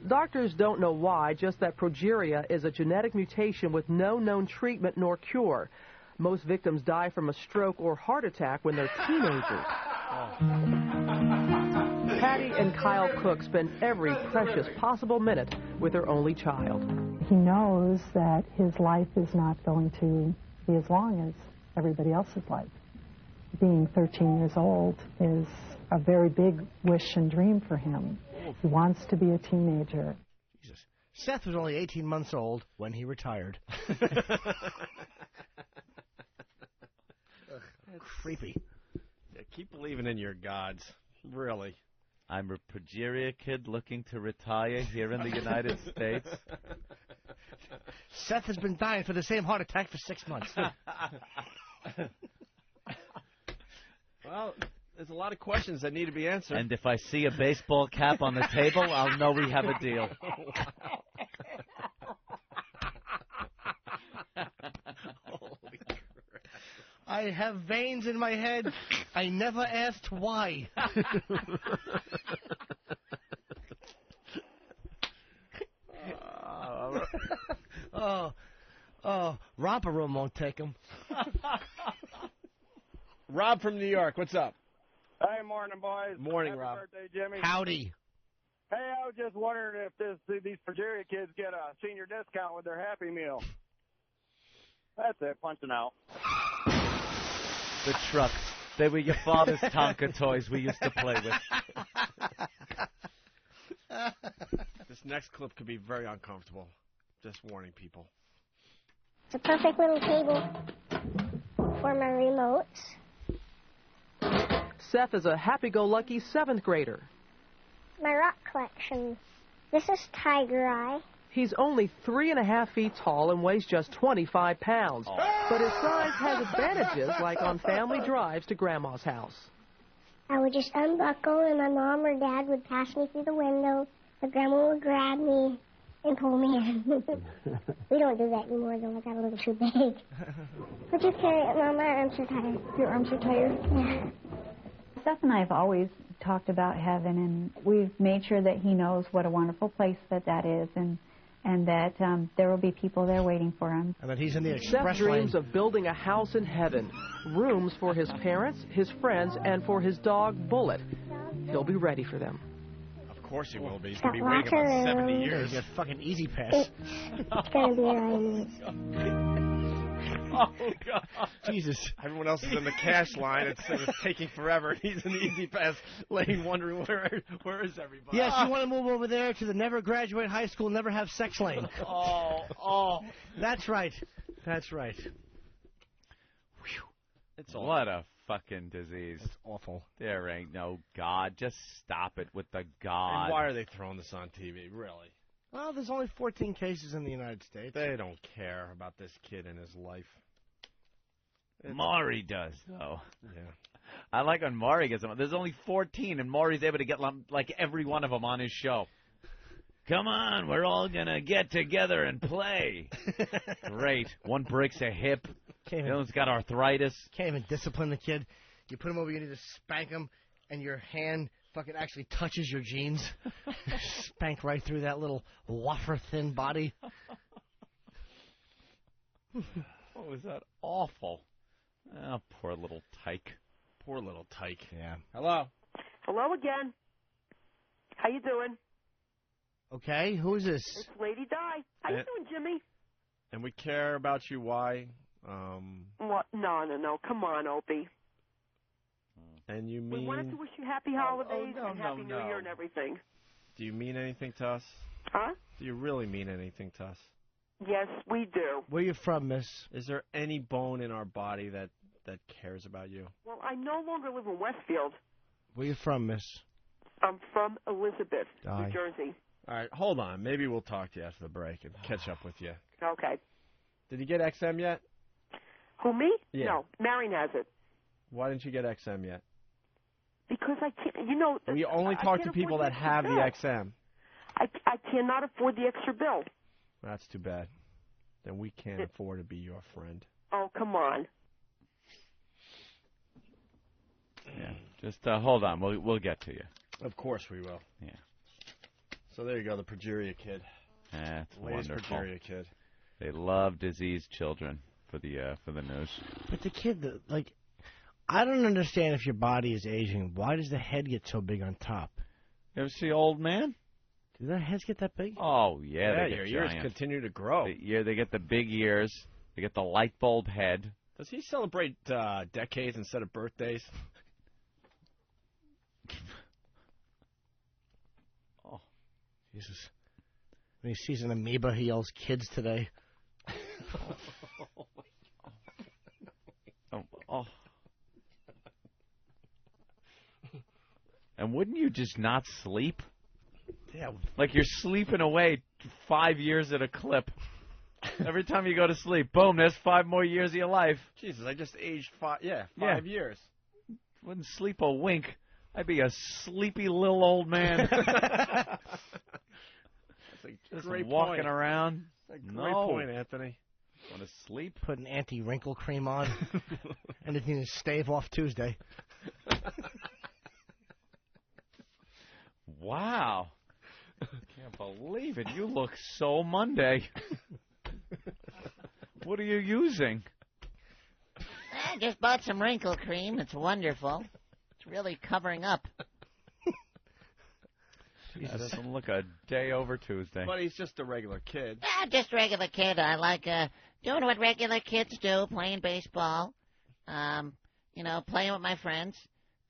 Doctors don't know why, just that progeria is a genetic mutation with no known treatment nor cure. Most victims die from a stroke or heart attack when they're teenagers. Patty and Kyle Cook spend every precious possible minute with their only child. He knows that his life is not going to be as long as everybody else's life. Being 13 years old is a very big wish and dream for him. He wants to be a teenager. Jesus. Seth was only 18 months old when he retired. Creepy. Yeah, keep believing in your gods. Really. I'm a progeria kid looking to retire here in the United States. Seth has been dying for the same heart attack for 6 months. Well, there's a lot of questions that need to be answered. And if I see a baseball cap on the table, I'll know we have a deal. Holy crap. I have veins in my head. I never asked why. Romper Room won't take him. Rob from New York, what's up? Hey, morning, boys. Morning, Happy Rob. birthday, Jimmy. Howdy. Hey, I was just wondering if these progeria kids get a senior discount with their Happy Meal. That's it, punching out. The trucks. They were your father's Tonka toys we used to play with. This next clip could be very uncomfortable. Just warning people. It's a perfect little table for my remotes. Seth is a happy-go-lucky 7th grader. My rock collection. This is Tiger Eye. He's only 3.5 feet tall and weighs just 25 pounds. But his size has advantages, like on family drives to Grandma's house. I would just unbuckle, and my mom or dad would pass me through the window. The grandma would grab me and pull me in. We don't do that anymore, though. I got a little too big. Would you carry it, Mom? My arms are tired. Your arms are tired? Yeah. Seth and I have always talked about heaven, and we've made sure that he knows what a wonderful place that is, and that there will be people there waiting for him. And that he's in the Seth express dreams lane. of building a house in heaven, rooms for his parents, his friends, and for his dog, Bullet. He'll be ready for them. Of course he will be. He's going to be waiting about 70 years. He's got fucking easy pass. It's going to be around. Oh, God. Jesus. Everyone else is in the cash line. It's taking forever. He's in the Easy Pass lane wondering where is everybody. Yes, you want to move over there to the never graduate high school, never have sex lane. Oh. That's right. That's right. It's awful. What a fucking disease. It's awful. There ain't no God. Just stop it with the God. And why are they throwing this on TV? Really? Well, there's only 14 cases in the United States. They don't care about this kid and his life. Maury does, though. Yeah. I like when Maury gets them. There's only 14, and Maury's able to get like every one of them on his show. Come on, we're all going to get together and play. Great. One breaks a hip. The other one's got arthritis. Can't even discipline the kid. You put him over, you need to spank him, and your hand fucking actually touches your jeans. Spank right through that little wafer-thin body. What was that? Awful. Oh, poor little tyke. Poor little tyke. Yeah. Hello. Hello again. How you doing? Okay, who is this? It's Lady Di. How you doing, Jimmy? And we care about you. Why? What? No. Come on, Opie. And you mean... We wanted to wish you happy holidays and happy New Year and everything. Do you mean anything to us? Huh? Do you really mean anything to us? Yes, we do. Where you from, miss? Is there any bone in our body that cares about you? Well, I no longer live in Westfield. Where you from, miss? I'm from Elizabeth, Di. New Jersey. All right, hold on. Maybe we'll talk to you after the break and catch up with you. Okay. Did you get XM yet? Who, me? Yeah. No, Marion has it. Why didn't you get XM yet? Because I can't, you know... We only talk to people that have the XM. I cannot afford the extra bill. That's too bad. Then we can't afford to be your friend. Oh, come on. Yeah, just hold on. We'll get to you. Of course we will. Yeah. So there you go, the progeria kid. That's Latest wonderful. progeria kid. They love diseased children for the news. But the kid, I don't understand if your body is aging. Why does the head get so big on top? You ever see Old Man? Do their heads get that big? Oh, yeah. Yeah, they your get ears giant. continue to grow. They get the big ears. They get the light bulb head. Does he celebrate decades instead of birthdays? Oh, Jesus. When he sees an amoeba, he yells, "Kids today." Oh. And wouldn't you just not sleep? Yeah. Like you're sleeping away 5 years at a clip. Every time you go to sleep, boom, there's 5 more years of your life. Jesus, I just aged 5 years. Wouldn't sleep a wink. I'd be a sleepy little old man. That's a Just great walking point. around. That's a great point, Anthony. Want to sleep? Put an anti-wrinkle cream on. Anything to stave off Tuesday. Wow. Can't believe it. You look so Monday. What are you using? I just bought some wrinkle cream. It's wonderful. It's really covering up. That doesn't look a day over Tuesday. But he's just a regular kid. Yeah, just regular kid. I like doing what regular kids do, playing baseball, playing with my friends.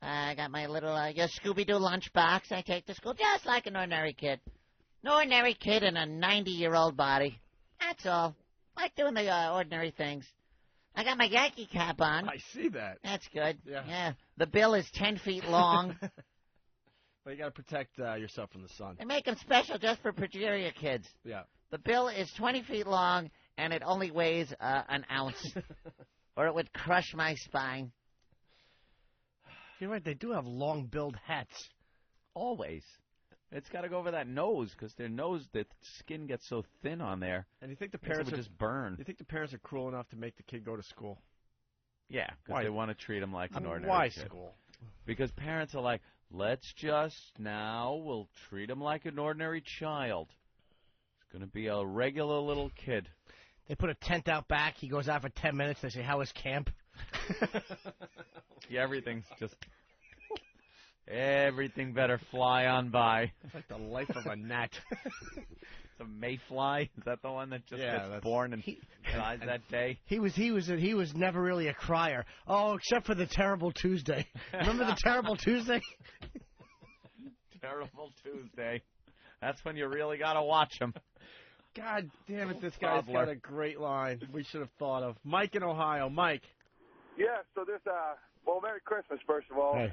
I got my little Scooby-Doo lunchbox I take to school, just like an ordinary kid. An ordinary kid in a 90-year-old body. That's all. Like doing the ordinary things. I got my Yankee cap on. I see that. That's good. Yeah. The bill is 10 feet long. But you got to protect yourself from the sun. They make them special just for progeria kids. Yeah. The bill is 20 feet long, and it only weighs an ounce. Or it would crush my spine. You're right, they do have long-billed hats. Always. It's got to go over that nose because their nose, the skin gets so thin on there. And you think the I guess it parents would just burn? You think the parents are cruel enough to make the kid go to school? Yeah, because they want to treat him like an ordinary Why kid. school? Because parents are like, we'll treat him like an ordinary child. It's going to be a regular little kid. They put a tent out back. He goes out for 10 minutes. They say, how was camp? Yeah, everything better fly on by. It's like the life of a gnat. It's a mayfly. Is that the one that just that's gets born and dies that day? He was never really a crier. Oh, except for the Terrible Tuesday. Remember the Terrible Tuesday? Terrible Tuesday. That's when you really got to watch him. God damn it, this guy's got a great line we should have thought of. Mike in Ohio. Mike. Yeah, so this, Merry Christmas, first of all. Hey.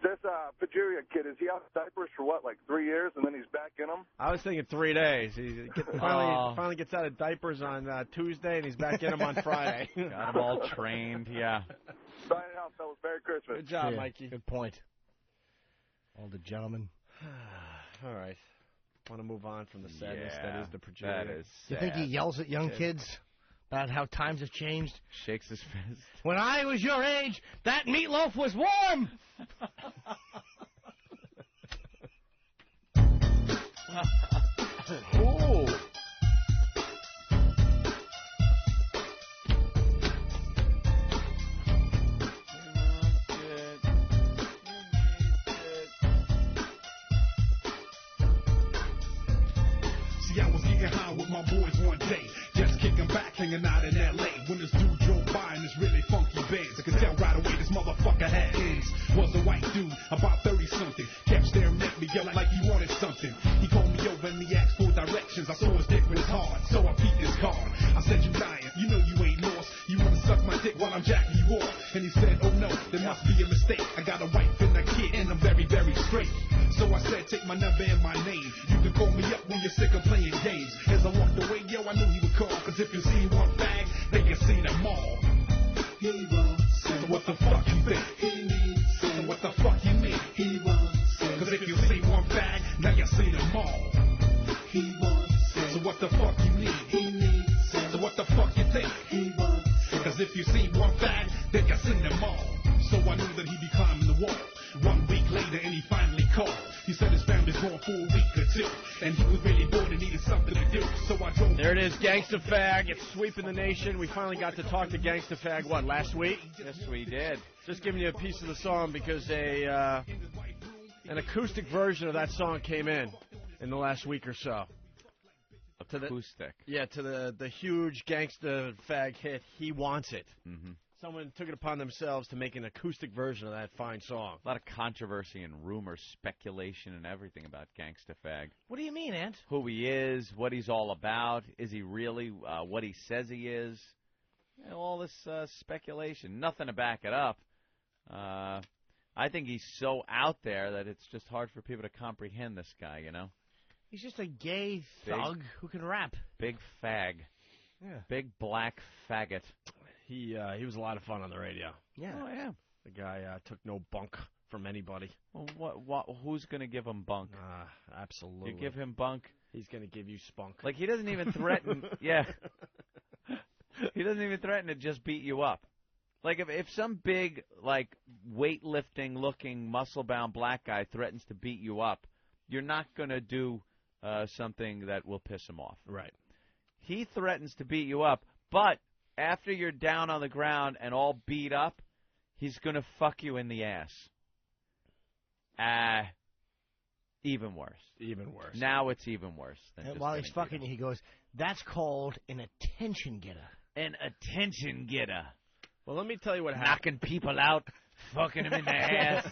This Pajuria kid, is he out of diapers for what, like 3 years, and then he's back in them? I was thinking 3 days. He finally gets out of diapers on Tuesday, and he's back in them on Friday. Got him all trained, yeah. Signing out, fellas. Merry Christmas. Good job, Mikey. Good point. All the gentlemen. All right. Want to move on from the sadness that is the Pajuria. That is You think he sad. yells at young kids about how times have changed? Shakes his fist. When I was your age, that meatloaf was warm! Ooh. See, I was getting high with my boys one day, just kicking back, hanging out in L.A. When this dude drove by in this really funky Benz, I could tell right away this motherfucker had ends. Was a white dude, about 30-something, kept staring at me, yelling like he wanted something. He called me over and he asked for directions. I saw his dick was hard, so I peeked his card. I said, you lying, you know you ain't lost. You wanna suck my dick while I'm jacking you off? And he said, oh no, there must be a mistake. I got a wife and a kid and I'm very, very straight. So I said, take my number and my name. You can call me up when you're sick of playing games. As I walked away, yo, I knew he would call. Cause if you see one fag, then you see them all. He won't say. So what the fuck you think? He needs some. So what the fuck you mean? He won't say. Cause if you see one fag, now you see them all. He won't say. So what the fuck you need? He needs some. So what the fuck you think? He won't say. Cause if you see one fag, then you see them all. So I knew that he'd be climbing the wall. 1 week later and he finally called. He said his family's gone for a week or two, and he was really bored and needed something to do. So I drove. There it is, Gangsta Fag. It's sweeping the nation. We finally got to talk to Gangsta Fag, last week? Yes, we did. Just giving you a piece of the song because an acoustic version of that song came in the last week or so. Acoustic. To the huge Gangsta Fag hit, He Wants It. Mm-hmm. Someone took it upon themselves to make an acoustic version of that fine song. A lot of controversy and rumor, speculation, and everything about Gangsta Fag. What do you mean, Ant? Who he is, what he's all about. Is he really what he says he is? All this speculation. Nothing to back it up. I think he's so out there that it's just hard for people to comprehend this guy, you know? He's just a gay thug who can rap. Big fag. Yeah. Big black faggot. He was a lot of fun on the radio. Yeah. Oh, yeah. The guy took no bunk from anybody. Well, who's going to give him bunk? Absolutely. You give him bunk? He's going to give you spunk. Like, he doesn't even threaten. Yeah. He doesn't even threaten to just beat you up. Like, if some big, like, weightlifting-looking, muscle-bound black guy threatens to beat you up, you're not going to do something that will piss him off. Right. He threatens to beat you up, but after you're down on the ground and all beat up, he's going to fuck you in the ass. Even worse. Even worse. Now it's even worse. And while he's fucking you, he goes, that's called an attention getter. An attention getter. Well, let me tell you what happened. Knocking people out, fucking them in the ass.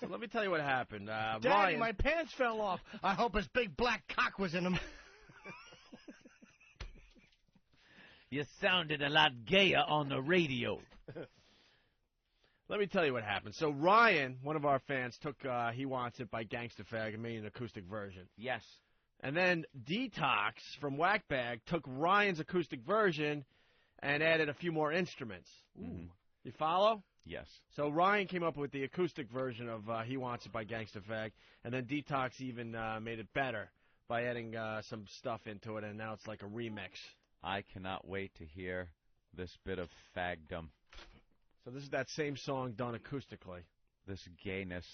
So let me tell you what happened. Daddy, Ryan, my pants fell off. I hope his big black cock was in them. You sounded a lot gayer on the radio. Let me tell you what happened. So Ryan, one of our fans, took He Wants It by Gangsta Fag and made an acoustic version. Yes. And then Detox from Whackbag took Ryan's acoustic version and added a few more instruments. Mm-hmm. You follow? Yes. So Ryan came up with the acoustic version of He Wants It by Gangsta Fag, and then Detox even made it better by adding some stuff into it, and now it's like a remix. I cannot wait to hear this bit of fagdom. So this is that same song done acoustically. This gayness.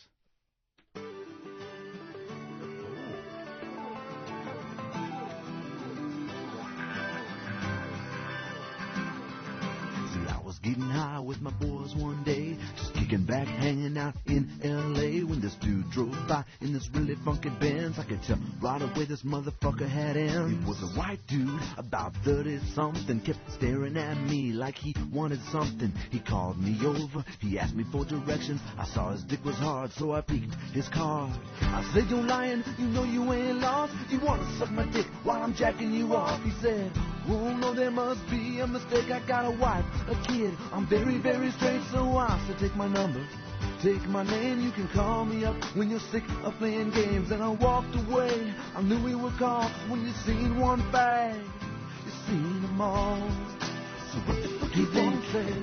Getting high with my boys one day, just kicking back, hanging out in L.A. When this dude drove by in this really funky Benz, I could tell right away this motherfucker had ends. It was a white dude, about 30-something, kept staring at me like he wanted something. He called me over, he asked me for directions. I saw his dick was hard, so I peeked his card. I said, "You're lying, you know you ain't lost. You want to suck my dick while I'm jacking you off." He said, "Oh no, there must be a mistake. I got a wife, a kid. I'm very, very straight, so I said, take my number, take my name. You can call me up when you're sick of playing games." And I walked away. I knew we were caught. When you seen one bag, you seen them all. So what the fuck you want to say?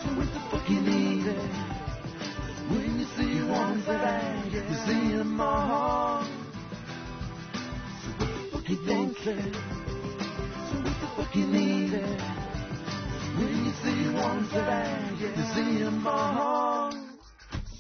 So what the fuck you need? When you see one bag, you see them all. So what the fuck you want to say? So what the fuck you need? When you see one bag, you see them all.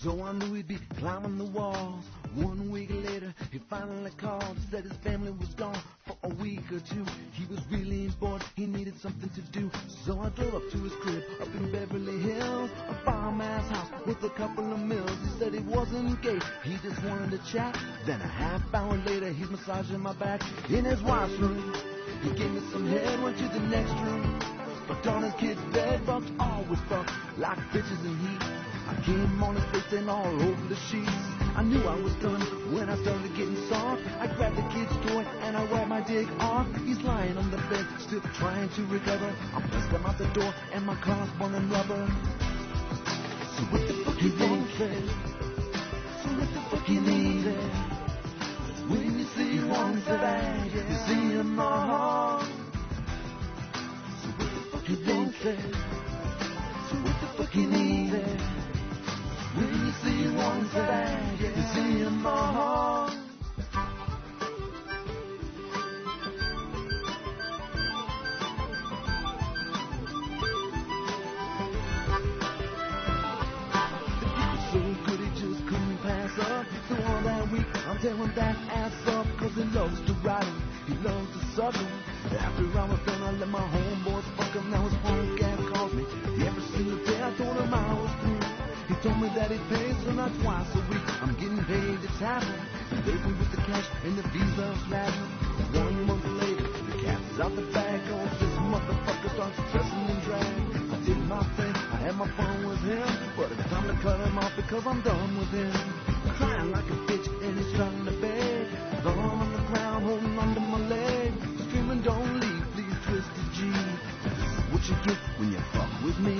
So I knew he'd be climbing the walls. 1 week later, he finally called, said his family was gone for a week or two. He was really bored, he needed something to do. So I drove up to his crib up in Beverly Hills, a farm-ass house with a couple of mills. He said he wasn't gay, he just wanted to chat. Then a half hour later, he's massaging my back in his wife's room. He gave me some head, went to the next room. Fucked on his kid's bed, bumped all with fuck, like bitches in heat. I came on his face and all over the sheets. I knew I was done when I started getting soft. I grabbed the kid's toy and I wiped my dick off. He's lying on the bed, still trying to recover. I pressed him out the door and my car's burning rubber. So what the fuck you want to say? So what the fuck you need? When you see one bag, you see them all. So what the fuck you want to say? So what the fuck you need? When you see one bag, you see them all. So good he just couldn't pass up. So all that week I'm tearing that ass up, 'cause he loves to ride him, he loves to suck him. After I was done I let my homeboys fuck him. Now his punk ass calls me every single day. I told him I was through. He told me that he pays, so not twice a week I'm getting paid to tap him. He paid me with the cash and the Visa platinum. 1 month later, the cat is out the bag. Oh, this motherfucker starts stressing and dragging. I did my thing, I had my fun with him, but it's time to cut him off because I'm done with him. Crying like a bitch and he's trying to beg. Thumb on the ground, holding onto my leg, screaming, "Don't leave, please, Twisted G. This is what you get when you fuck with me."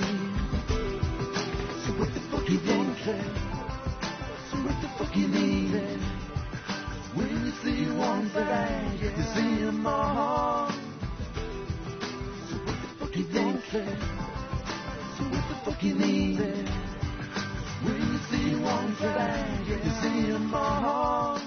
fuck you think? So what the fuck you mean? When you see one thing, you see them all. So what the fuck you think? So what the fuck you mean? When you see one thing, you see them all.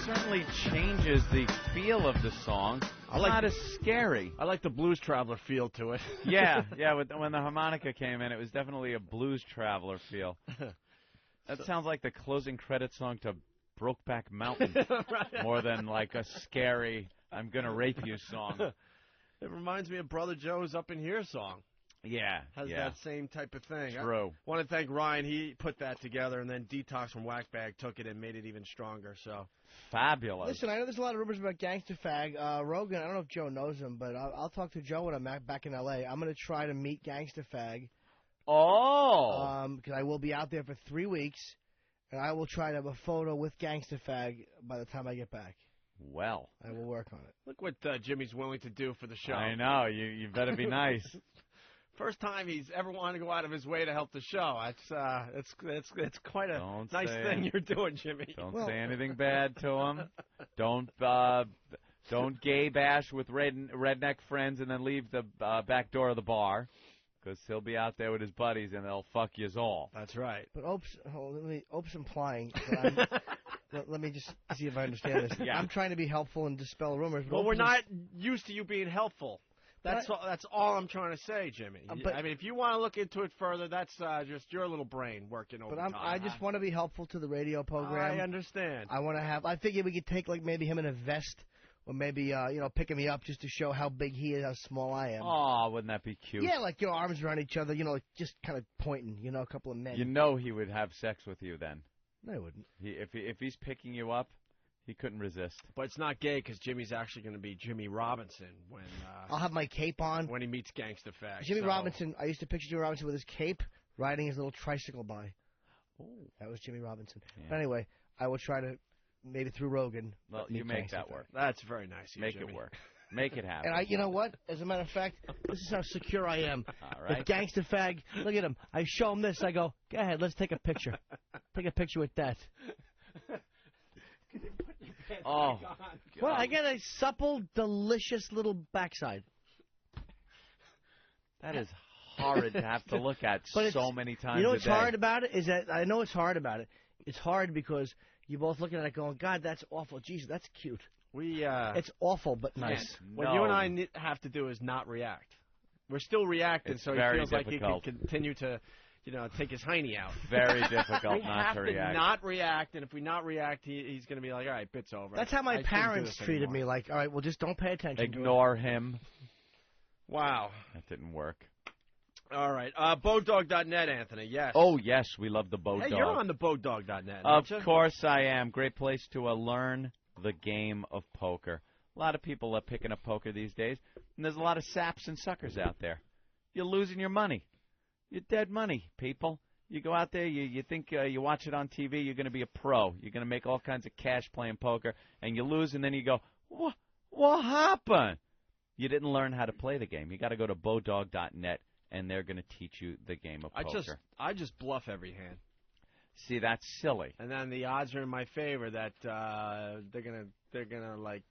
Certainly changes the feel of the song. It's not as scary. I like the Blues Traveler feel to it. Yeah. When the harmonica came in, it was definitely a Blues Traveler feel. That sounds like the closing credit song to Brokeback Mountain, more than like a scary "I'm gonna rape you" song. It reminds me of Brother Joe's "Up in Here" song. Yeah, has that same type of thing. True. I want to thank Ryan. He put that together, and then Detox from Whackbag took it and made it even stronger. So fabulous. Listen, I know there's a lot of rumors about Gangsta Fag. Rogan, I don't know if Joe knows him, but I'll talk to Joe when I'm back in L.A. I'm going to try to meet Gangsta Fag. Oh. Because I will be out there for 3 weeks, and I will try to have a photo with Gangsta Fag by the time I get back. Well, I will work on it. Look what Jimmy's willing to do for the show. I know. You better be nice. First time he's ever wanted to go out of his way to help the show. It's quite a nice thing you're doing, Jimmy. Don't say anything bad to him. Don't gay bash with redneck friends and then leave the back door of the bar, because he'll be out there with his buddies and they'll fuck yous all. That's right. But Ope's implying that let me just see if I understand this. Yeah. I'm trying to be helpful and dispel rumors. But Well, we're not used to you being helpful. That's all I'm trying to say, Jimmy. I mean, if you want to look into it further, that's just your little brain working overtime. But I just want to be helpful to the radio program. I understand. I figured we could take like maybe him in a vest, or maybe picking me up just to show how big he is, how small I am. Oh, wouldn't that be cute? Yeah, like your arms around each other, like just kind of pointing, a couple of men. You know he would have sex with you then. No, he wouldn't. If he's picking you up, he couldn't resist. But it's not gay because Jimmy's actually going to be Jimmy Robinson when I'll have my cape on when he meets Gangsta Fag. Jimmy Robinson. I used to picture Jimmy Robinson with his cape, riding his little tricycle by. Oh, that was Jimmy Robinson. Yeah. But anyway, I will try to maybe through Rogan. Well, you make that work. That's very nice. Make Jimmy. it work. Make it happen. And you know what? As a matter of fact, this is how secure I am. All right. The Gangsta Fag. Look at him. I show him this. I go, go ahead. Let's take a picture. Take a picture with that. Oh, well, I get a supple, delicious little backside. That is horrid to have to look at so many times. You know a what's day. hard about it is that I know it's hard about it. It's hard because you're both looking at it going, God, that's awful. Jesus, that's cute. It's awful but nice. What you and I have to do is not react. We're still reacting, so he feels like he can continue to. Take his hiney out. Very difficult not to react. We have to not react, and if we not react, he's going to be like, all right, bit's over. That's how my parents treated me. Like, all right, well, just don't pay attention. Ignore him. Wow. That didn't work. All right. Bodog.net, Anthony, yes. Oh, yes, we love the Bodog. Hey, you're on the Bodog.net. Of course I am. Great place to learn the game of poker. A lot of people are picking up poker these days, and there's a lot of saps and suckers out there. You're losing your money. You're dead money, people. You go out there, you think you watch it on TV, you're going to be a pro. You're going to make all kinds of cash playing poker, and you lose, and then you go, what happened? You didn't learn how to play the game. You got to go to Bodog.net, and they're going to teach you the game of poker. I just bluff every hand. See, that's silly. And then the odds are in my favor that they're gonna like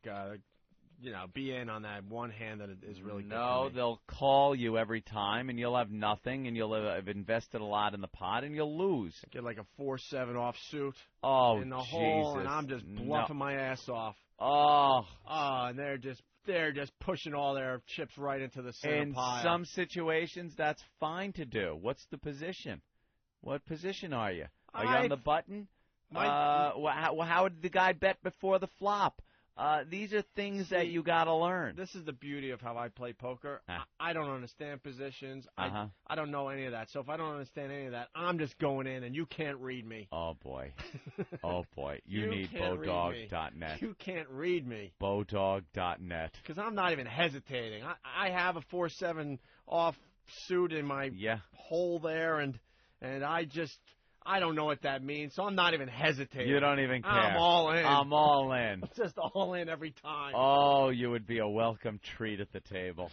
be in on that one hand that is really good. No, they'll call you every time, and you'll have nothing, and you'll have invested a lot in the pot, and you'll lose. Get like a 4-7 offsuit in the hole, and I'm just bluffing my ass off. And they're just pushing all their chips right into the center pile. In some situations, that's fine to do. What's the position? What position are you? Are you on the button? How did the guy bet before the flop? These are things that you got to learn. This is the beauty of how I play poker. I don't understand positions. Uh-huh. I don't know any of that. So if I don't understand any of that, I'm just going in, and you can't read me. Oh, boy. Oh, boy. You need Bodog.net. You can't read me. Bodog.net. Because I'm not even hesitating. I have a 4-7 off suit in my hole there, and I don't know what that means, so I'm not even hesitating. You don't even care. I'm all in. I'm all in. I'm just all in every time. Oh, you would be a welcome treat at the table.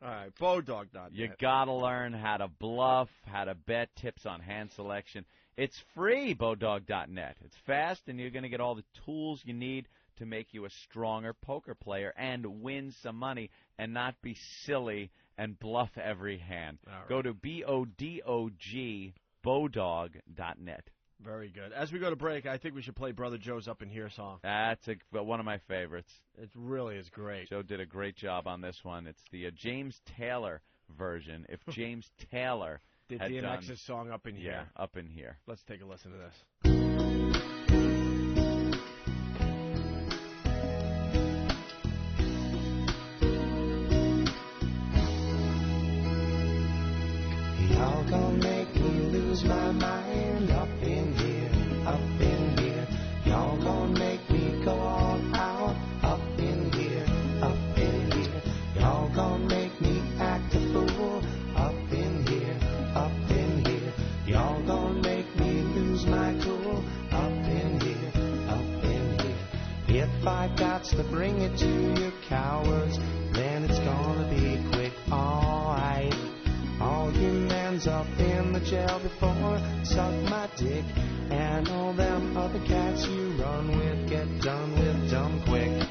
All right, Bodog.net. You gotta learn how to bluff, how to bet, tips on hand selection. It's free, Bodog.net. It's fast, and you're gonna get all the tools you need to make you a stronger poker player and win some money and not be silly and bluff every hand. All right. Go to BODOG, Bodog.net. Very good. As we go to break, I think we should play Brother Joe's Up in Here song. That's one of my favorites. It really is great. Joe did a great job on this one. It's the James Taylor version. If James Taylor did had DMX's done, song Up in Here. Yeah, Up in Here. Let's take a listen to this. Y'all gonna make me lose my mind up in here, up in here. Y'all gonna make me go all out up in here, up in here. Y'all gonna make me act a fool up in here, up in here. Y'all gonna make me lose my cool up in here, up in here. If I got to bring it to you cowards, then it's gonna be quick, alright. All you mans up in the jail before suck my dick, and all them other cats you run with get done with dumb quick.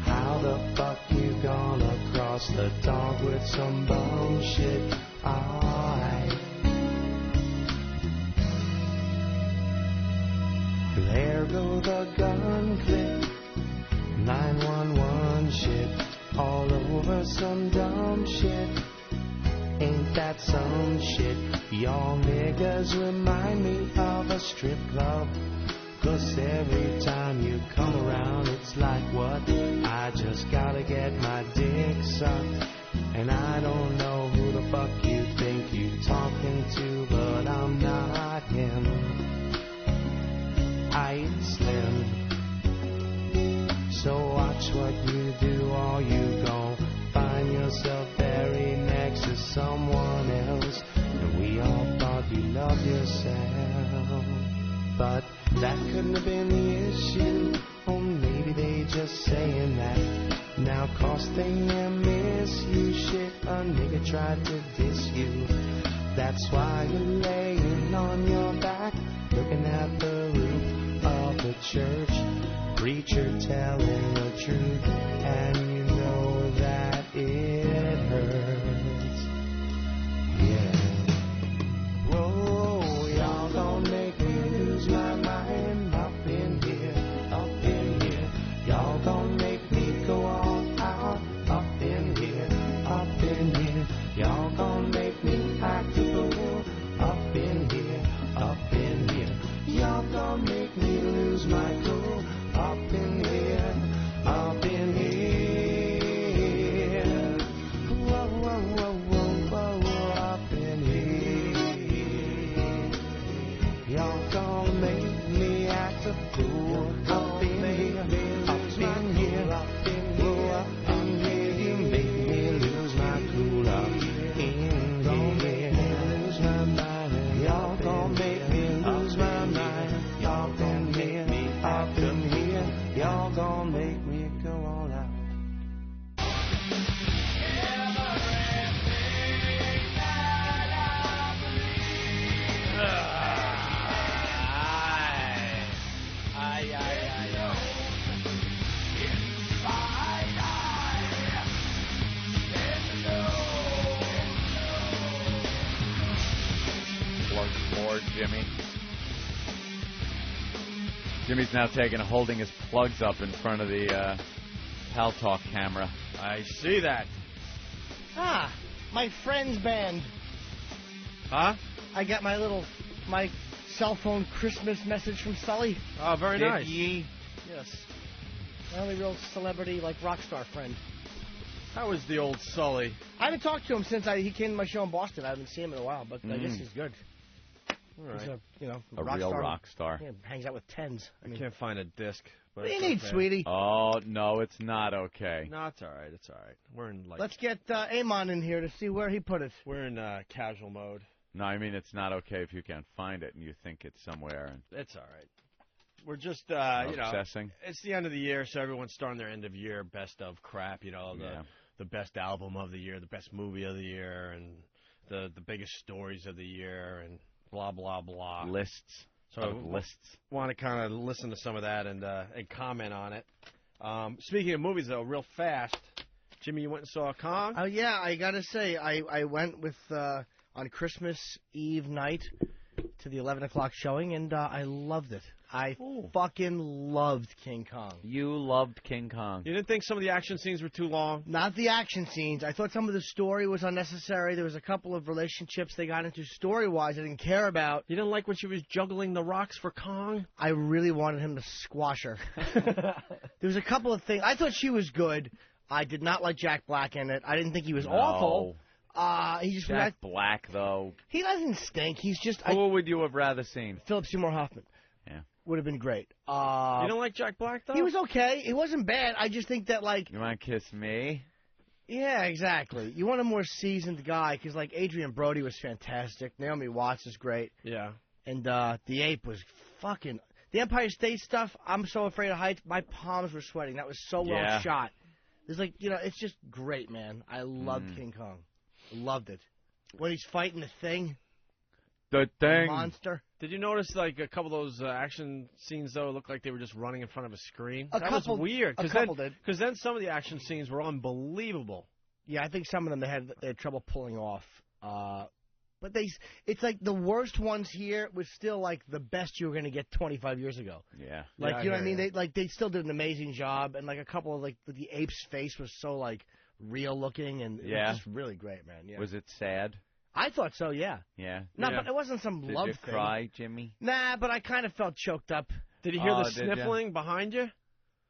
How the fuck you gonna cross the dog with some bullshit? Alright. There go the gun click, 911 shit, all over some dumb shit. Ain't that some shit? Y'all niggas remind me of a strip club. 'Cause every time you come around it's like what? I just gotta get my dick sucked. And I don't know who the fuck you think you talking to, but I'm not him. I ain't slim. So watch what you do or you gon' find yourself buried next to someone else. And we all thought you loved yourself, but that couldn't have been the issue. Or maybe they just saying that now 'cause they miss you. Shit, a nigga tried to diss you. That's why you're laying on your back, looking at the roof of the church. Preacher telling the truth, and you know that it hurts. Yeah. Whoa, y'all gonna make me lose my mind up in here, up in here. Y'all gonna make me go all out up in here, up in here. Y'all gonna make me act a fool up in here, up in here. Y'all gonna make me lose my cool up in here, up in here. Whoa, whoa, whoa, whoa, whoa, whoa, up in here. Y'all gonna make me act a fool up in here, up in here, up in here, up in here. You make me lose my cool up in here, lose my mind. Y'all gonna make me lose my mind. Y'all gonna make me up in here. Y'all gonna make me go all out. Plug more, Jimmy. Jimmy's now holding his plugs up in front of the Pal Talk camera. I see that. Ah, my friend's band. Huh? I got my cell phone Christmas message from Sully. Oh, very Did nice. ye? Yes. My only real celebrity, rock star friend. How is the old Sully? I haven't talked to him since he came to my show in Boston. I haven't seen him in a while, but I guess he's good. All right. He's A real rock star. Yeah, hangs out with tens. I can't find a disc. But What do you it's need, okay. sweetie? Oh, no, it's not okay. No, it's all right. It's all right. We're in Let's get Amon in here to see where he put it. We're in casual mode. No, I mean it's not okay if you can't find it and you think it's somewhere. And It's all right. We're just, obsessing. It's the end of the year, so everyone's starting their end of year best of crap. The best album of the year, the best movie of the year, and the biggest stories of the year, and blah blah blah. Lists. So lists. Want to kind of listen to some of that and comment on it. Speaking of movies, though, real fast, Jimmy, you went and saw Kong? Oh yeah, I gotta say, I went with on Christmas Eve night to the 11 o'clock showing, and I loved it. I fucking loved King Kong. You loved King Kong. You didn't think some of the action scenes were too long? Not the action scenes. I thought some of the story was unnecessary. There was a couple of relationships they got into story-wise I didn't care about. You didn't like when she was juggling the rocks for Kong? I really wanted him to squash her. There was a couple of things. I thought she was good. I did not like Jack Black in it. I didn't think he was awful. He just Jack Black, though. He doesn't stink. He's just... Who would you have rather seen? Philip Seymour Hoffman. Yeah. Would have been great. You don't like Jack Black, though? He was okay. It wasn't bad. I just think that, like... You want to kiss me? Yeah, exactly. You want a more seasoned guy, because, like, Adrian Brody was fantastic. Naomi Watts is great. Yeah. And the ape was fucking... The Empire State stuff, I'm so afraid of heights. My palms were sweating. That was so well shot. There's like, it's just great, man. I loved King Kong. Loved it. When he's fighting the thing. The thing. Monster. Did you notice, like, a couple of those action scenes, though, looked like they were just running in front of a screen? That was weird. A couple did. Because then some of the action scenes were unbelievable. Yeah, I think some of them they had trouble pulling off. But it's like the worst ones here was still like the best you were going to get 25 years ago. Yeah. Like, you know what I mean? They still did an amazing job, and like a couple of like the ape's face was so like real looking, and it was just really great, man. Yeah. Was it sad? I thought so, yeah. Yeah. No, but it wasn't some love thing. Did you cry, Jimmy? Nah, but I kind of felt choked up. Did you hear the sniffling behind you?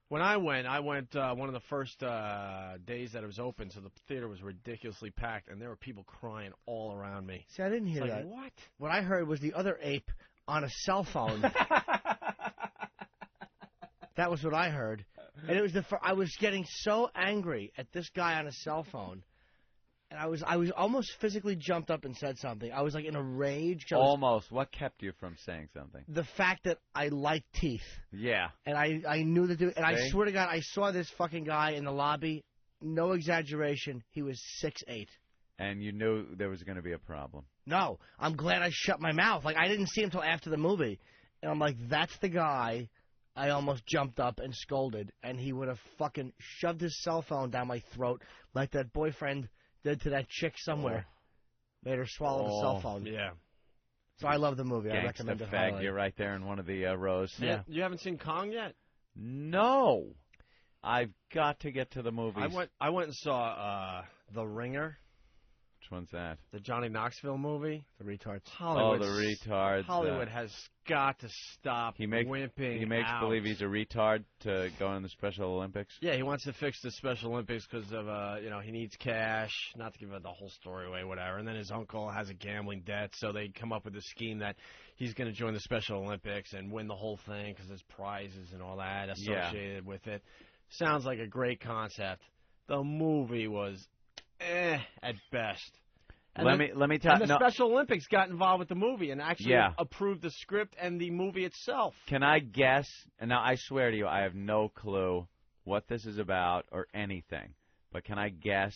When I went one of the first days that it was open, so the theater was ridiculously packed, and there were people crying all around me. See, I didn't hear that. What? What I heard was the other ape on a cell phone. That was what I heard. And it was I was getting so angry at this guy on a cell phone. And I was almost physically jumped up and said something. I was like in a rage. Almost. What kept you from saying something? The fact that I like teeth. Yeah. And I knew that. And I swear to God, I saw this fucking guy in the lobby. No exaggeration. He was 6'8". And you knew there was going to be a problem. No. I'm glad I shut my mouth. Like, I didn't see him until after the movie. And I'm like, that's the guy. I almost jumped up and scolded. And he would have fucking shoved his cell phone down my throat like that boyfriend did to that chick somewhere. Made her swallow the cell phone. Yeah. So I love the movie. I Gangsta recommend it fag, highly. you're right there in one of the rows. Yeah. You haven't seen Kong yet? No. I've got to get to the movies. I went and saw The Ringer. Which one's that? The Johnny Knoxville movie. The retards. Oh, the retards. Hollywood has got to stop wimping He makes out. believe he's a retard to go in the Special Olympics. Yeah, he wants to fix the Special Olympics because of, he needs cash, not to give the whole story away, whatever. And then his uncle has a gambling debt, so they come up with a scheme that he's going to join the Special Olympics and win the whole thing because there's prizes and all that associated with it. Sounds like a great concept. The movie was at best. And let me tell you. And the Special Olympics got involved with the movie and actually approved the script and the movie itself. Can I guess? And now I swear to you, I have no clue what this is about or anything. But can I guess?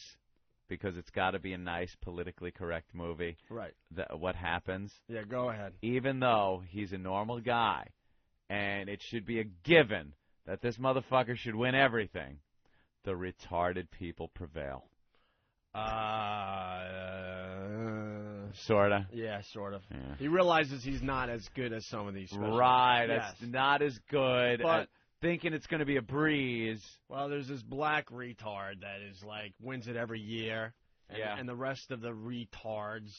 Because it's got to be a nice, politically correct movie. Right. What happens? Yeah, go ahead. Even though he's a normal guy, and it should be a given that this motherfucker should win everything, the retarded people prevail. Sorta. Yeah, sort of. Yeah. He realizes he's not as good as some of these special. Right, yes. That's not as good. But thinking it's going to be a breeze. Well, there's this black retard that is like wins it every year. And, and the rest of the retards,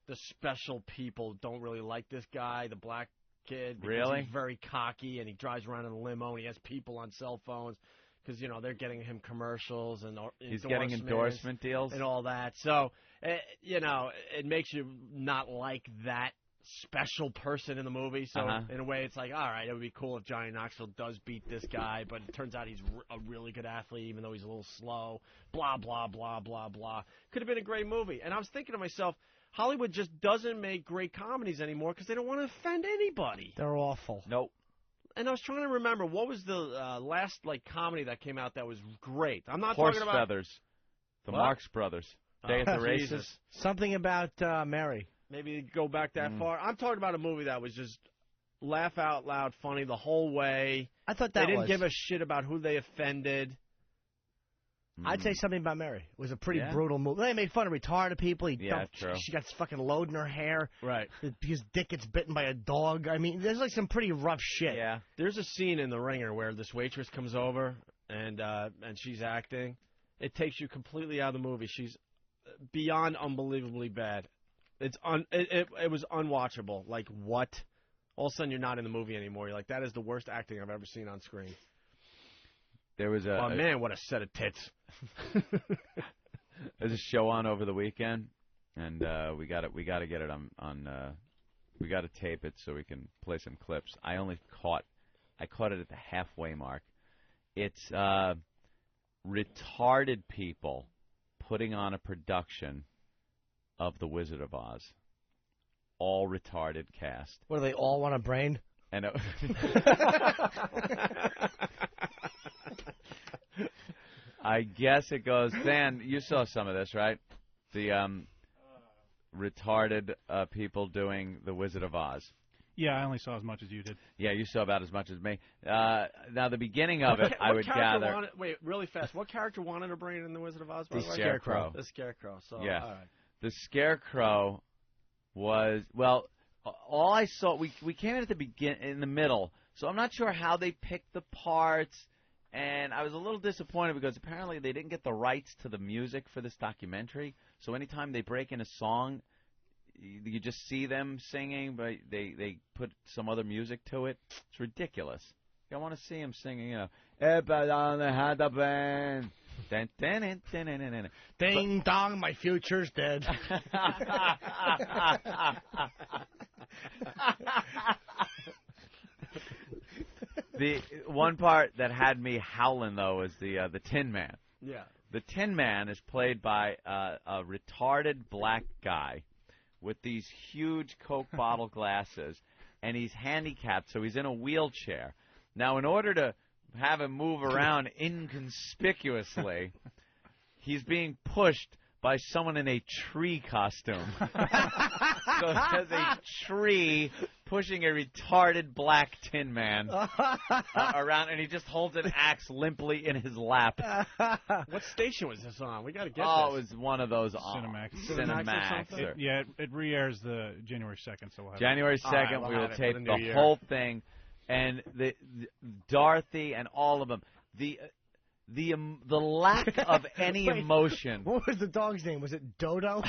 the special people, don't really like this guy, the black kid. Because Really? He's very cocky and he drives around in a limo and he has people on cell phones. Because, they're getting him commercials and he's getting endorsement deals and all that. So, it makes you not like that special person in the movie. So, in a way, it's like, all right, it would be cool if Johnny Knoxville does beat this guy. But it turns out he's a really good athlete, even though he's a little slow. Blah, blah, blah, blah, blah. Could have been a great movie. And I was thinking to myself, Hollywood just doesn't make great comedies anymore because they don't want to offend anybody. They're awful. Nope. And I was trying to remember, what was the last comedy that came out that was great? I'm not Horse talking about Feathers. The What? Marx Brothers. Day at the Races. Jesus. Something about Mary. Maybe go back that far. I'm talking about a movie that was just laugh out loud funny the whole way. I thought they that didn't was. give a shit about who they offended. I'd say Something About Mary. It was a pretty Yeah? brutal movie. They made fun of retarded people. Yeah, true. She got fucking load in her hair. Right. His dick gets bitten by a dog. I mean, there's like some pretty rough shit. Yeah. There's a scene in The Ringer where this waitress comes over and she's acting. It takes you completely out of the movie. She's beyond unbelievably bad. It was unwatchable. Like, what? All of a sudden, you're not in the movie anymore. You're like, that is the worst acting I've ever seen on screen. There was man, what a set of tits. There's a show on over the weekend, and we got to get it on we got to tape it so we can play some clips. I caught it at the halfway mark. It's retarded people putting on a production of The Wizard of Oz. All retarded cast. What, do they all want a brain? And I guess it goes. Dan, you saw some of this, right? The retarded people doing The Wizard of Oz. Yeah, I only saw as much as you did. Yeah, you saw about as much as me. Now, the beginning of it, I would gather. Wait, really fast. What character wanted a brain in The Wizard of Oz? By The the way? Scarecrow. The Scarecrow. So, Yeah. all right. The Scarecrow was, well, all I saw, we came in at in the middle, so I'm not sure how they picked the parts, and I was a little disappointed because apparently they didn't get the rights to the music for this documentary, so anytime they break in a song, you just see them singing, but they put some other music to it. It's ridiculous. I want to see them singing, you know, everybody on the had a band. Ding dong, my future's dead. The one part that had me howling, though, is the Tin Man. Yeah. The Tin Man is played by a retarded black guy with these huge Coke bottle glasses, and he's handicapped, so he's in a wheelchair. Now, in order to have him move around inconspicuously, he's being pushed by someone in a tree costume. So there's a tree pushing a retarded black Tin Man around, and he just holds an axe limply in his lap. What station was this on? We got to get Oh, this. it was one of those Cinemax. Cinemax. It re-airs the January 2nd, so we'll have January 2nd, we will tape the whole thing, and the Dorothy and all of them. The lack of any Wait, emotion. What was the dog's name? Was it Dodo?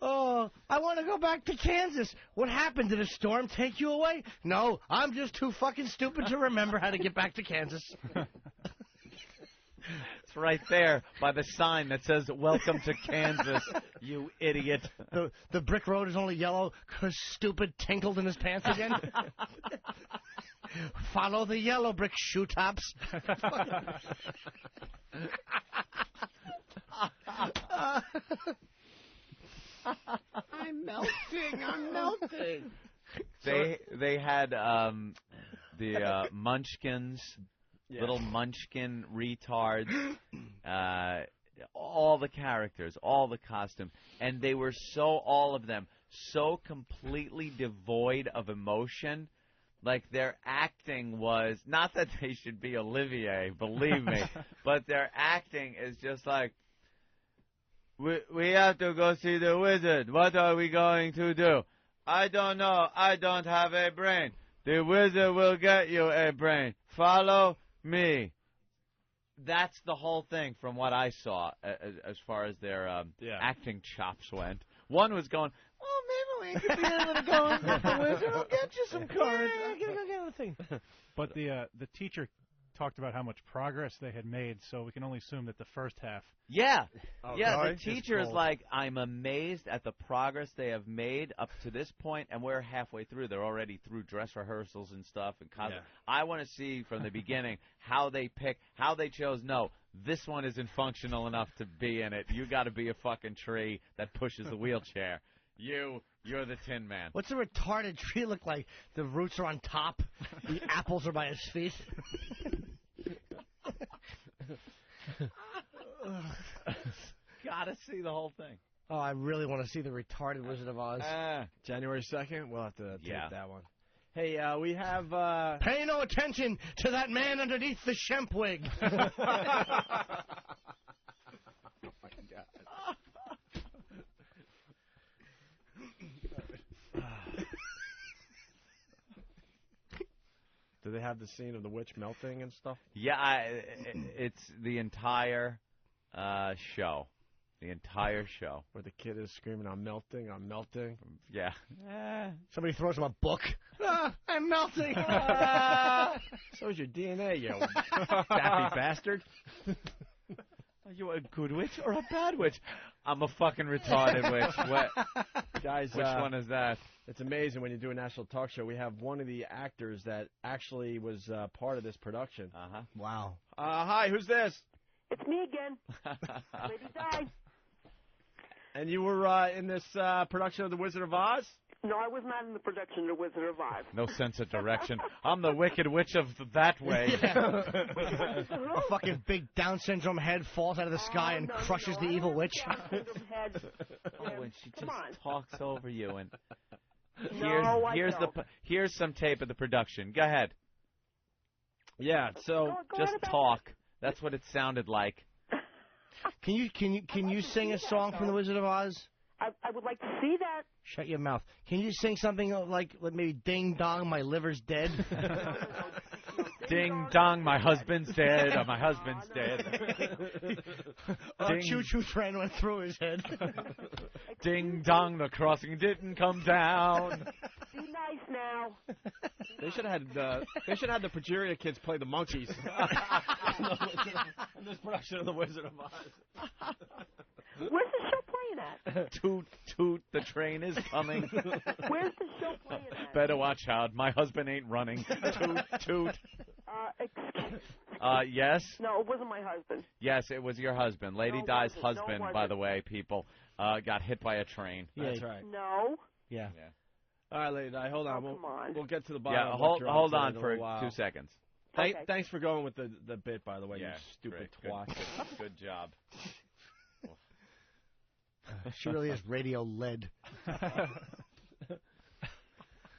Oh, I want to go back to Kansas. What happened? Did a storm take you away? No, I'm just too fucking stupid to remember how to get back to Kansas. It's right there by the sign that says "Welcome to Kansas," you idiot. The brick road is only yellow because stupid tinkled in his pants again. Follow the yellow brick shoe tops. I'm melting. They had the Munchkins, little Munchkin retards, all the characters, all the costumes, and they were all of them, so completely devoid of emotion. Like, their acting was, not that they should be Olivier, believe me, but their acting is just like, we have to go see the wizard. What are we going to do? I don't know. I don't have a brain. The wizard will get you a brain. Follow me. That's the whole thing from what I saw as far as their acting chops went. One was going, oh, maybe we could be able to go and get the wizard. I'll get you some cards. I'm going to go get the thing. But the teacher talked about how much progress they had made, so we can only assume that the first half. Yeah. Oh, yeah, really? the teacher is like, I'm amazed at the progress they have made up to this point, and we're halfway through. They're already through dress rehearsals and stuff. And I want to see from the beginning how they pick, how they chose, no, this one isn't functional enough to be in it. You got to be a fucking tree that pushes a wheelchair. You're the Tin Man. What's a retarded tree look like? The roots are on top. The apples are by his feet. Gotta see the whole thing. Oh, I really want to see the retarded Wizard of Oz. January 2nd? We'll have to take that one. Hey, we have... Pay no attention to that man underneath the Shemp wig. Oh, my God. Do they have the scene of the witch melting and stuff? Yeah, it's the entire show. The entire show. Where the kid is screaming, I'm melting, I'm melting. Yeah. Somebody throws him a book. I'm melting. So's your DNA, you daffy bastard. Are you a good witch or a bad witch? I'm a fucking retarded witch. What? Guys, which one is that? It's amazing when you do a national talk show. We have one of the actors that actually was part of this production. Uh-huh. Wow. Hi, who's this? It's me again. Lady Di. And you were in this production of The Wizard of Oz? No, I was not in the production of The Wizard of Oz. No sense of direction. I'm the Wicked Witch of that way. A fucking big Down syndrome head falls out of the sky and crushes the evil witch. And she just talks over you. And here's some tape of the production. Go ahead. Yeah. So just talk. That's what it sounded like. Can you sing a song from The Wizard of Oz? I would like to see that. Shut your mouth. Can you sing something like maybe Ding Dong, My Liver's Dead? Ding Dong, my husband's dead. My husband's dead. A choo-choo train went through his head. Ding Dong, the crossing didn't come down. Be nice now. They should have had the Progeria kids play the monkeys in this production of The Wizard of Oz. Where's the show playing at? Toot, toot, the train is coming. Where's the show playing at? Better watch out. My husband ain't running. Toot, toot. Excuse. Yes? No, it wasn't my husband. Yes, it was your husband. Lady Di's husband, by the way, people, got hit by a train. Yeah, that's right. No. Yeah. All right, Lady Di, hold on. Come on. We'll get to the bottom Yeah, of what hold on in a for while. 2 seconds. Thanks for going with the bit, by the way, you stupid twat. Good job. She really is radio lead.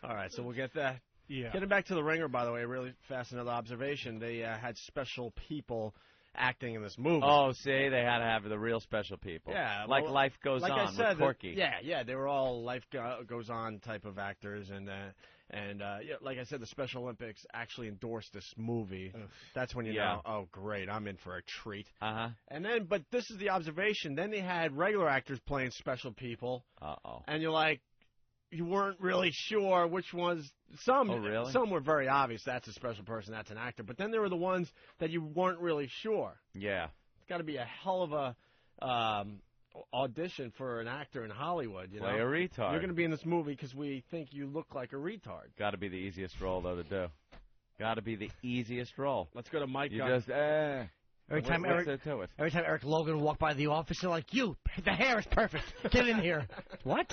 All right, so we'll get that. Yeah. Getting back to The Ringer, by the way, really fascinating observation. They had special people acting in this movie. Oh, see, they had to have the real special people. Yeah, like well, Life Goes like On I said, with Corky. Yeah, they were all Life Goes On type of actors, and like I said, the Special Olympics actually endorsed this movie. That's when you know, oh great, I'm in for a treat. And then, but this is the observation. Then they had regular actors playing special people. And you're like, you weren't really sure which ones. Some were very obvious. That's a special person. That's an actor. But then there were the ones that you weren't really sure. Yeah. It's got to be a hell of a audition for an actor in Hollywood. You Play know? a retard. You're going to be in this movie because we think you look like a retard. Got to be the easiest role, though, to do. Got to be the easiest role. Let's go to Mike. You just, Every time Eric Logan walked by the office, they're like, "You, the hair is perfect. Get in here." What?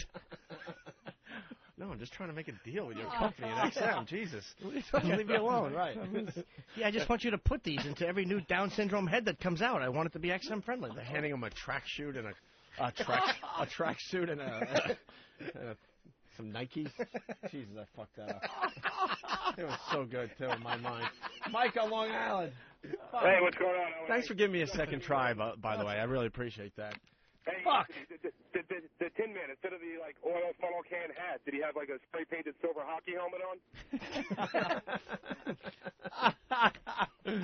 No, I'm just trying to make a deal with your company at XM. Jesus. Leave me alone, right. Yeah, I just want you to put these into every new Down syndrome head that comes out. I want it to be XM friendly. They're handing him a tracksuit and a tracksuit and some Nikes. Jesus, I fucked that up. It was so good, too, in my mind. Mike on Long Island. Hey, what's going on? Thanks for giving me a second try, by the way. I really appreciate that. Hey, fuck. The Tin Man, instead of the oil funnel can hat, did he have a spray painted silver hockey helmet on?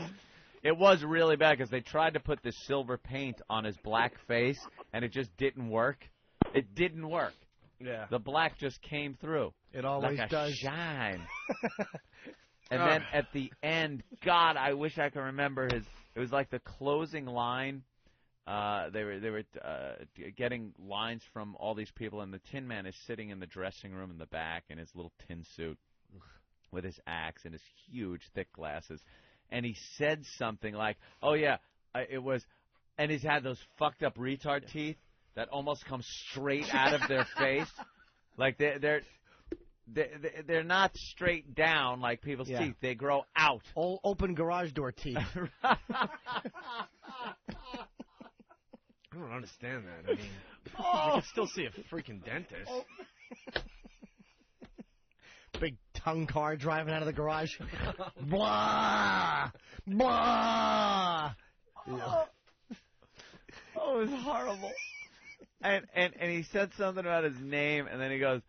It was really bad because they tried to put this silver paint on his black face, and it just didn't work. It didn't work. Yeah. The black just came through. It always like a does. shine. And then at the end, God, I wish I could remember his. It was like the closing line. They were getting lines from all these people, and the Tin Man is sitting in the dressing room in the back in his little tin suit with his axe and his huge thick glasses, and he said something like, "Oh yeah, it was," and he's had those fucked up retard teeth that almost come straight out of their face, like they're not straight down like people's teeth; they grow out. All open garage door teeth. I don't understand that. I mean, I can still see a freaking dentist. Big tongue car driving out of the garage. Blah! Blah! Oh, it was horrible. And he said something about his name, and then he goes,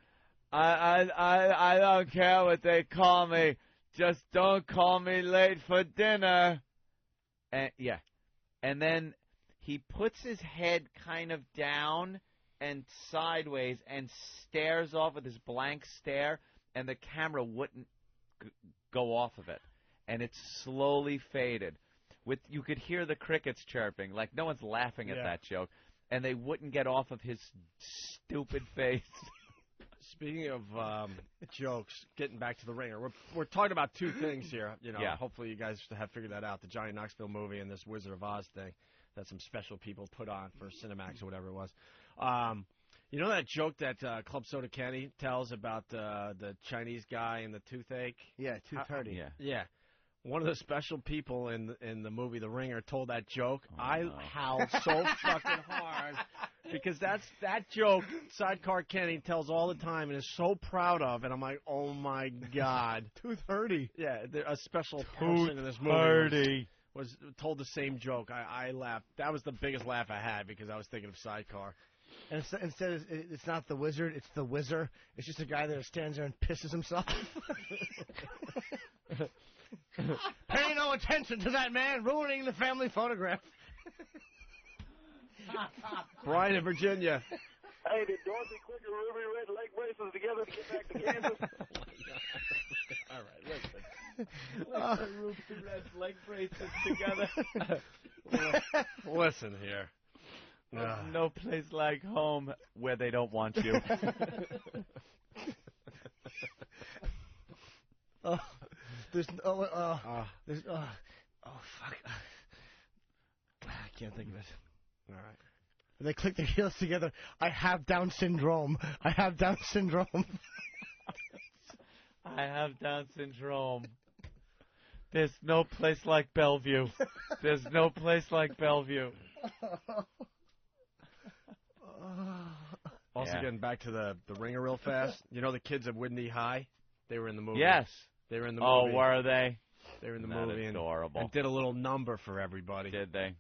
I don't care what they call me. Just don't call me late for dinner. And and then he puts his head kind of down and sideways and stares off with his blank stare, and the camera wouldn't go off of it. And it slowly faded. You could hear the crickets chirping, like no one's laughing at that joke, and they wouldn't get off of his stupid face. Speaking of jokes, getting back to The Ringer, we're talking about two things here. Hopefully you guys have figured that out, the Johnny Knoxville movie and this Wizard of Oz thing that some special people put on for Cinemax or whatever it was. You know that joke that Club Soda Kenny tells about the Chinese guy and the toothache? Yeah, tooth hurting. Yeah. One of the special people in the movie The Ringer told that joke. I howled so fucking hard because that joke Sidecar Kenny tells all the time and is so proud of, and I'm like, oh my God. Tooth hurty. Yeah, a special person in this movie was told the same joke. I laughed. That was the biggest laugh I had because I was thinking of Sidecar. And instead, it's not the wizard, it's the whizzer. It's just a guy that stands there and pisses himself. Pay no attention to that man ruining the family photograph. Brian in Virginia. Hey, did Dorothy Quick and Ruby Red leg braces together to get back to Kansas? All right, listen. Ruby Red leg braces together. Listen here. No place like home where they don't want you. Fuck. I can't think of it. All right. They click their heels together. I have Down syndrome. I have Down syndrome. I have Down syndrome. There's no place like Bellevue. There's no place like Bellevue. Also, getting back to the Ringer real fast. You know the kids at Whitney High? They were in the movie. Yes. They were in the movie. Oh, were they? They were in the That movie. is adorable. And did a little number for everybody. Did they?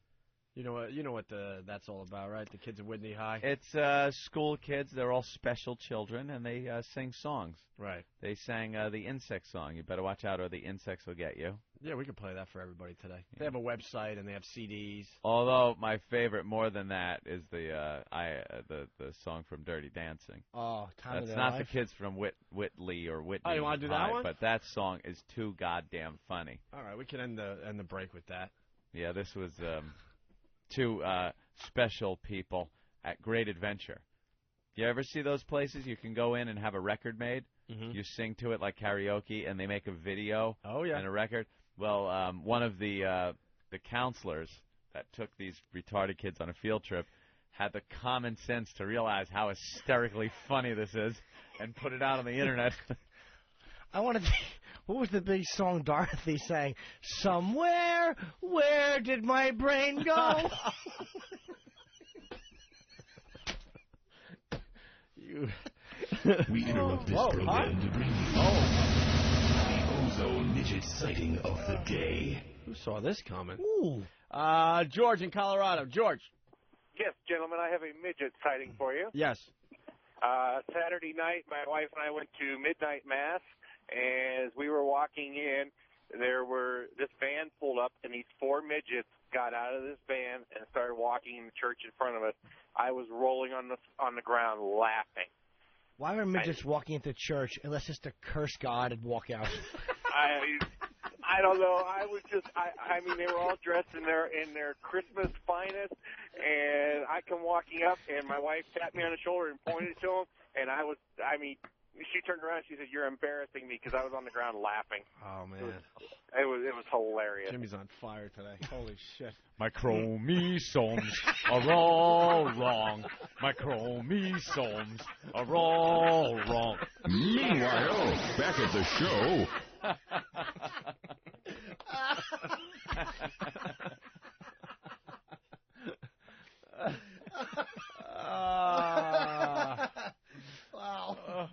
You know what that's all about, right? The kids at Whitney High. It's school kids. They're all special children, and they sing songs. Right. They sang the insect song. You better watch out, or the insects will get you. Yeah, we could play that for everybody today. They have a website and they have CDs. Although my favorite, more than that, is the song from Dirty Dancing. Oh, Time of That's Their not Life. the kids from Whitley or Whitney. Oh, you want to do that High, one? But that song is too goddamn funny. All right, we can end the break with that. Yeah, this was two special people at Great Adventure. You ever see those places? You can go in and have a record made. Mm-hmm. You sing to it like karaoke, and they make a video and a record. Well, one of the counselors that took these retarded kids on a field trip had the common sense to realize how hysterically funny this is and put it out on the internet. I want to. What was the big song Dorothy sang? Somewhere, where did my brain go? We interrupt this program to bring you the Ozone Midget sighting of the day. Who saw this coming? Ooh. George in Colorado. George. Yes, gentlemen, I have a midget sighting for you. Yes. Saturday night, my wife and I went to midnight mass, and as we were walking in, this van pulled up, and these four midgets got out of this van and started walking in the church in front of us. I was rolling on the ground laughing. Why are midgets walking into church unless it's to curse God and walk out? I don't know. I was just, I mean, they were all dressed in their Christmas finest, and I come walking up, and my wife tapped me on the shoulder and pointed to him, and she turned around and she said, "You're embarrassing me," because I was on the ground laughing. Oh, man. It was hilarious. Jimmy's on fire today. Holy shit. My chromosomes are all wrong. My chromosomes are all wrong. Meanwhile, back at the show. Wow.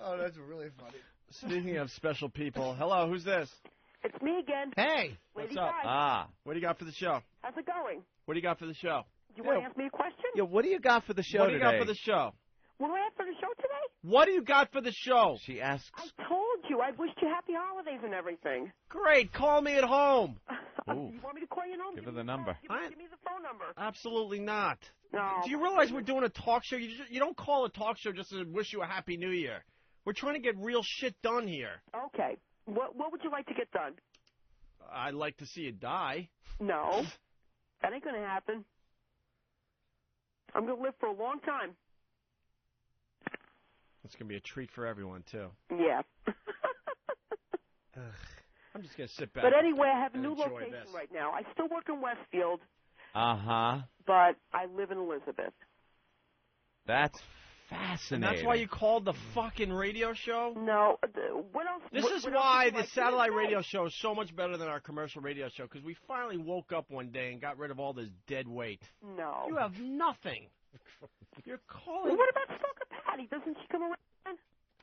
Oh, that's really funny. Speaking of special people, hello, who's this? It's me again. Hey. What's up? What do you got for the show? How's it going? What do you got for the show? You want to ask me a question? Yeah, what do you got for the show What do you today? got for the show? What do I have for the show today? What do you got for the show? She asks. I told you. I wished you happy holidays and everything. Great. Call me at home. You want me to call you at home? Give her the number. Give me the phone number. Absolutely not. No. Do you realize we're doing a talk show? You don't call a talk show just to wish you a happy new year. We're trying to get real shit done here. Okay. What would you like to get done? I'd like to see you die. No. That ain't going to happen. I'm going to live for a long time. It's going to be a treat for everyone, too. Yeah. I'm just going to sit back. But anyway, I have a and new enjoy location this. right now. I still work in Westfield, Uh-huh. but I live in Elizabeth. That's And fascinating. that's why you called the fucking radio show? No. What else? This is what why else would you the like satellite to say? radio show is so much better than our commercial radio show, because we finally woke up one day and got rid of all this dead weight. No. You have nothing. You're calling. Well, what about Stalker Patty? Doesn't she come around?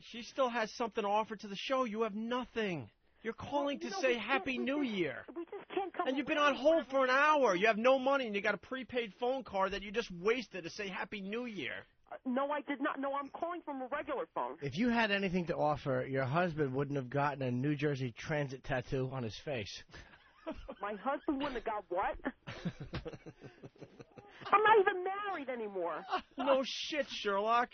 She still has something to offer to the show. You have nothing. You're calling to you know, say we Happy can't- New Year. We just can't come And you've been around on hold whenever for an we hour. want. You have no money, and you got a prepaid phone card that you just wasted to say Happy New Year. No, I did not. No, I'm calling from a regular phone. If you had anything to offer, your husband wouldn't have gotten a New Jersey Transit tattoo on his face. My husband wouldn't have got what? I'm not even married anymore. No shit, Sherlock.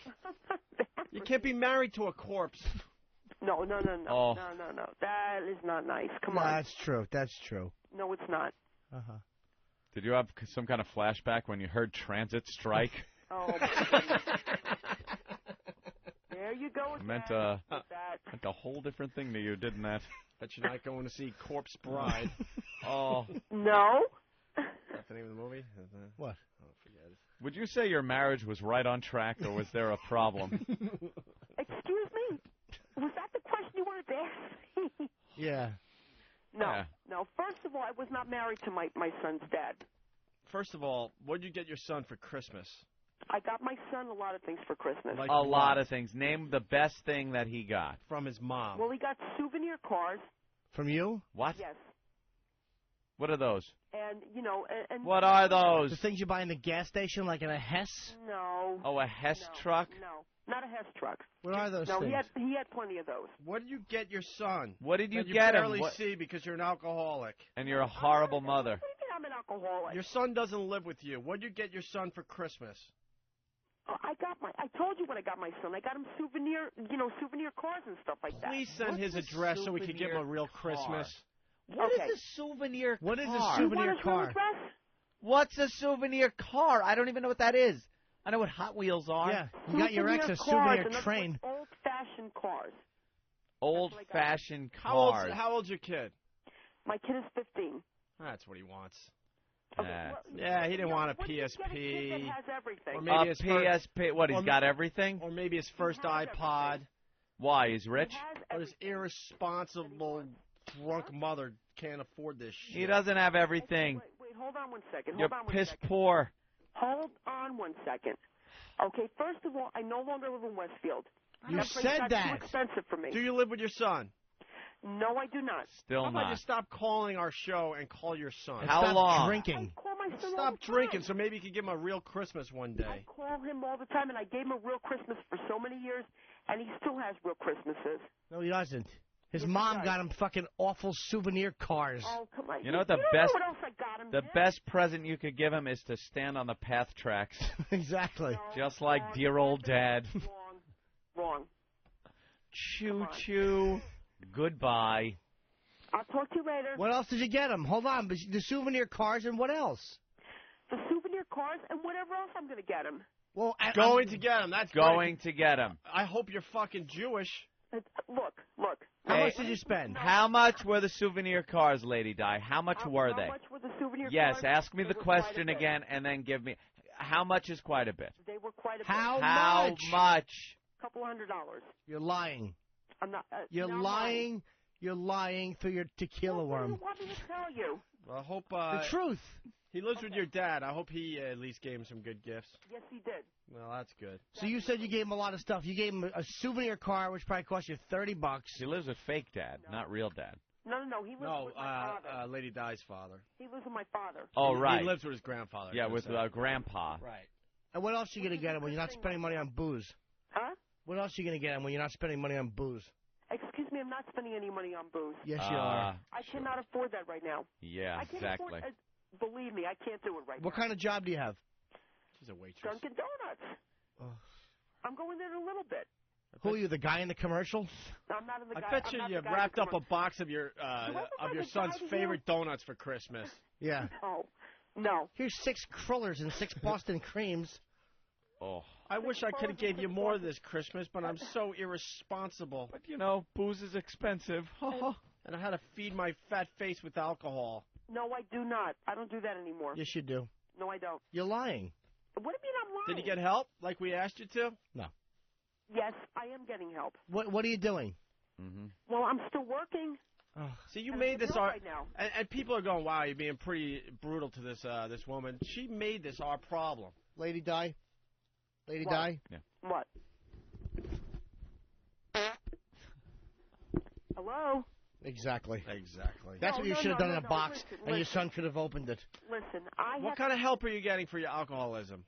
You can't be married to a corpse. No. Oh. No. That is not nice. Come on. That's true. That's true. No, it's not. Uh-huh. Did you have some kind of flashback when you heard transit strike? Oh, my goodness. There you go again. Meant a whole different thing to you, didn't that? Bet you're not going to see Corpse Bride. Oh. No. That's the name of the movie? What? Oh, forget it. Would you say your marriage was right on track, or was there a problem? Excuse me. Was that the question you wanted to ask me? Yeah. No. Yeah. No. First of all, I was not married to my son's dad. First of all, what did you get your son for Christmas? I got my son a lot of things for Christmas. Like A what? lot of things. Name the best thing that he got. From his mom. Well, he got souvenir cars. From you? What? Yes. What are those? And, you know, and What are those? The things you buy in the gas station, like in a Hess? No. Oh, a Hess truck? No. Not a Hess truck. What are those No, things? he had plenty of those. What did you get your son? What did you that get him? barely What- see because you're an alcoholic. And you're a horrible mother. What do you mean I'm an alcoholic? Your son doesn't live with you. What did you get your son for Christmas? I told you what I got my son. I got him souvenir cars and stuff like that. Please send his address so we could give him a real Christmas. What Okay. is a souvenir car? What is a You want souvenir his real car? address? What's a souvenir car? I don't even know what that is. I know what Hot Wheels are. Yeah. You got your ex a cars, souvenir and that's train. like old-fashioned cars. Old-fashioned How cars. old's your kid? My kid is 15. That's what he wants. Nah. Yeah, he didn't want a What do you get a kid PSP. that has everything? Or maybe A his first, PSP. What, he's or got everything? or maybe his first iPod. Why, he's rich? Or his irresponsible drunk mother can't afford this shit. He doesn't have everything. Wait, hold on one second. You're Hold on one piss second. poor. Hold on one second. Okay, first of all, I no longer live in Westfield. You That place said got that. too expensive for me. Do you live with your son? No, I do not. Still How about not. you stop calling our show and call your son? How Stop long? drinking. I call my son all Stop the time. drinking so maybe you can give him a real Christmas one I day. call him all the time, and I gave him a real Christmas for so many years, and he still has real Christmases. No, he doesn't. His Yes, he mom does. got him fucking awful souvenir cars. Oh, come on. You know what the don't best- know what else I got him, The Dad? best present you could give him is to stand on the path tracks, Exactly. just like dear old Dad. Wrong. Choo choo. Goodbye. I'll talk to you later. What else did you get him? Hold on. The souvenir cars and what else? The souvenir cars and whatever else I'm going to get him. Well, Going to get him. That's Going great. to get him. I hope you're fucking Jewish. Look. How much did you spend? How much were the souvenir cars, Lady Di? How much were they? How much were the souvenir Yes, cars? ask me They the were quite a question bit. again and then give me. How much is quite a bit? They were quite a bit. How much? Couple $100. You're lying. I'm not. You're no, I'm lying. You're lying through your tequila worm. What do you want me to tell you? Well, I hope The truth. He lives with your dad. I hope he at least gave him some good gifts. Yes, he did. Well, that's good. So you said you gave him a lot of stuff. You gave him a souvenir car, which probably cost you $30. He lives with fake dad, not real dad. No. He lives with my father. Lady Di's father. He lives with my father. Oh, right. He lives with his grandfather. Yeah, with grandpa. Right. And what else are you going to get him when you're not spending money on booze? Huh? What else are you going to get him when you're not spending money on booze? Excuse me, I'm not spending any money on booze. Yes, you are. I cannot afford that right now. Yeah, I can't exactly. afford, believe me, I can't do it right What now. kind of job do you have? She's a waitress. Dunkin' Donuts. Oh. I'm going there in a little bit. Who are you, the guy in the commercial? I'm not in the I guy. bet I'm you not you the guy wrapped that up a box of your son's favorite donuts for Christmas. Yeah. No. Here's 6 crullers and 6 Boston creams. Oh. I wish I could have gave you more this Christmas, but I'm so irresponsible. But, you know, booze is expensive. And I had to feed my fat face with alcohol. No, I do not. I don't do that anymore. Yes, you do. No, I don't. You're lying. What do you mean I'm lying? Did you get help like we asked you to? No. Yes, I am getting help. What are you doing? Mm-hmm. Well, I'm still working. See, you I'm made this doing our, right now. and people are going, "Wow, you're being pretty brutal to this this woman." She made this our problem. Lady Di? Lady What? Di? Yeah. What? Hello? Exactly. That's what you should have done in a box, and your son could have opened it. Listen, What kind of help are you getting for your alcoholism?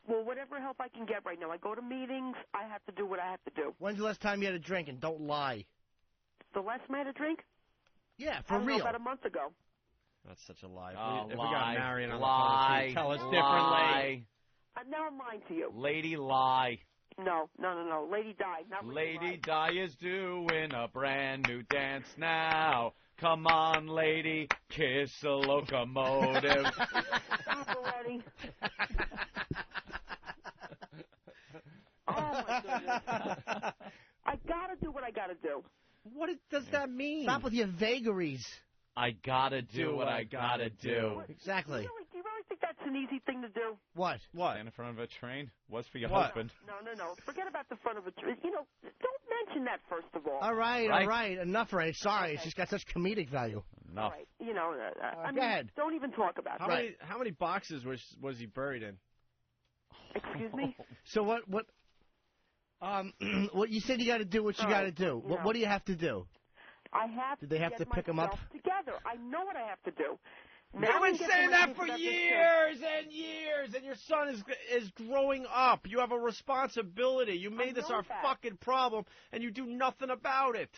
Well, whatever help I can get right now. I go to meetings. I have to do what I have to do. When's the last time you had a drink? And don't lie. The last time I had a drink? Yeah, I for don't know, real. about a month ago. That's such a lie. Oh, if we lie, got Marion on lie, the phone, she'd tell us lie. differently. Now I'm lying to you. Lady lie. No. Lady died. Not Lady Di is doing a brand new dance now. Come on, lady, kiss a locomotive. Stop already. Oh, my goodness. I gotta do what I gotta do. What does that mean? Stop with your vagaries. I gotta do what I gotta do. Exactly. Do you really think that's an easy thing to do? What? Stand in front of a train? Was for your What? husband. No. Forget about the front of a tree. You know, don't mention that first of all. All right. Enough already. Sorry, it's just got such comedic value. Enough. All right. You know, I Go mean, ahead. don't even talk about it. How many boxes was he buried in? Excuse me? So what what you said you got to do what you All got to right, do. you know. What do you have to do? I have Did they have to to get pick 'em up? myself together. I know what I have to do. You've been saying that for years and years, and your son is growing up. You have a responsibility. You made this know our that. fucking problem, and you do nothing about it.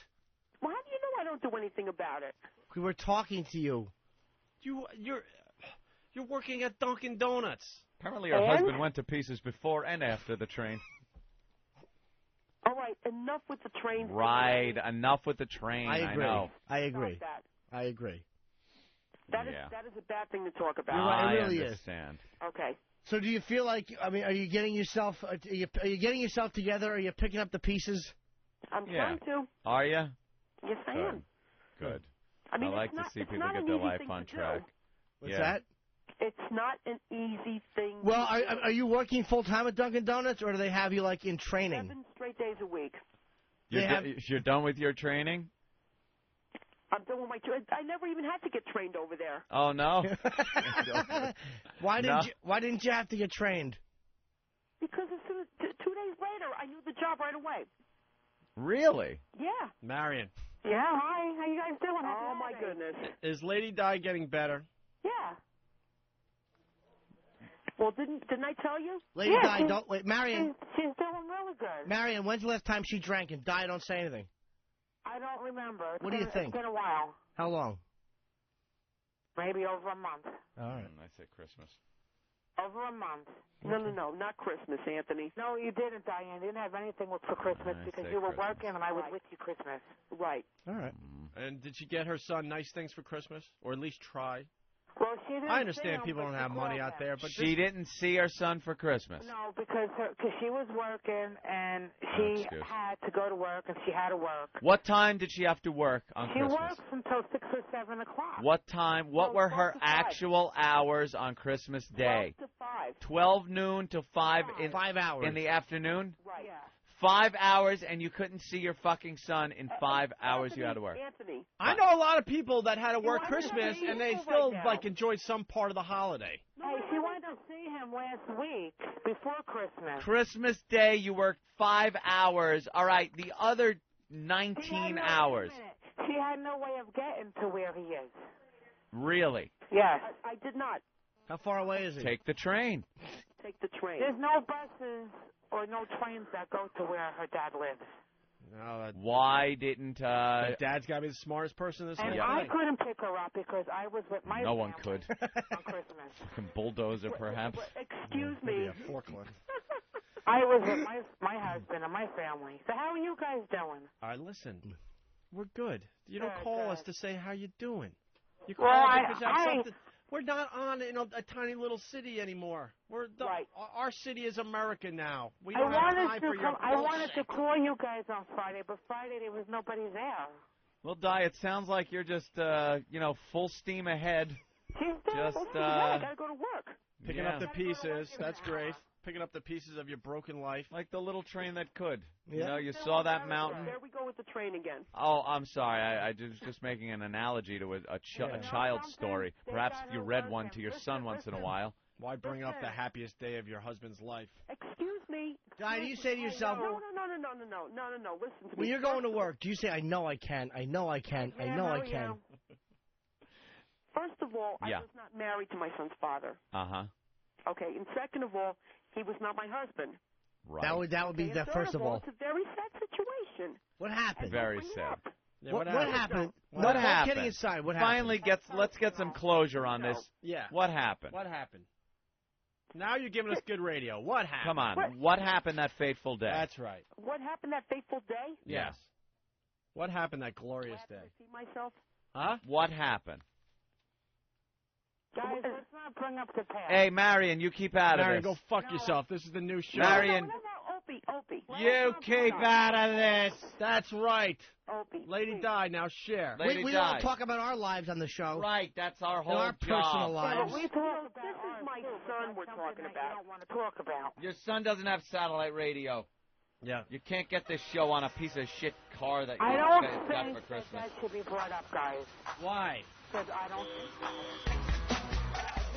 Well, how do you know I don't do anything about it? We were talking to you. You're working at Dunkin' Donuts. Apparently her husband went to pieces before and after the train. All right, enough with the train. Right, enough with the train. I agree. know. I agree. Stop that. I agree. That is Yeah. that is a bad thing to talk about. You're right, it I really understand. Okay. So do you feel like, I mean, are you getting yourself getting yourself together? Are you picking up the pieces? I'm Yeah. trying to. Are you? Yes, I Good. am. Good. I mean, like it's not, to see it's people not get an their easy life thing on to track. Do. What's Yeah. that? It's not an easy thing. Well, to do. are you working full time at Dunkin' Donuts, or do they have you like in training? 7 straight days a week. You're done with your training? I'm done with my. I never even had to get trained over there. Oh no. Why didn't you have to get trained? Because as soon as 2 days later, I knew the job right away. Really? Yeah. Marion, Yeah. Hi. How you guys doing? Oh my goodness. is Lady Di getting better? Yeah. Well, didn't I tell you? Lady yeah, Di, she's- don't wait. Marion, She's doing really good. Marion, when's the last time she drank? And Di, don't say anything. I don't remember. What do you think? It's been a while. How long? Maybe over a month. All right. I say Christmas. Over a month. No, not Christmas, Anthony. No, you didn't, Diane. You didn't have anything for Christmas because you were working and I was with you Christmas. Right. All right. And did she get her son nice things for Christmas, or at least try? Well, she didn't. I understand people don't have money out there, but She didn't see her son for Christmas. No, because she was working and she had to go to work and she had to work. What time did she have to work on She Christmas? works until 6 or 7 o'clock. What time? What were her actual hours on Christmas Day? 12 to 5. 12 noon to 5 in 5 hours in the afternoon. Right. Yeah. 5 hours, and you couldn't see your fucking son in 5 hours. You had to work. Anthony. I know a lot of people that had to work Christmas and they still like enjoyed some part of the holiday. Hey, she wanted to see him last week before Christmas. Christmas Day, you worked 5 hours. All right, the other 19 hours. She had no way of getting to where he is. Really? Yes. I did not How far away is he? Take the train. take the train. There's no buses or no trains that go to where her dad lives. No, Why didn't Dad's got to be the smartest person in this And whole I thing. couldn't pick her up because I was with my No one family could. on Christmas. Fucking bulldozer, perhaps. Excuse me. A forklift. I was with my husband and my family. So how are you guys doing? All right, listen. We're good. You don't Good, call good. us to say how you doing. You call Well, us because you have something. We're not on a tiny little city anymore. Our city is America now. We don't have time for your I wanted bullshit. to call you guys on Friday, but Friday there was nobody there. Well, Di, it sounds like you're just, full steam ahead. Just, I gotta go to work. Picking up the pieces. That's great. Picking up the pieces of your broken life. Like the little train that could. Yeah. You know, you saw that mountain. There we go with the train again. Oh, I'm sorry. I was just making an analogy to a child's story. Perhaps if you read one to your son once in a while. Why bring up the happiest day of your husband's life? Excuse me. Di, do you say to yourself, No. Listen to me. when you're going to work, do you say, I know I can, I know I can, I know I can? First of all, Yeah. I was not married to my son's father. Uh-huh. Okay, and second of all, he was not my husband. Right. That would be Okay, the and third first of all. It's a very sad situation. What happened? Very sad. Yeah, What happened? What No, happened? kidding aside, what Finally happened? let's get some closure on this. Yeah. What happened? What happened? Now you're giving us good radio. What happened? Come on. What happened that fateful day? That's right. What happened that fateful day? Yes. What happened that glorious day? See myself? Huh? What happened? Guys, let's not bring up the past. Hey, Marion, you keep out Marion, of go this. fuck yourself. This is the new show. Marion, Opie. you keep out of this. That's right. Opie. Lady Di, now share. Lady We Di. don't talk about our lives on the show. Right, that's our And whole our job. personal lives. We talk about This is my son we're talking I about. don't want to talk about. Your son doesn't have satellite radio. Yeah. You can't get this show on a piece of shit car that I you don't got think for Christmas. that should be brought up, guys. Why? Because I don't think so.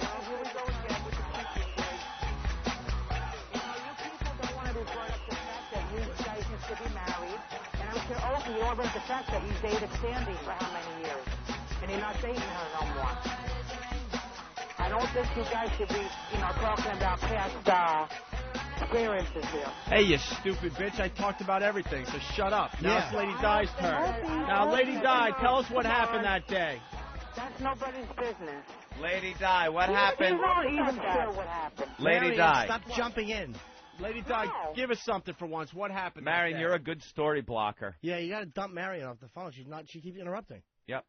Now, here we go again with the teaching thing. You people don't want to be brought up the fact that you guys used to be married. And I'm sure, you don't bring up the fact that you dated Sandy for how many years? And you're not dating her no more. I don't think you guys should be, talking about past experiences here. Hey, you stupid bitch. I talked about everything, so shut up. Now Yeah. it's Lady Di's turn. Now, Lady Di, tell us what happened that day. That's nobody's business. Lady Di, what happened? You're not even sure what happened. Lady Marion, Di. stop jumping in. Lady Di, give us something for once. What happened Marion, that day? you're a good story blocker. Yeah, you got to dump Marion off the phone. She keeps interrupting. Yep.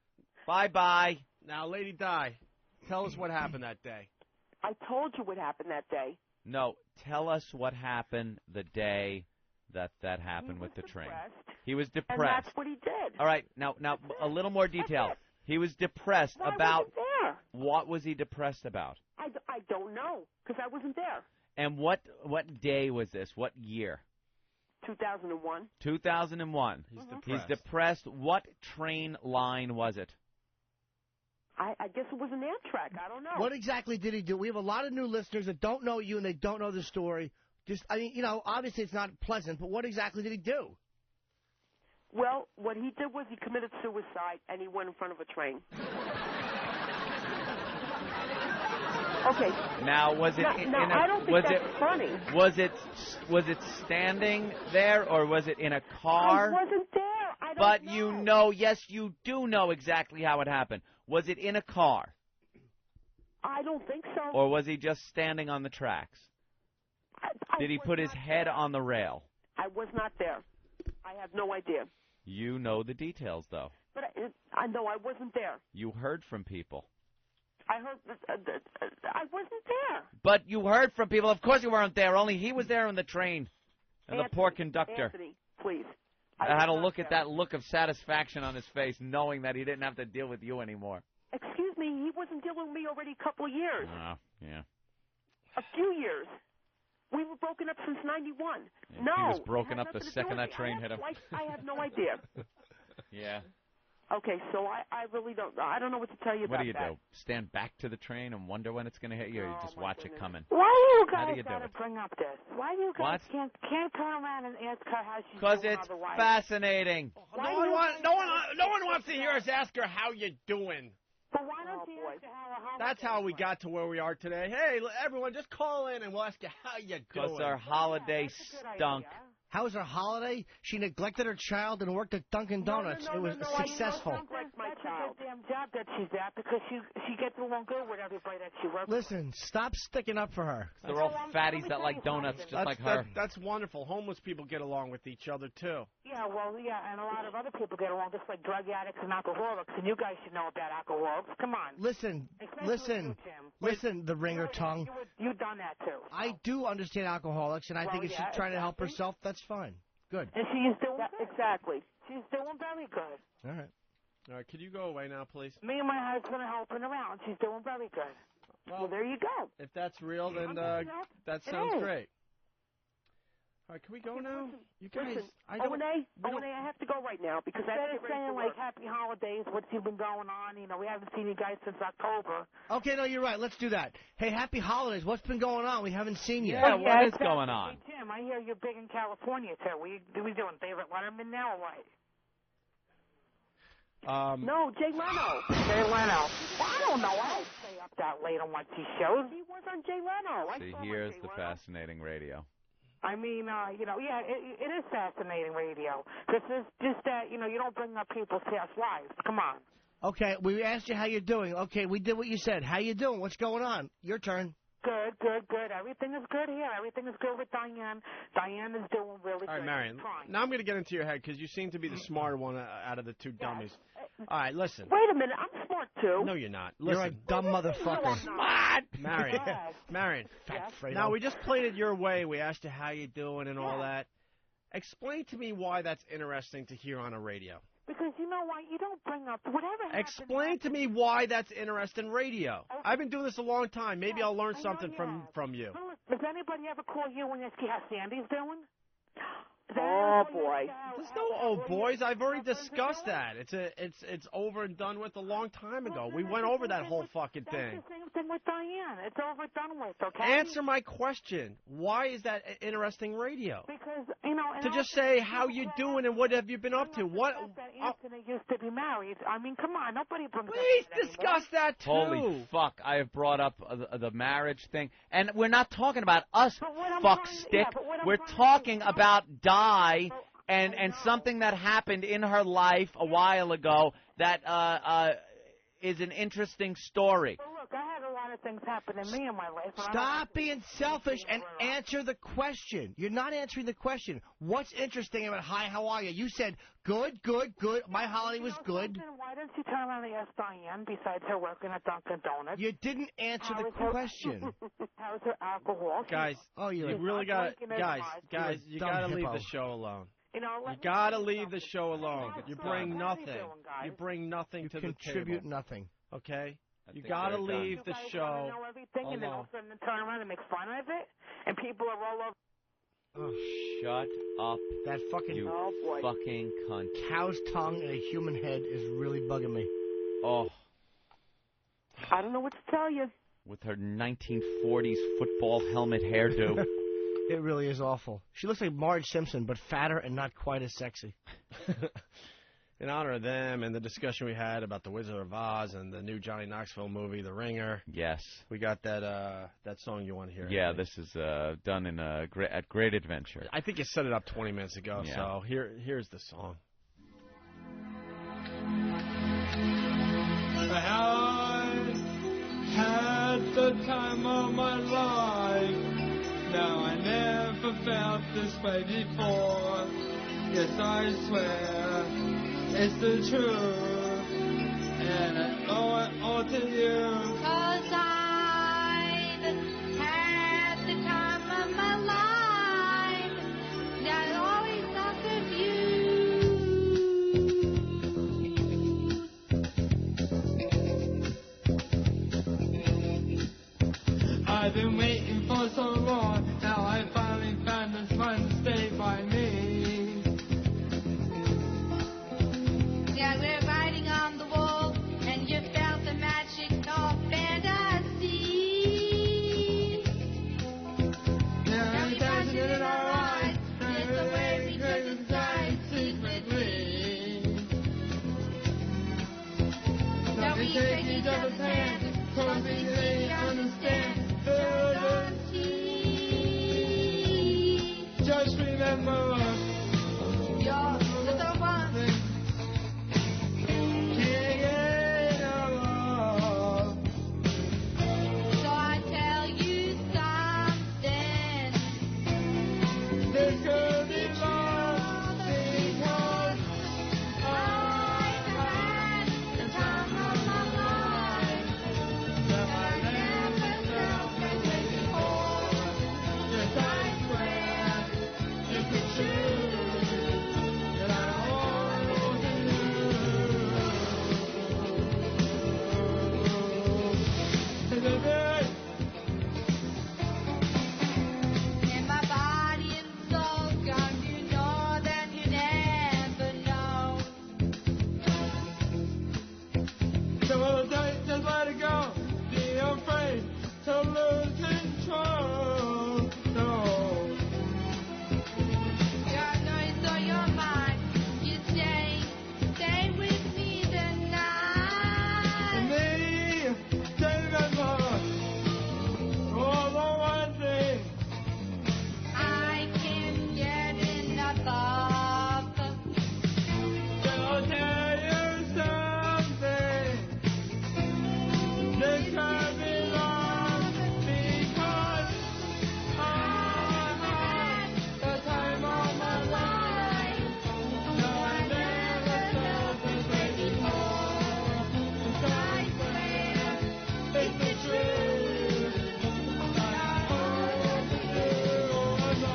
Bye-bye. Now, Lady Di, tell us what happened that day. I told you what happened that day. No, tell us what happened the day that happened with the train. He was And depressed. that's what he did. All right, now a little more detail. He was depressed Well, I about wasn't there. what was he depressed about? I don't know, because I wasn't there. And what day was this? What year? 2001. 2001. He's depressed. What train line was it? I guess it was an Amtrak. I don't know. What exactly did he do? We have a lot of new listeners that don't know you and they don't know the story. Obviously it's not pleasant, but what exactly did he do? Well, what he did was he committed suicide, and he went in front of a train. Okay. Now, was it No, I don't think that's funny. Was it standing there, or was it in a car? I wasn't there. I don't But know. you know, yes, you do know exactly how it happened. Was it in a car? I don't think so. Or was he just standing on the tracks? Did he put his head on the rail? I was not there. I have no idea. You know the details, though. But I know I wasn't there. You heard from people. I heard. I wasn't there. But you heard from people. Of course you weren't there. Only he was there on the train. And the poor conductor. Anthony, please. I had to look at that look of satisfaction on his face, knowing that he didn't have to deal with you anymore. Excuse me, he wasn't dealing with me already a couple of years. Oh, yeah. A few years. We were broken up since '91. Yeah, No. He was broken up the second that train hit him. I have no idea. Yeah. Okay, so I really don't. I don't know what to tell you about that. What do you do? Stand back to the train and wonder when it's going to hit you, or you just watch it coming? Why do you How guys do you do gotta it? bring up this? Why do you guys can't turn around and ask her how she's Because doing it's otherwise? fascinating. No one wants to hear us ask her how you doing. But why don't you ask her how That's how we got to where we are today. Hey, everyone, just call in and we'll ask you how you doing. Because our holiday stunk. How was her holiday? She neglected her child and worked at Dunkin' Donuts. It was successful. That's a good damn job that she's at because she gets along good with everybody that she works with. Listen, stop sticking up for her. They're all fatties that like donuts just like her. That's wonderful. Homeless people get along with each other, too. Yeah, well, yeah, and a lot of other people get along just like drug addicts and alcoholics, and you guys should know about alcoholics. Come on. Listen, the ringer tongue. You've done that, too. I do understand alcoholics, and I think if she's trying to help exactly. herself, that's fine. Good. And she is doing exactly. She's doing very good. All right. All right, could you go away now, please? Me and my husband are helping her out. She's doing very good. Well, there you go. If that's real, then that sounds great. All right, can we go now? You guys, Listen, O&A, I have to go right now because Instead of saying, like, happy holidays, what's been going on? You know, we haven't seen you guys since October. Okay, no, you're right. Let's do that. Hey, happy holidays. What's been going on? We haven't seen you. Yeah, what is going on? Hey, Jim, I hear you're big in California, too. We doing favorite Letterman now or what? No, Jay Leno. Jay Leno. Well, I don't know. I don't stay up that late on one of these shows. He was on Jay Leno. I See, saw him on here's Jay the Leno. fascinating radio. I mean, you know, yeah, it is fascinating radio. This is just that, you know, you don't bring up people's past lives. Come on. Okay, we asked you how you're doing. Okay, we did what you said. How you doing? What's going on? Your turn. Good, good, good. Everything is good here. Everything is good with Diane. Diane is doing really All right, good. Marion. Now I'm going to get into your head because you seem to be the smarter one out of the two dummies. All right, listen. Wait a minute. I'm smart, too. No, you're not. You're Listen. a dumb motherfucker. Marion. Marion. Fat Fredo. Now, we just played it your way. We asked you how you doing and all that. Explain to me why that's interesting to hear on a radio. Because you know what? You don't bring up whatever happens. Explain to me why that's interesting radio. I've been doing this a long time. Maybe I'll learn something from you. Does anybody ever call you and ask you how Sandy's doing? Oh, boy. There's no old boys. I've already discussed that. It's over and done with a long time ago. We went over that whole fucking thing. That's the same thing with Diane. It's over done with, okay? Answer my question. Why is that interesting radio? Because, you know... To just say how you doing and what have you been up to. What? That Anthony used to be married. I mean, come on. Nobody brings Please that discuss that, too. Holy fuck, I have brought up the marriage thing. And we're not talking about us, fuck stick. We're talking about Di and something that happened in her life a while ago that is an interesting story. But look, I had a lot of things happen to me in my life. Stop being selfish and answer the question. You're not answering the question. What's interesting about hi, how are you? You said good, good, good. My holiday was good. Why didn't you turn around and ask Diane, besides her working at Dunkin' Donuts? You didn't answer the question. How's her alcohol? Guys, you really got guys, you got to leave the show alone. You got to leave the show alone. You bring nothing. You bring nothing to the table. Contribute nothing. Okay? You got to leave the show know everything, and then all of a sudden turn around and make fun of it, and people are all over. Oh, shut up. That fucking fucking cunt. Cow's tongue and a human head is really bugging me. Oh. I don't know what to tell you. With her 1940s football helmet hairdo. It really is awful. She looks like Marge Simpson, but fatter and not quite as sexy. In honor of them and the discussion we had about the Wizard of Oz and the new Johnny Knoxville movie, The Ringer. Yes. We got that song you want to hear. Yeah, this is done in at Great Adventure. I think you set it up 20 minutes ago, Yeah. so here's the song. I had time of my life. Now I never felt this way before. Yes, I swear it's the truth, and I owe it all to you. 'Cause I've had the time of my life. I always thought of you. I've been waiting for so long. Now I finally found this one to stay by me. Yeah, we're writing on the wall, and you felt the magic of fantasy. Now we dancing in our eyes, and the way we took inside secretly. Now we take each other's hand, cause we really understand. Just remember, you're the one. Can't get enough. So I tell you something. This could be love because I've had the time of my life. that I never felt this way before. Yes, I swear it's the truth that I owe to you. And my body and soul gone, you know that you never know. So just let it go. Be afraid to lose control. No. God knows on your mind. You stay with me tonight. Me, remember, all the one thing. I can't get enough of. I'll tell you something. This can't be love because I had the time of my life. No, I never felt this way before. I swear it's the truth. I owe to you was I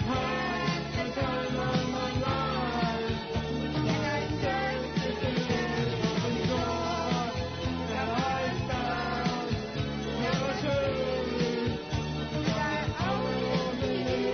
had the time of my life. And I said to you was gone, and I found your truth. I owe to you.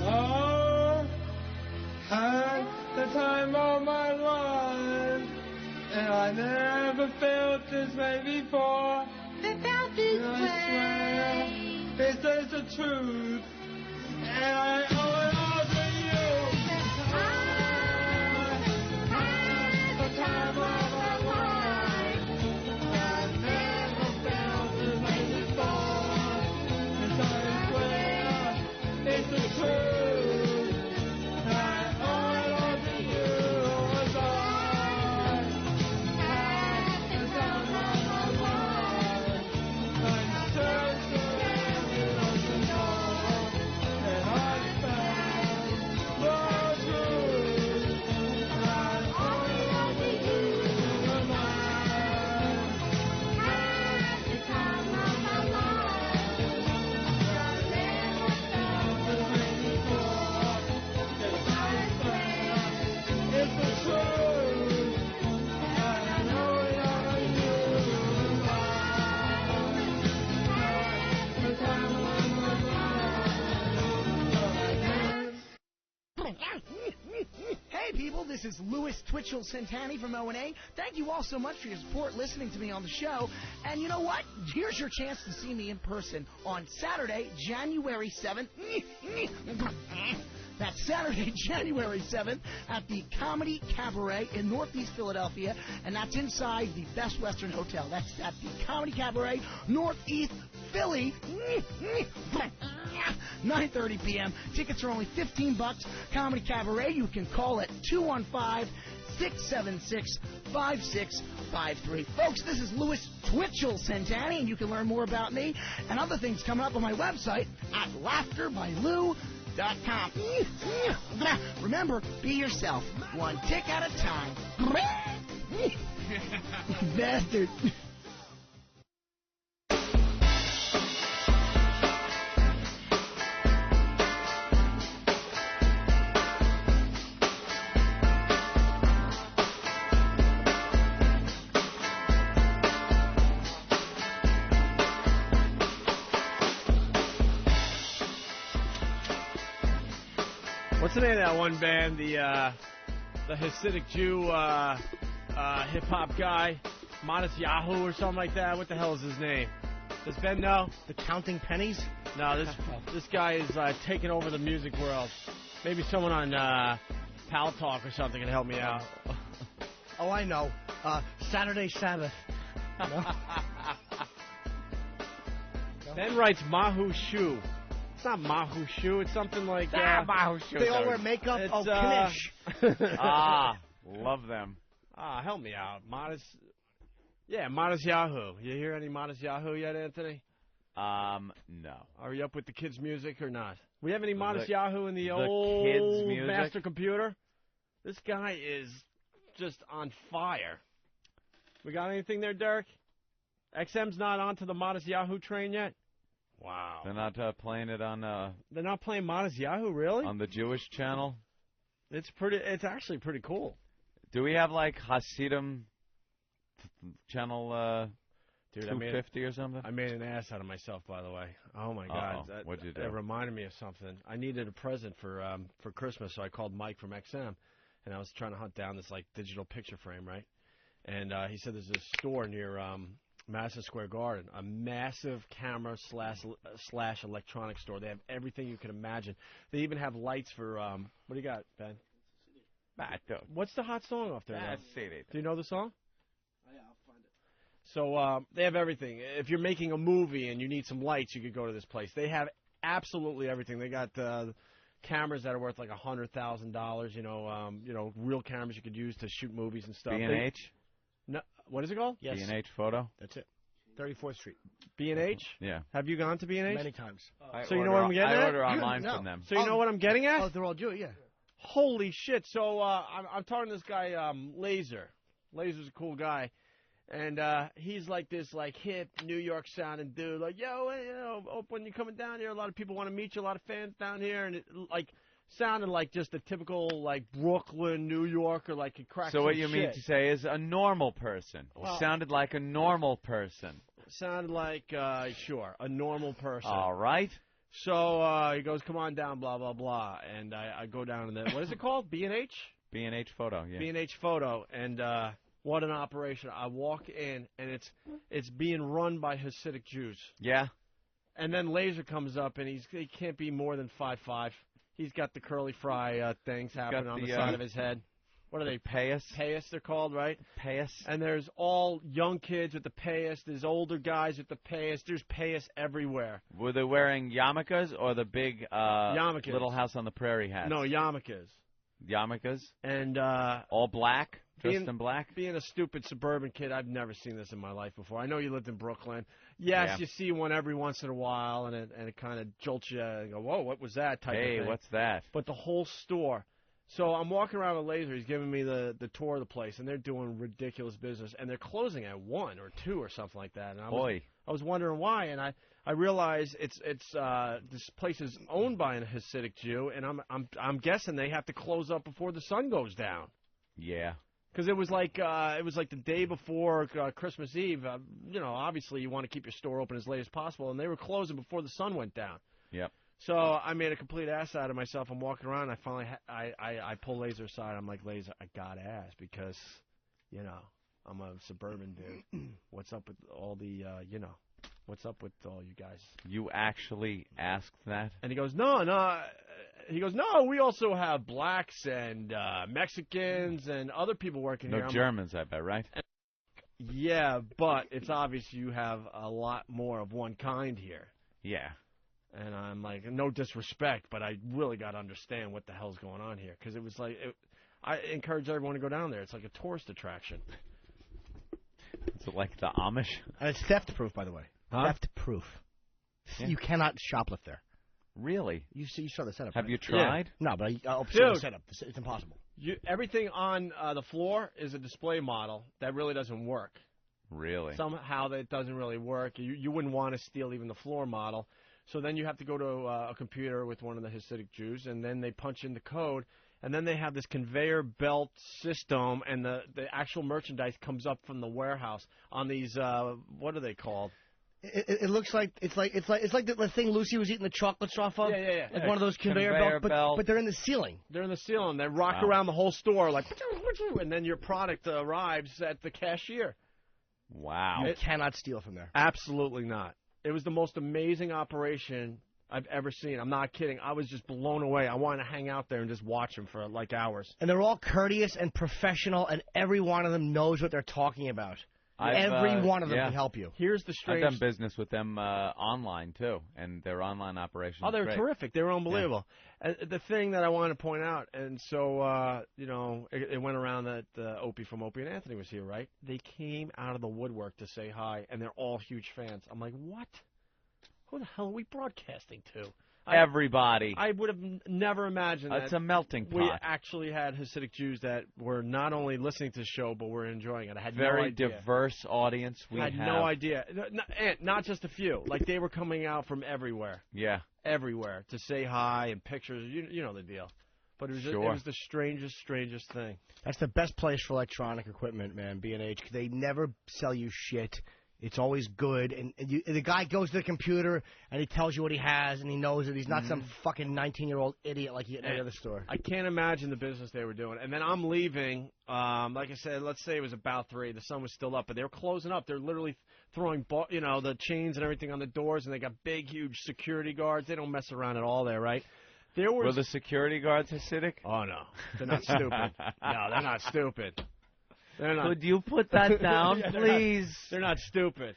Oh, had the time of my life, and I never felt this way before. Felt this I swear, this is the truth, and I owe it all to you. I had the time of my life, and I never felt this way before. Yes, I swear, it's the truth, and I owe it all to you. As I had the time of my life, I'm searching every ocean shore, and I found the truth, and I owe it all to you. As I had the time of my life, I never felt this way before. Yes, I swear it's the truth, and I know it all to you. As I had the time of my life, Hey, Hey, people, this is Louis Twitchell Centani from O&A. Thank you all so much for your support listening to me on the show. And you know what? Here's your chance to see me in person on Saturday, January 7th. That's Saturday, January 7th at the Comedy Cabaret in Northeast Philadelphia, and that's inside the Best Western Hotel. That's at the Comedy Cabaret, Northeast Philly. 9:30 p.m. Tickets are only $15. Comedy Cabaret. You can call at 215-676-5653. Folks, this is Louis Twitchell Centani, and you can learn more about me and other things coming up on my website at laughterbyLou.com. Remember, be yourself, one tick at a time. Bastard. What's the name of that one band? The Hasidic Jew hip hop guy, Modest Yahoo or something like that. What the hell is his name? Does Ben know? The Counting Pennies? No, this guy is taking over the music world. Maybe someone on Pal Talk or something can help me out. Oh, I know. Saturday Sabbath. No? Ben writes Mahu Shu. It's not Mahu Shu. It's something like Mahu Shu. They all wear makeup. It's, Knish. Love them. Help me out. Modest Yahoo. You hear any Modest Yahoo yet, Anthony? No. Are you up with the kids' music or not? We have any Modest Yahoo in the old kids' music? master computer? This guy is just on fire. We got anything there, Derek? XM's not onto the Modest Yahoo train yet? Wow. They're not playing it on... They're not playing Modest Yahoo, really? On the Jewish channel? It's actually pretty cool. Do we have, like, Hasidim channel 250 or something? I made an ass out of myself, by the way. Oh, my God. What'd you do? It reminded me of something. I needed a present for Christmas, so I called Mike from XM, and I was trying to hunt down this, like, digital picture frame, right? And he said there's a store near... Madison Square Garden, a massive camera slash electronics store. They have everything you can imagine. They even have lights for, what do you got, Ben? What's the hot song off there? Do you know the song? Oh, yeah, I'll find it. So they have everything. If you're making a movie and you need some lights, you could go to this place. They have absolutely everything. They got cameras that are worth like $100,000, you know, real cameras you could use to shoot movies and stuff. B&H? No, what is it called? Yes. B&H Photo? That's it. 34th Street. B&H? Yeah. Have you gone to B&H? Many times. So you know what I'm getting at? I order online from them. So you know what I'm getting at? Oh, they're all Jewish, yeah. Holy shit. So I'm talking to this guy, Laser. Laser's a cool guy. And he's like this like hip New York sounding dude. Like, yo, you know, when you're coming down here, a lot of people want to meet you, a lot of fans down here. And it, like... sounded like just a typical, like, Brooklyn, New Yorker, like he cracked So what you mean to say is a normal person. Well, sounded like a normal person. Sounded like, sure, a normal person. All right. So he goes, come on down, blah, blah, blah. And I go down to the, what is it called? B&H? B&H Photo, yeah. B&H Photo. And what an operation. I walk in, and it's being run by Hasidic Jews. Yeah. And then Laser comes up, and he can't be more than 5'5". He's got the curly fry things happening on the side of his head. What are they? Payas? Payas, they're called, right? Payas. And there's all young kids with the payas. There's older guys with the payas. There's payas everywhere. Were they wearing yarmulkes or the big yarmulkes. Little House on the Prairie hats? No, yarmulkes. Yarmulkes? And all black? Dressed in black? Being a stupid suburban kid, I've never seen this in my life before. I know you lived in Brooklyn. Yes, you see one every once in a while, and it kind of jolts you and go, whoa, what was that type of thing. Hey, what's that? But the whole store. So I'm walking around with Laser. He's giving me the tour of the place, and they're doing ridiculous business. And they're closing at 1 or 2 or something like that. And I was wondering why, and I realized it's this place is owned by a Hasidic Jew, and I'm guessing they have to close up before the sun goes down. Yeah. Because it was like the day before Christmas Eve. You know, obviously you want to keep your store open as late as possible, and they were closing before the sun went down. Yep. So I made a complete ass out of myself. I'm walking around. I finally, I pull Laser aside. I'm like, Laser, I gotta ask because, you know, I'm a suburban dude. What's up with all the, you know, what's up with all you guys? You actually asked that? And he goes, no. He goes, no, we also have blacks and Mexicans and other people working here. No I'm Germans, I bet, right? yeah, but it's obvious you have a lot more of one kind here. Yeah. And I'm like, no disrespect, but I really got to understand what the hell's going on here. Because it was like, I encourage everyone to go down there. It's like a tourist attraction. Is it like the Amish? And it's theft-proof, by the way. Huh? Theft-proof. Yeah. You cannot shoplift there. Really? You saw the setup. Have right? you tried? No, but I'll see Dude. the setup. It's impossible. Everything on the floor is a display model that really doesn't work. Really? Somehow that doesn't really work. You wouldn't want to steal even the floor model. So then you have to go to a computer with one of the Hasidic Jews, and then they punch in the code, and then they have this conveyor belt system, and the actual merchandise comes up from the warehouse on these what are they called? It looks like it's like the thing Lucy was eating the chocolates off of. Yeah. Like one of those conveyor belts, but they're in the ceiling. They're in the ceiling. They rock Wow. around the whole store like, and then your product arrives at the cashier. Wow. You cannot steal from there. Absolutely not. It was the most amazing operation I've ever seen. I'm not kidding. I was just blown away. I wanted to hang out there and just watch them for like hours. And they're all courteous and professional, and every one of them knows what they're talking about. Every one of them can help you. Here's the I've strange... done business with them online, too, and their online operation Oh, they're great. terrific. They were unbelievable. And the thing that I wanted to point out, and so, you know, it went around that Opie from Opie and Anthony was here, right? They came out of the woodwork to say hi, and they're all huge fans. I'm like, what? Who the hell are we broadcasting to? Everybody. I would have never imagined that. It's a melting pot. We actually had Hasidic Jews that were not only listening to the show, but were enjoying it. I had Very no idea. diverse audience we I had have. no idea. Not just a few. Like, they were coming out from everywhere. Yeah. Everywhere to say hi and pictures. You know the deal. But it was the strangest thing. That's the best place for electronic equipment, man. B&H. They never sell you shit. It's always good, and the guy goes to the computer and he tells you what he has, and he knows that he's not some fucking 19-year-old idiot like you at any other store. I can't imagine the business they were doing. And then I'm leaving. Like I said, let's say it was about 3. The sun was still up, but they were closing up. They're literally throwing, the chains and everything on the doors, and they got big, huge security guards. They don't mess around at all there, right? Were the security guards Hasidic? Oh no, they're not stupid. No, they're not stupid. They're not. Could you put that down, please? They're not stupid.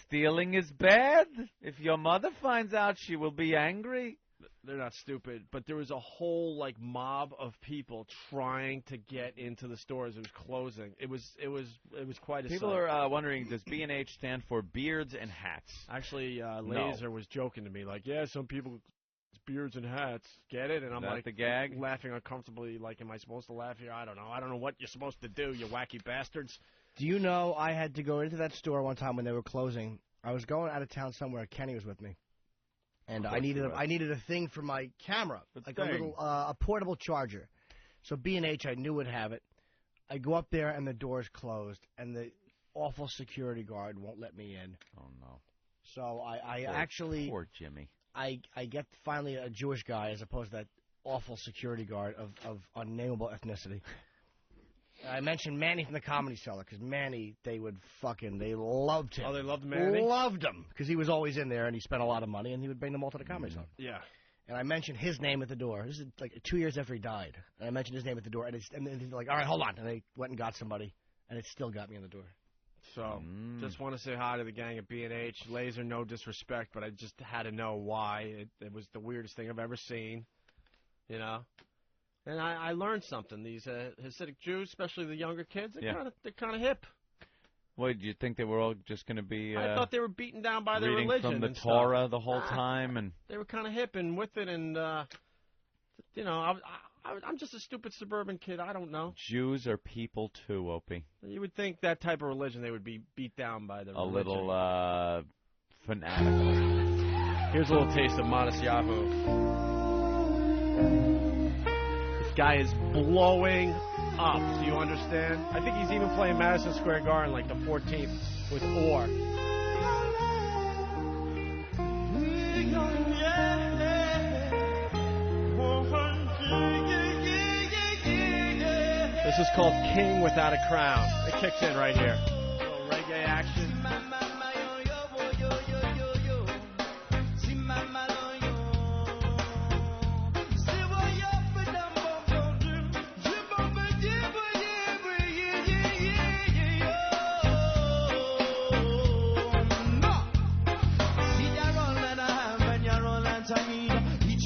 Stealing is bad. If your mother finds out, she will be angry. They're not stupid, but there was a whole mob of people trying to get into the stores. It was closing. It was quite a People sight. are wondering, does B&H stand for beards and hats? Actually, Laser was joking to me like, yeah, some people beards and hats. Get it? And I'm That like, the gag? laughing uncomfortably. Like, am I supposed to laugh here? I don't know. I don't know what you're supposed to do, you wacky bastards. Do you know I had to go into that store one time when they were closing? I was going out of town somewhere. Kenny was with me, and I needed a thing for my camera, like a little a portable charger. So B&H, I knew would have it. I go up there and the door's closed, and the awful security guard won't let me in. Oh no! So I actually poor Jimmy. I get finally a Jewish guy as opposed to that awful security guard of unnameable ethnicity. I mentioned Manny from the Comedy Cellar because Manny, they loved him. Oh, they loved Manny? Loved him because he was always in there and he spent a lot of money and he would bring them all to the Comedy Cellar. Yeah. And I mentioned his name at the door. This is like 2 years after he died. And I mentioned his name at the door and they're like, all right, hold on. And they went and got somebody and it still got me in the door. So, just want to say hi to the gang at B&H. Laser, no disrespect, but I just had to know why. It was the weirdest thing I've ever seen, you know. And I learned something. These Hasidic Jews, especially the younger kids, they're kind of hip. What, do you think they were all just going to be I thought they were beaten down by their reading religion from the and Torah stuff. the whole time? And they were kind of hip and with it, and, you know, I'm just a stupid suburban kid. I don't know. Jews are people too, Opie. You would think that type of religion, they would be beat down by their religion. Little fanatical. Here's a little taste of Modest Yahoo. This guy is blowing up. Do you understand? I think he's even playing Madison Square Garden like the 14th with Orr. This is called King Without a Crown. It kicks in right here. A little reggae action.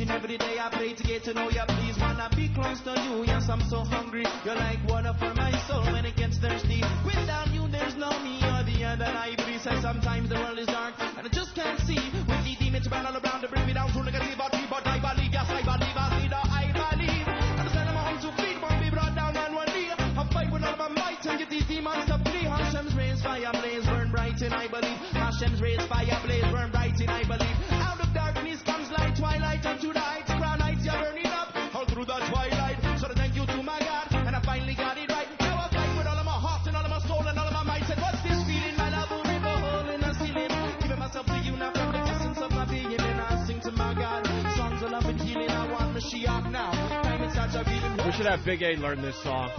Every day I pray to get to know you. Please wanna be close to you. Yes, I'm so hungry. You're like water for my soul when it gets thirsty. Without you, there's no me. You're the other I breathe. Says sometimes the world is dark and I just can't see. With the demons around all around to bring me down to negative, but I believe. Yes, I believe. I see that I believe. Understand I'm on 2 feet, won't be brought down on one knee. I fight with all my might and get these demons to flee. Hashem's rays, fire blaze, burn bright and I believe. Hashem's rays, fire blaze, burn bright and I believe. Out of darkness comes light, twilight unto the heights. Crown heights, you're burning up all through the twilight. So thank you to my God, and I finally got it right. Now I fight with all of my heart and all of my soul and all of my might. And what's this feeling? My love will rip a hole in the ceiling. Giving myself to you now from the essence of my being. And I sing to my God songs of love and healing. I want Mashiach now. Time and such a feeling. We should have Big A learn this song.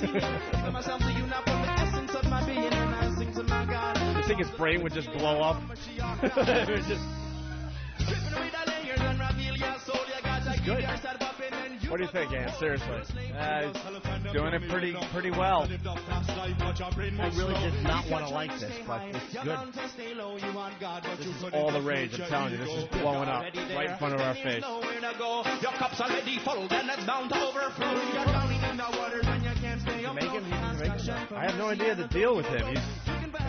Giving myself to you now from the essence of my being. And I sing to my God. You think his brain would just blow up? It would just... Good. What do you think, Ann? Seriously. He's doing it pretty well. I really did not want to like this, but it's good. This is all the rage, I'm telling you. This is blowing up right in front of our face. Your cup's already full, then it's bound to overflow. You're drowning in the waters and you can't stay afloat. I have no idea the deal with him.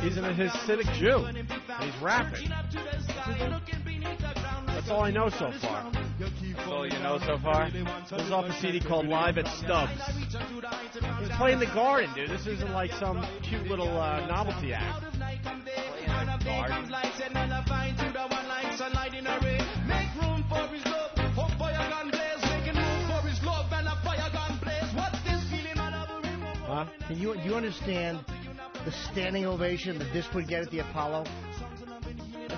He's a Hasidic Jew. And he's rapping. That's all I know so far. That's all you know so far? This is off a CD called Live at Stubbs. He's playing the Garden, dude. This isn't like some cute little novelty act. Huh? Do you understand the standing ovation that this would get at the Apollo?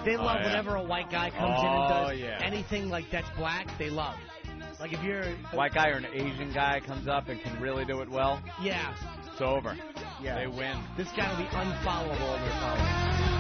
They love whenever a white guy comes in and does anything like that's black, they love. Like if you're a white guy or an Asian guy comes up and can really do it well. Yeah. It's over. Yeah. They win. This guy will be unfollowable in the Apollo.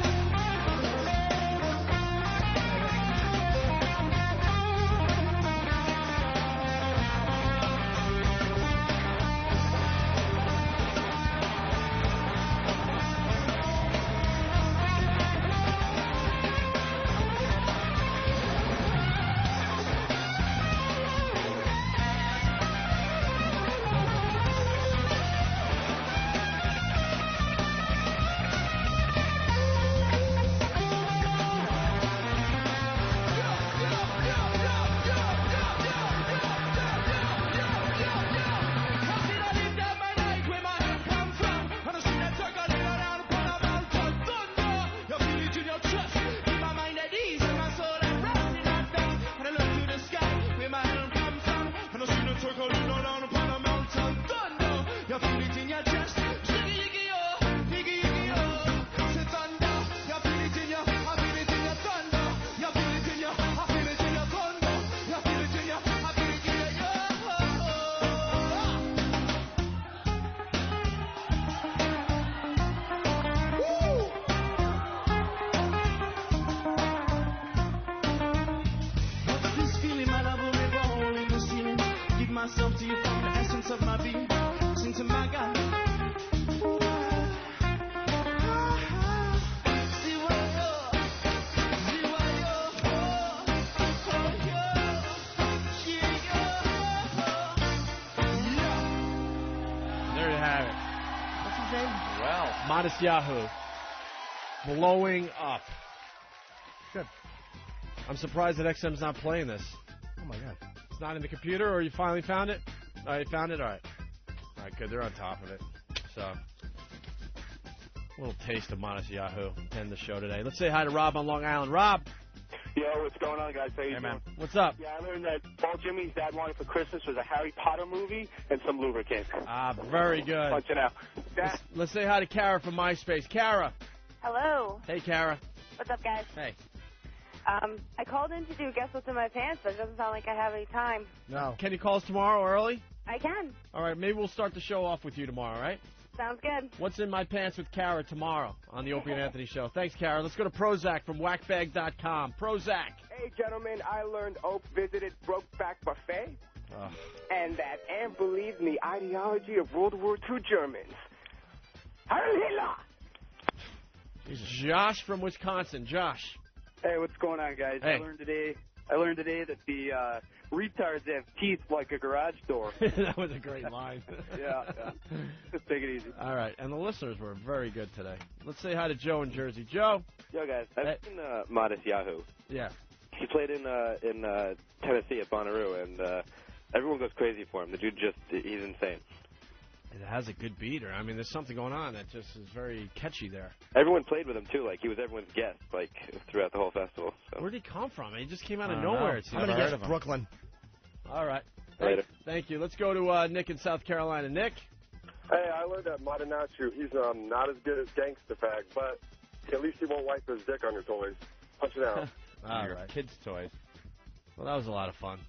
Myself to you from the essence of my being. Sing to my God. There you have it. What's his name? Well, Modest Yahoo. Blowing up. Good. I'm surprised that XM's not playing this. Oh my God. It's not in the computer, or you finally found it? Oh, you found it? All right. All right, good. They're on top of it. So, a little taste of Modest Yahoo. End the show today. Let's say hi to Rob on Long Island. Rob. Yo, what's going on, guys? How you doing? Man. What's up? Yeah, I learned that all Jimmy's dad wanted for Christmas was a Harry Potter movie and some lubricant. Ah, very good. Punching out. Let's say hi to Kara from MySpace. Kara. Hello. Hey, Kara. What's up, guys? Hey. I called in to do Guess What's in My Pants, but it doesn't sound like I have any time. No. Can you call us tomorrow early? I can. All right, maybe we'll start the show off with you tomorrow, all right? Sounds good. What's in my pants with Kara tomorrow on the Opie and Anthony Show. Thanks, Kara. Let's go to Prozac from whackbag.com. Prozac. Hey, gentlemen, I learned Oak visited Brokeback Buffet, and that Aunt believes in the ideology of World War II Germans. Heil Hitler! Josh from Wisconsin. Josh. Hey, what's going on, guys? Hey. I learned today that the retards have teeth like a garage door. That was a great line. Yeah. Just take it easy. All right, and the listeners were very good today. Let's say hi to Joe in Jersey. Joe. Yo, guys, I've seen Modest Yahoo. Yeah. He played in Tennessee at Bonnaroo, and everyone goes crazy for him. The dude he's insane. It has a good beat, or I mean, there's something going on that just is very catchy there. Everyone played with him, too. Like, he was everyone's guest, like, throughout the whole festival. So. Where did he come from? He just came out I of don't nowhere. know. It seems. I'm gonna guess Brooklyn. All right. Later. Thank you. Let's go to Nick in South Carolina. Nick? Hey, I learned that Madanachu, he's not as good as Gangsta Fag, but at least he won't wipe his dick on your toys. Punch it out. All right. Kids' toys. Well, that was a lot of fun.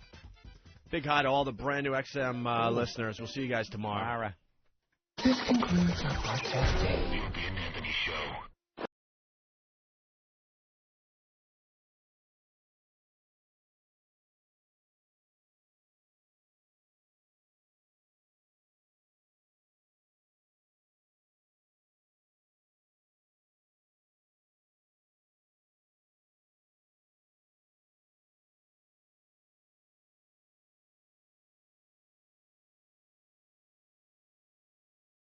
Big hi to all the brand new XM listeners. We'll see you guys tomorrow. This concludes our podcast day. The Opie and Anthony Show.